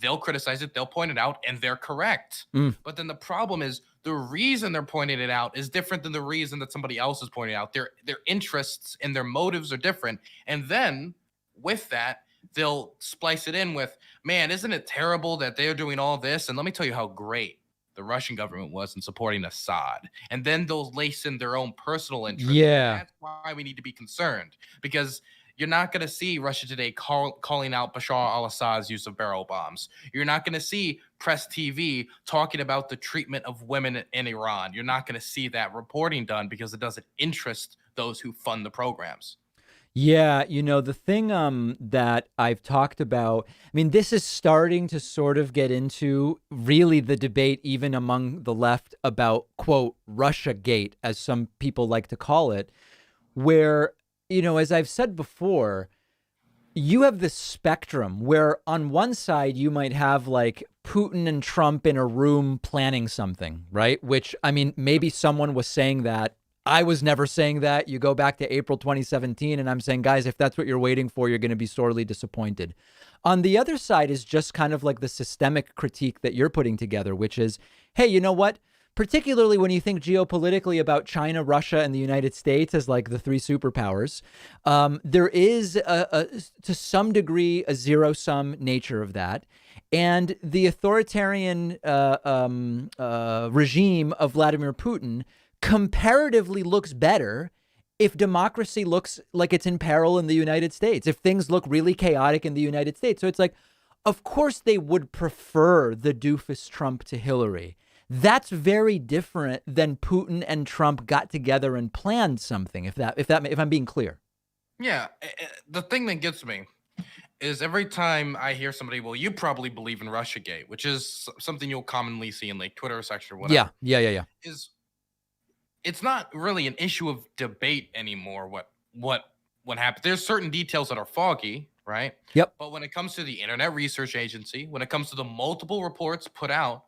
they'll criticize it, they'll point it out, and they're correct. But then the problem is the reason they're pointing it out is different than the reason that somebody else is pointing out. Their interests and their motives are different. And then with that, they'll splice it in with, man, isn't it terrible that they're doing all this? And let me tell you how great the Russian government was in supporting Assad. And then they'll lace in their own personal interests. Yeah. That's why we need to be concerned, because you're not going to see Russia Today calling out Bashar al-Assad's use of barrel bombs. You're not going to see Press TV talking about the treatment of women in Iran. You're not going to see that reporting done because it doesn't interest those who fund the programs. Yeah, the thing that I've talked about, I mean, this is starting to sort of get into really the debate even among the left about, quote, Russiagate, as some people like to call it, where, as I've said before, you have this spectrum where on one side you might have like Putin and Trump in a room planning something, right? Which, I mean, maybe someone was saying that. I was never saying that. You go back to April 2017 and I'm saying, guys, if that's what you're waiting for, you're going to be sorely disappointed. On the other side is just kind of like the systemic critique that you're putting together, which is, hey, you know what? particularly when you think geopolitically about China, Russia, and the United States as like the three superpowers. There is to some degree a zero-sum nature of that. And the authoritarian regime of Vladimir Putin comparatively looks better if democracy looks like it's in peril in the United States, if things look really chaotic in the United States. So it's like, of course they would prefer the doofus Trump to Hillary. That's very different than Putin and Trump got together and planned something. If I'm being clear. Yeah, the thing that gets me is every time I hear somebody, well, you probably believe in Russiagate, which is something you'll commonly see in like Twitter section or whatever. Yeah. Is it's not really an issue of debate anymore. What happened? There's certain details that are foggy, right? Yep. But when it comes to the Internet Research Agency, when it comes to the multiple reports put out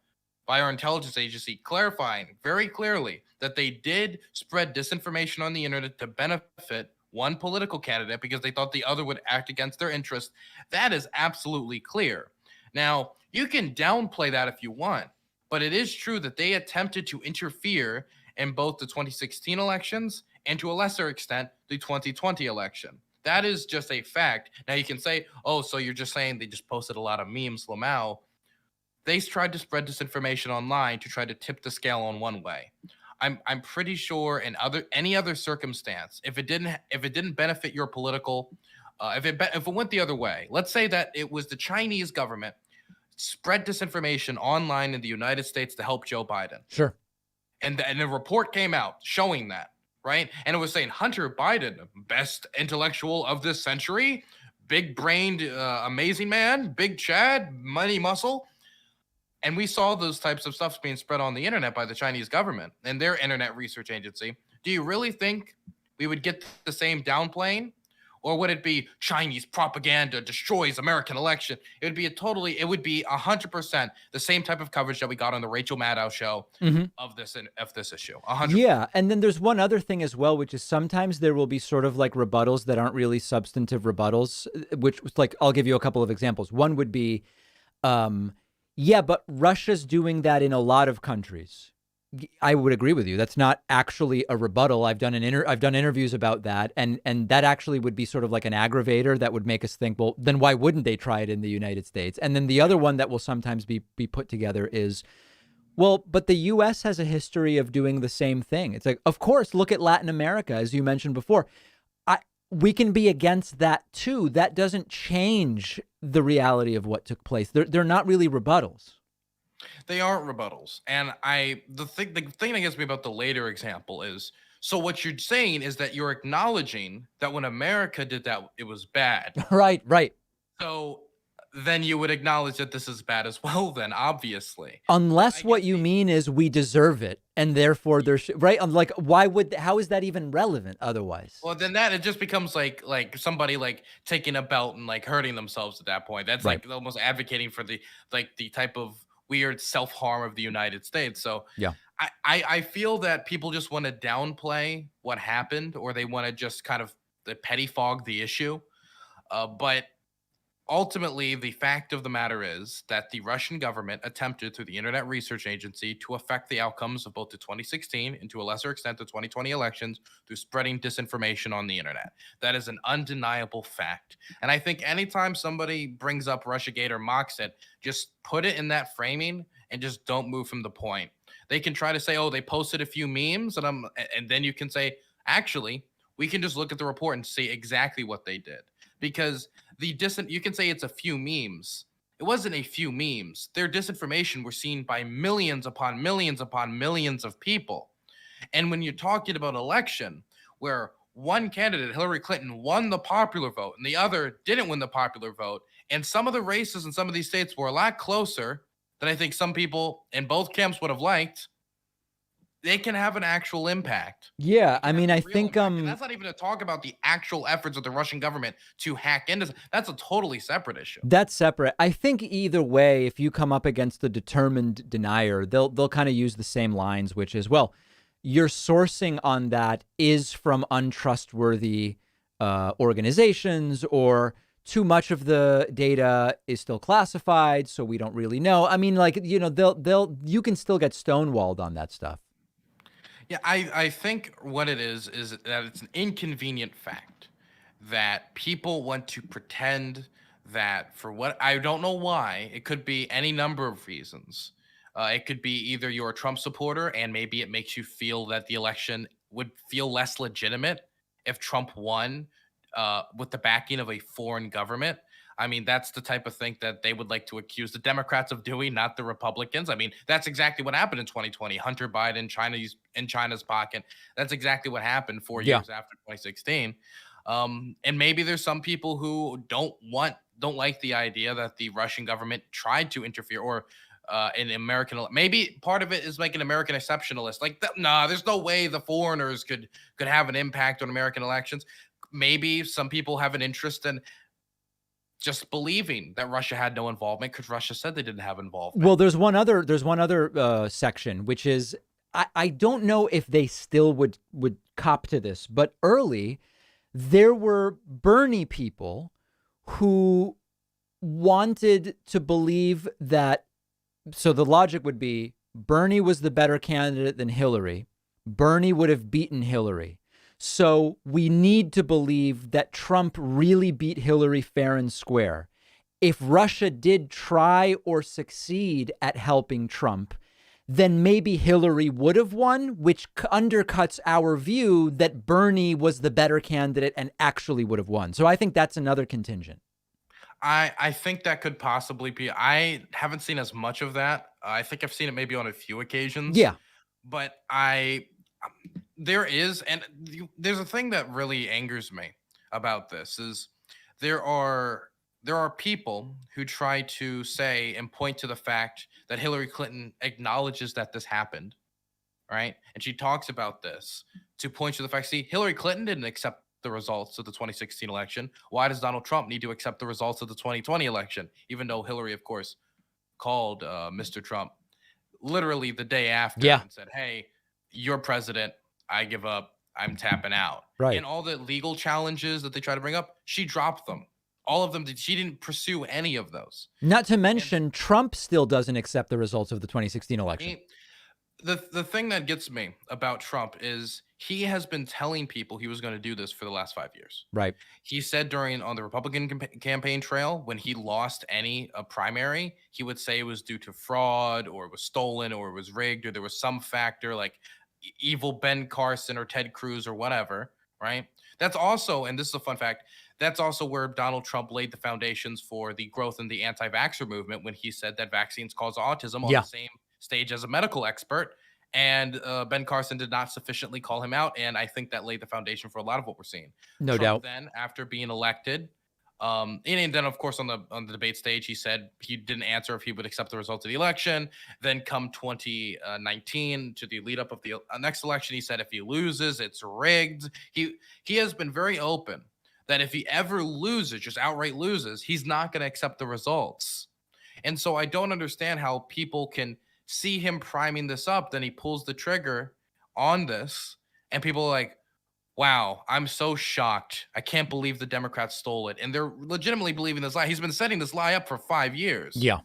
by our intelligence agency clarifying very clearly that they did spread disinformation on the internet to benefit one political candidate because they thought the other would act against their interest, that is absolutely clear. Now, you can downplay that if you want, but it is true that they attempted to interfere in both the 2016 elections and to a lesser extent, the 2020 election. That is just a fact. Now you can say, oh, so you're just saying they just posted a lot of memes, Lamau. They tried to spread disinformation online to try to tip the scale on one way. I'm pretty sure in any other circumstance, if it didn't benefit your political, if it went the other way, let's say that it was the Chinese government spread disinformation online in the United States to help Joe Biden. Sure. And a report came out showing that, right? And it was saying Hunter Biden, best intellectual of this century, big-brained, amazing man, big Chad, money muscle. And we saw those types of stuff being spread on the internet by the Chinese government and their internet research agency. Do you really think we would get the same downplaying? Or would it be Chinese propaganda destroys American election? It would be 100% the same type of coverage that we got on the Rachel Maddow show of this issue. 100%. Yeah. And then there's one other thing as well, which is sometimes there will be sort of like rebuttals that aren't really substantive rebuttals, which was like, I'll give you a couple of examples. One would be, yeah, but Russia's doing that in a lot of countries. I would agree with you. That's not actually a rebuttal. I've done interviews about that, and that actually would be sort of like an aggravator that would make us think, well, then why wouldn't they try it in the United States? And then the other one that will sometimes be put together is, well, but the U.S. has a history of doing the same thing. It's like, of course, look at Latin America, as you mentioned before. We can be against that too. That doesn't change the reality of what took place. They're not really rebuttals. They aren't rebuttals. And the thing that gets me about the later example is, so what you're saying is that you're acknowledging that when America did that, it was bad. Right. So then you would acknowledge that this is bad as well, then, obviously. Unless what you mean is we deserve it, and therefore there's right. I'm like, how is that even relevant otherwise? Well, then it just becomes like somebody like taking a belt and like hurting themselves at that point. That's Right. like almost advocating for the type of weird self-harm of the United States. So Yeah. I feel that people just want to downplay what happened, or they want to just kind of petty fog the issue. But ultimately, the fact of the matter is that the Russian government attempted through the Internet Research Agency to affect the outcomes of both the 2016 and to a lesser extent the 2020 elections through spreading disinformation on the internet. That is an undeniable fact. And I think anytime somebody brings up Russiagate or mocks it, just put it in that framing and just don't move from the point. They can try to say, oh, they posted a few memes, and then you can say, actually, we can just look at the report and see exactly what they did. Because you can say it's a few memes. It wasn't a few memes. Their disinformation were seen by millions upon millions upon millions of people. And when you're talking about election, where one candidate, Hillary Clinton, won the popular vote and the other didn't win the popular vote, and some of the races in some of these states were a lot closer than I think some people in both camps would have liked, they can have an actual impact. Yeah, I mean, I think And that's not even to talk about the actual efforts of the Russian government to hack into. That's a totally separate issue. That's separate. I think either way, if you come up against the determined denier, they'll kind of use the same lines, which is, well, your sourcing on that is from untrustworthy organizations or too much of the data is still classified, so we don't really know. I mean, like, you know, you can still get stonewalled on that stuff. Yeah, I think what it is that it's an inconvenient fact that people want to pretend that for what I don't know why, it could be any number of reasons. It could be either you're a Trump supporter and maybe it makes you feel that the election would feel less legitimate if Trump won with the backing of a foreign government. I mean, that's the type of thing that they would like to accuse the Democrats of doing, not the Republicans. I mean, that's exactly what happened in 2020. Hunter Biden, China's in China's pocket. That's exactly what happened 4 years after 2016. And maybe there's some people who don't like the idea that the Russian government tried to interfere or in American. Maybe part of it is like an American exceptionalist. Like, nah, there's no way the foreigners could have an impact on American elections. Maybe some people have an interest in just believing that Russia had no involvement because Russia said they didn't have involvement. Well, there's one other section, which is I don't know if they still would cop to this, but early there were Bernie people who wanted to believe that. So the logic would be Bernie was the better candidate than Hillary. Bernie would have beaten Hillary. So we need to believe that Trump really beat Hillary fair and square. If Russia did try or succeed at helping Trump, then maybe Hillary would have won, which undercuts our view that Bernie was the better candidate and actually would have won. So I think that's another contingent. I think that could possibly be. I haven't seen as much of that. I think I've seen it maybe on a few occasions. Yeah. But there's a thing that really angers me about this is there are people who try to say and point to the fact that Hillary Clinton acknowledges that this happened, right? And she talks about this to point to the fact, see, Hillary Clinton didn't accept the results of the 2016 election. Why does Donald Trump need to accept the results of the 2020 election? Even though Hillary, of course, called Mr. Trump literally the day after and said, hey, you're president. I give up. I'm tapping out. Right. And all the legal challenges that they try to bring up, she dropped them. All of them. She didn't pursue any of those. Not to mention, Trump still doesn't accept the results of the 2016 election. The thing that gets me about Trump is he has been telling people he was going to do this for the last 5 years. Right. He said on the Republican campaign trail, when he lost any primary, he would say it was due to fraud or it was stolen or it was rigged or there was some factor like evil Ben Carson or Ted Cruz or whatever. Right. That's also, and this is a fun fact, that's also where Donald Trump laid the foundations for the growth in the anti-vaxxer movement when he said that vaccines cause autism on the same stage as a medical expert. And Ben Carson did not sufficiently call him out. And I think that laid the foundation for a lot of what we're seeing. No doubt. Then after being elected, and then, of course, on the debate stage, he said he didn't answer if he would accept the results of the election. Then come 2019 to the lead up of the next election, he said if he loses, it's rigged. He has been very open that if he ever loses, just outright loses, he's not going to accept the results. And so I don't understand how people can see him priming this up, then he pulls the trigger on this, and people are like, wow, I'm so shocked. I can't believe the Democrats stole it. And they're legitimately believing this lie. He's been setting this lie up for 5 years. Yeah.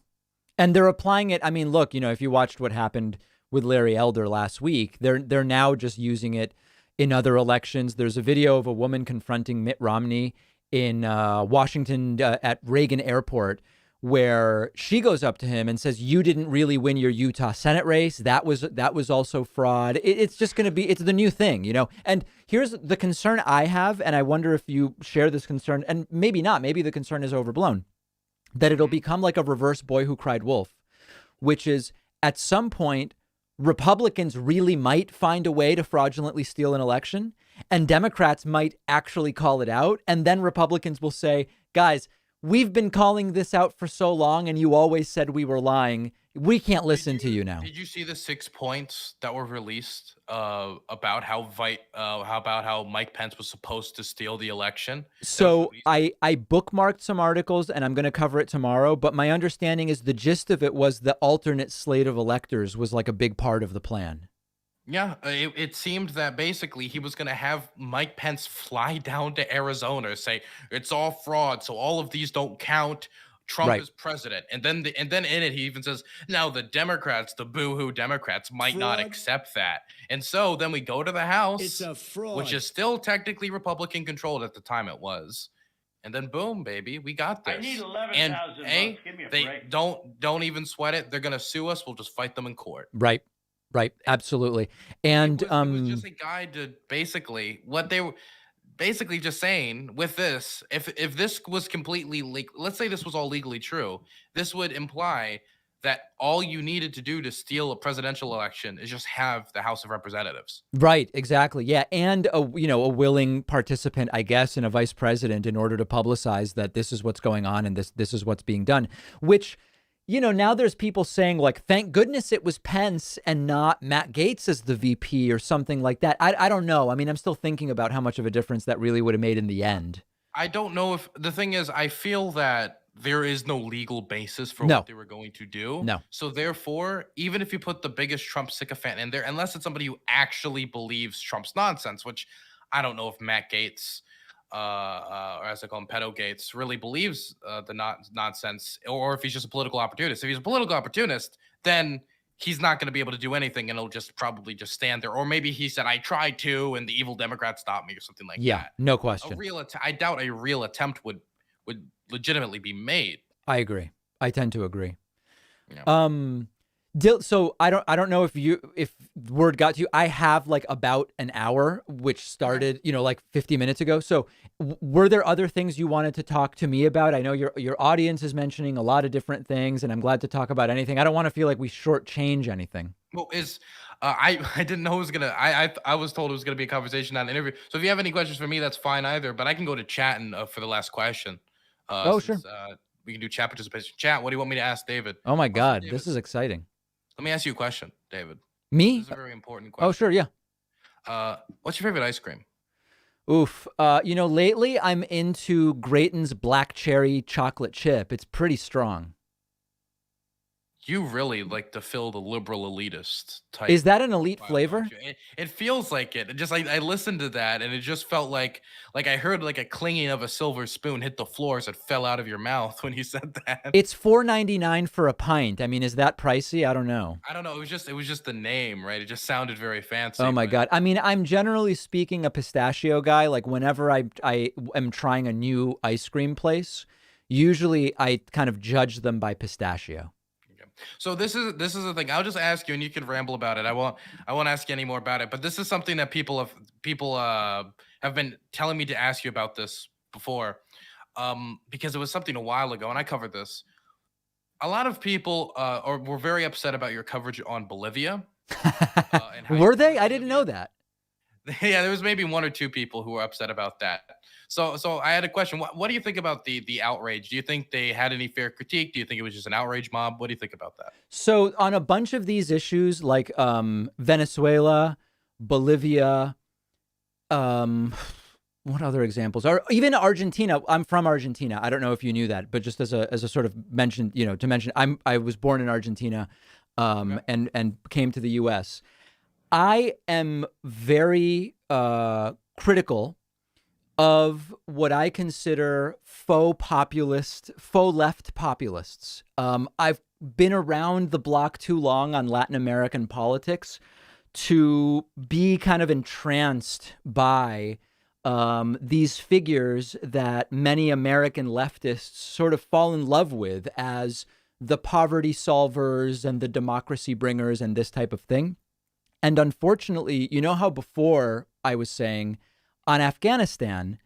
And they're applying it. I mean, look, you know, if you watched what happened with Larry Elder last week, they're now just using it in other elections. There's a video of a woman confronting Mitt Romney in Washington at Reagan Airport, where she goes up to him and says, you didn't really win your Utah Senate race. That was also fraud. It's just going to be, it's the new thing, you know? And here's the concern I have, and I wonder if you share this concern, and maybe not, maybe the concern is overblown, that it'll become like a reverse Boy Who Cried Wolf, which is at some point, Republicans really might find a way to fraudulently steal an election, and Democrats might actually call it out. And then Republicans will say, guys, we've been calling this out for so long, and you always said we were lying. We can't listen to you now. Did you see the 6 points that were released about how Mike Pence was supposed to steal the election? So I bookmarked some articles, and I'm going to cover it tomorrow. But my understanding is the gist of it was the alternate slate of electors was like a big part of the plan. Yeah, it seemed that basically he was going to have Mike Pence fly down to Arizona, say it's all fraud, so all of these don't count. Trump Right. is president, and then in it he even says, now the Democrats, the boo-hoo Democrats, might not Fraud. accept that, and so then we go to the House, It's a fraud. which is still technically Republican controlled at the time it was, and then boom, baby, we got this. I need And 11,000 A, bucks. Give me a they break. don't even sweat it. They're gonna sue us. We'll just fight them in court. Right. Right. Absolutely. And It was just a guide to basically what they were basically just saying with this. If this was completely legal, let's say this was all legally true, this would imply that all you needed to do to steal a presidential election is just have the House of Representatives. right. Exactly. Yeah. And a willing participant, I guess, and a vice president in order to publicize that this is what's going on and this is what's being done, which, now there's people saying, like, thank goodness it was Pence and not Matt Gaetz as the VP or something like that. I don't know. I mean, I'm still thinking about how much of a difference that really would have made in the end. I don't know if the thing is, I feel that there is no legal basis for No. what they were going to do. No. So therefore, even if you put the biggest Trump sycophant in there, unless it's somebody who actually believes Trump's nonsense, which I don't know if Matt Gaetz, or as I call him, Pedo Gates, really believes the nonsense, or if he's just a political opportunist. If he's a political opportunist, then he's not going to be able to do anything, and he'll just probably just stand there. Or maybe he said, "I tried to, and the evil Democrats stopped me," or something like Yeah, that. no question. I doubt a real attempt would legitimately be made. I agree. I tend to agree. Yeah. So I don't know if word got to you. I have like about an hour, which started, like 50 minutes ago. So were there other things you wanted to talk to me about? I know your audience is mentioning a lot of different things, and I'm glad to talk about anything. I don't want to feel like we shortchange anything. Well, I didn't know it was gonna. I was told it was gonna be a conversation, not an interview. So if you have any questions for me, that's fine either. But I can go to chat and for the last question. Sure. We can do chat participation. Chat. What do you want me to ask David? Oh my God, David, this is exciting. Let me ask you a question, David. Me? This is a very important question. Oh, sure, yeah. What's your favorite ice cream? Oof. Lately I'm into Grayton's Black Cherry Chocolate Chip. It's pretty strong. You really like to fill the liberal elitist type. Is that an elite flavor? It feels like it. It just I listened to that and it just felt like I heard like a clinging of a silver spoon hit the floor as it fell out of your mouth when you said that. It's $4.99 for a pint. I mean, is that pricey? I don't know. I don't know. It was just the name, right? It just sounded very fancy. Oh my God. I mean, I'm generally speaking a pistachio guy. Like whenever I am trying a new ice cream place, usually I kind of judge them by pistachio. So this is the thing. I'll just ask you, and you can ramble about it. I won't ask you any more about it. But this is something that people have been telling me to ask you about this before, because it was something a while ago, and I covered this. A lot of people were very upset about your coverage on Bolivia. Were they? I didn't know that. Yeah, there was maybe one or two people who were upset about that. So I had a question. What do you think about the outrage? Do you think they had any fair critique? Do you think it was just an outrage mob? What do you think about that? So on a bunch of these issues, like Venezuela, Bolivia, what other examples? Or even Argentina. I'm from Argentina. I don't know if you knew that, but just as a sort of mention, to mention, I was born in Argentina, and came to the U.S. I am very critical of what I consider faux left populists. I've been around the block too long on Latin American politics to be kind of entranced by these figures that many American leftists sort of fall in love with as the poverty solvers and the democracy bringers and this type of thing. And unfortunately, you know how before I was saying on Afghanistan,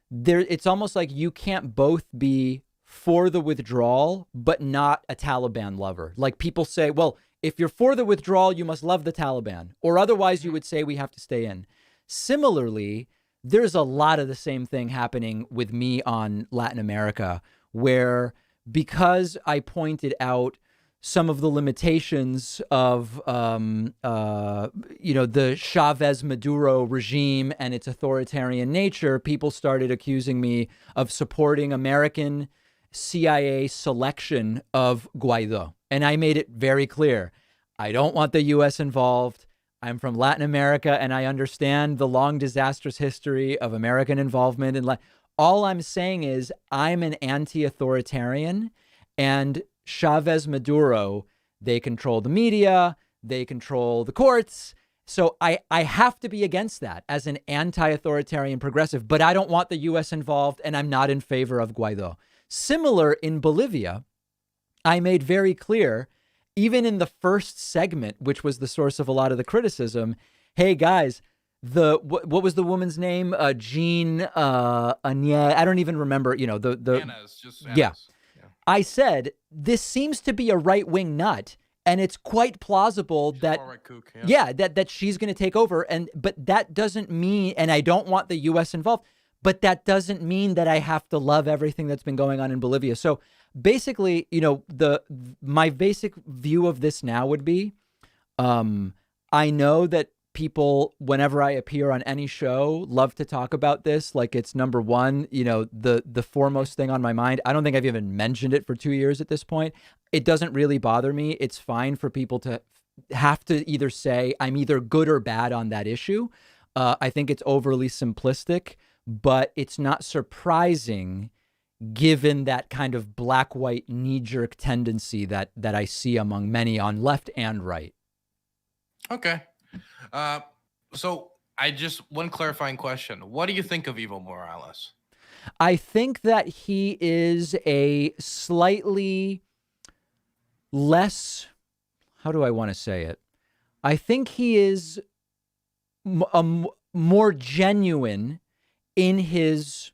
it's almost like you can't both be for the withdrawal, but not a Taliban lover. Like people say, well, if you're for the withdrawal, you must love the Taliban, or otherwise you would say we have to stay in. Similarly, there's a lot of the same thing happening with me on Latin America, where because I pointed out some of the limitations of, the Chavez Maduro regime and its authoritarian nature, people started accusing me of supporting American CIA selection of Guaido. And I made it very clear. I don't want the U.S. involved. I'm from Latin America, and I understand the long, disastrous history of American involvement in all I'm saying is I'm an anti-authoritarian, and Chavez Maduro, they control the media, they control the courts. So I have to be against that as an anti-authoritarian progressive, but I don't want the U.S. involved, and I'm not in favor of Guaido. Similar in Bolivia, I made very clear, even in the first segment, which was the source of a lot of the criticism, hey, guys, what was the woman's name? Jean Anya. I don't even remember, Anna's, just Anna's. Yeah. I said, this seems to be a right-wing nut, and it's quite plausible that, kook, that she's going to take over. But that doesn't mean, and I don't want the U.S. involved, but that doesn't mean that I have to love everything that's been going on in Bolivia. So basically, my basic view of this now would be, I know that people, whenever I appear on any show, love to talk about this like it's number one, the foremost thing on my mind. I don't think I've even mentioned it for 2 years at this point. It doesn't really bother me. It's fine for people to have to either say I'm either good or bad on that issue. I think it's overly simplistic, but it's not surprising given that kind of black-white knee-jerk tendency that I see among many on left and right. Okay. So one clarifying question. What do you think of Evo Morales? I think that he is a slightly less, how do I want to say it? I think he is more genuine in his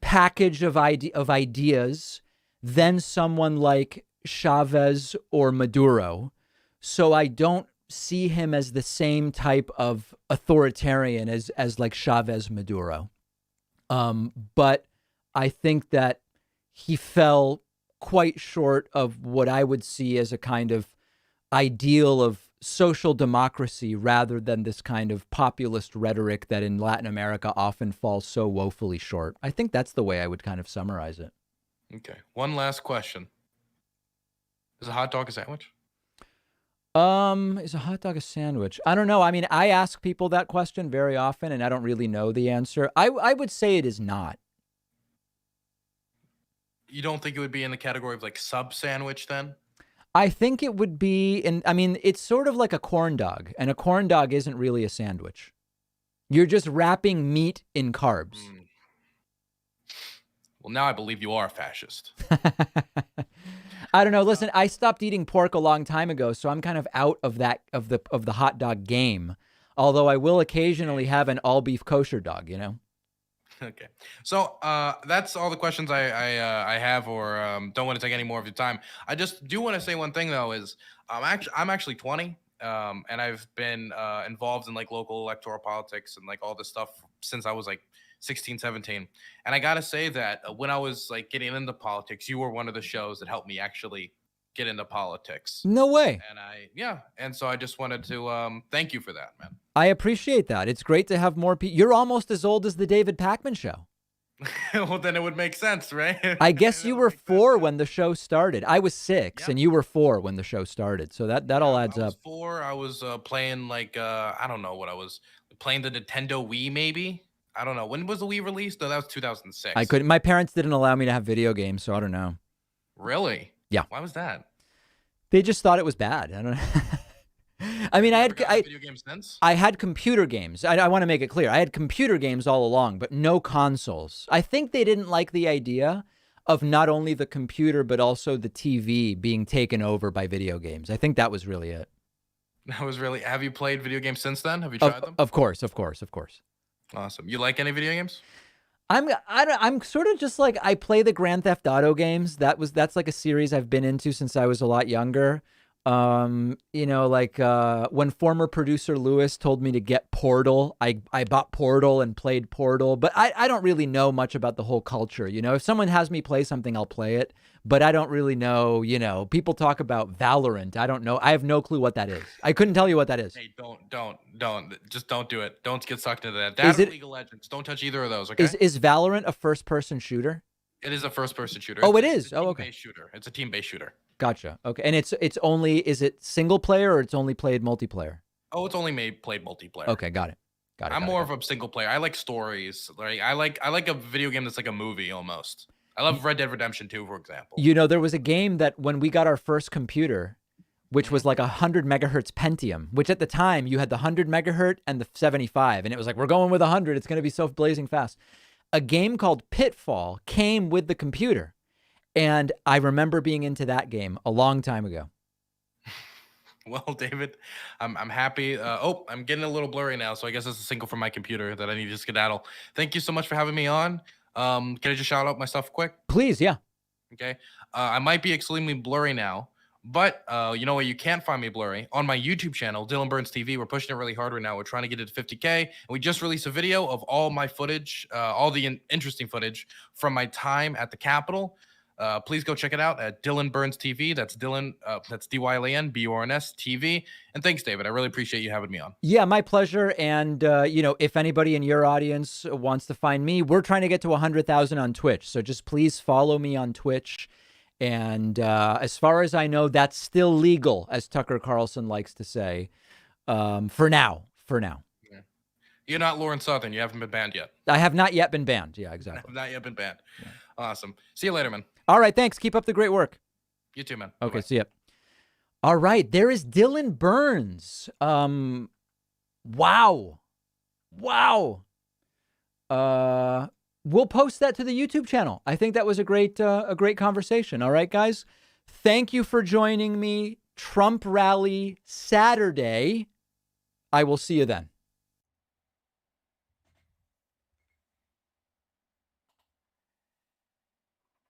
package of ideas than someone like Chavez or Maduro. So I don't see him as the same type of authoritarian as like Chavez Maduro. But I think that he fell quite short of what I would see as a kind of ideal of social democracy rather than this kind of populist rhetoric that in Latin America often falls so woefully short. I think that's the way I would kind of summarize it. Okay. One last question. Is a hot dog a sandwich? Is a hot dog a sandwich? I don't know. I mean, I ask people that question very often, and I don't really know the answer. I would say it is not. You don't think it would be in the category of like sub sandwich then? I think it would be it's sort of like a corn dog, and a corn dog isn't really a sandwich. You're just wrapping meat in carbs. Well, now I believe you are a fascist. I don't know. Listen, I stopped eating pork a long time ago, so I'm kind of out of the hot dog game. Although I will occasionally have an all beef kosher dog, Okay, so that's all the questions I have, or don't want to take any more of your time. I just do want to say one thing though, is I'm actually 20, and I've been involved in like local electoral politics and like all this stuff since I was like 16, 17. And I gotta say that when I was like getting into politics, you were one of the shows that helped me actually get into politics. No way. And so I just wanted to thank you for that, man. I appreciate that. It's great to have more people. You're almost as old as the David Pakman show. Well, then it would make sense, right? I guess you were 4 when the show started. I was 6, and you were 4 when the show started. So that all adds up. 4. I was playing like I don't know what I was playing, the Nintendo Wii, maybe. I don't know. When was the Wii released? No, that was 2006. I couldn't. My parents didn't allow me to have video games, so I don't know. Really? Yeah. Why was that? They just thought it was bad. I don't know. I mean, I had video games since? I had computer games. I want to make it clear. I had computer games all along, but no consoles. I think they didn't like the idea of not only the computer, but also the TV being taken over by video games. I think that was really it. That was really. Have you played video games since then? Have you tried them? Of course. Awesome. You like any video games? I'm sort of just like, I play the Grand Theft Auto games. That's like a series I've been into since I was a lot younger. When former producer Lewis told me to get Portal, I bought Portal and played Portal, but I don't really know much about the whole culture. If someone has me play something, I'll play it, but I don't really know, people talk about Valorant. I don't know. I have no clue what that is. I couldn't tell you what that is. Hey, just don't do it. Don't get sucked into that. That or League of Legends. Don't touch either of those. Okay. Is Valorant a first-person shooter? It is a first-person shooter. Oh, it is. It's a team-based shooter. It's a team-based shooter. Gotcha. Okay. And is it single player or it's only played multiplayer? Oh, it's only played multiplayer. Okay, got it. I'm more of a single player. I like stories. Like I like a video game that's like a movie almost. I love Red Dead Redemption 2, for example. You know, there was a game that when we got our first computer, which was like 100 megahertz Pentium, which at the time you had the 100 megahertz and the 75, and it was like, we're going with 100. It's going to be so blazing fast. A game called Pitfall came with the computer, and I remember being into that game a long time ago. Well, David, I'm happy. I'm getting a little blurry now, so I guess it's a signal from my computer that I need to skedaddle. Thank you so much for having me on. Can I just shout out my stuff quick? Please, yeah. Okay. I might be extremely blurry now, but you know what? You can't find me blurry on my YouTube channel, Dylan Burns TV. We're pushing it really hard right now. We're trying to get it to 50K, and we just released a video of all my footage, all the interesting footage from my time at the Capitol. Please go check it out at Dylan Burns TV. That's Dylan. That's DYLAN BURNS TV. And thanks, David. I really appreciate you having me on. Yeah, my pleasure. And, you know, if anybody in your audience wants to find me, we're trying to get to 100,000 on Twitch. So just please follow me on Twitch. And as far as I know, that's still legal, as Tucker Carlson likes to say, for now. Yeah. You're not Lauren Southern. You haven't been banned yet. I have not yet been banned. Yeah, exactly. Not yet been banned. Yeah. Awesome. See you later, man. All right. Thanks. Keep up the great work. You too, man. Okay. Bye-bye. See ya. All right. There is Dylan Burns. Wow. We'll post that to the YouTube channel. I think that was a great conversation. All right, guys. Thank you for joining me. Trump rally Saturday. I will see you then.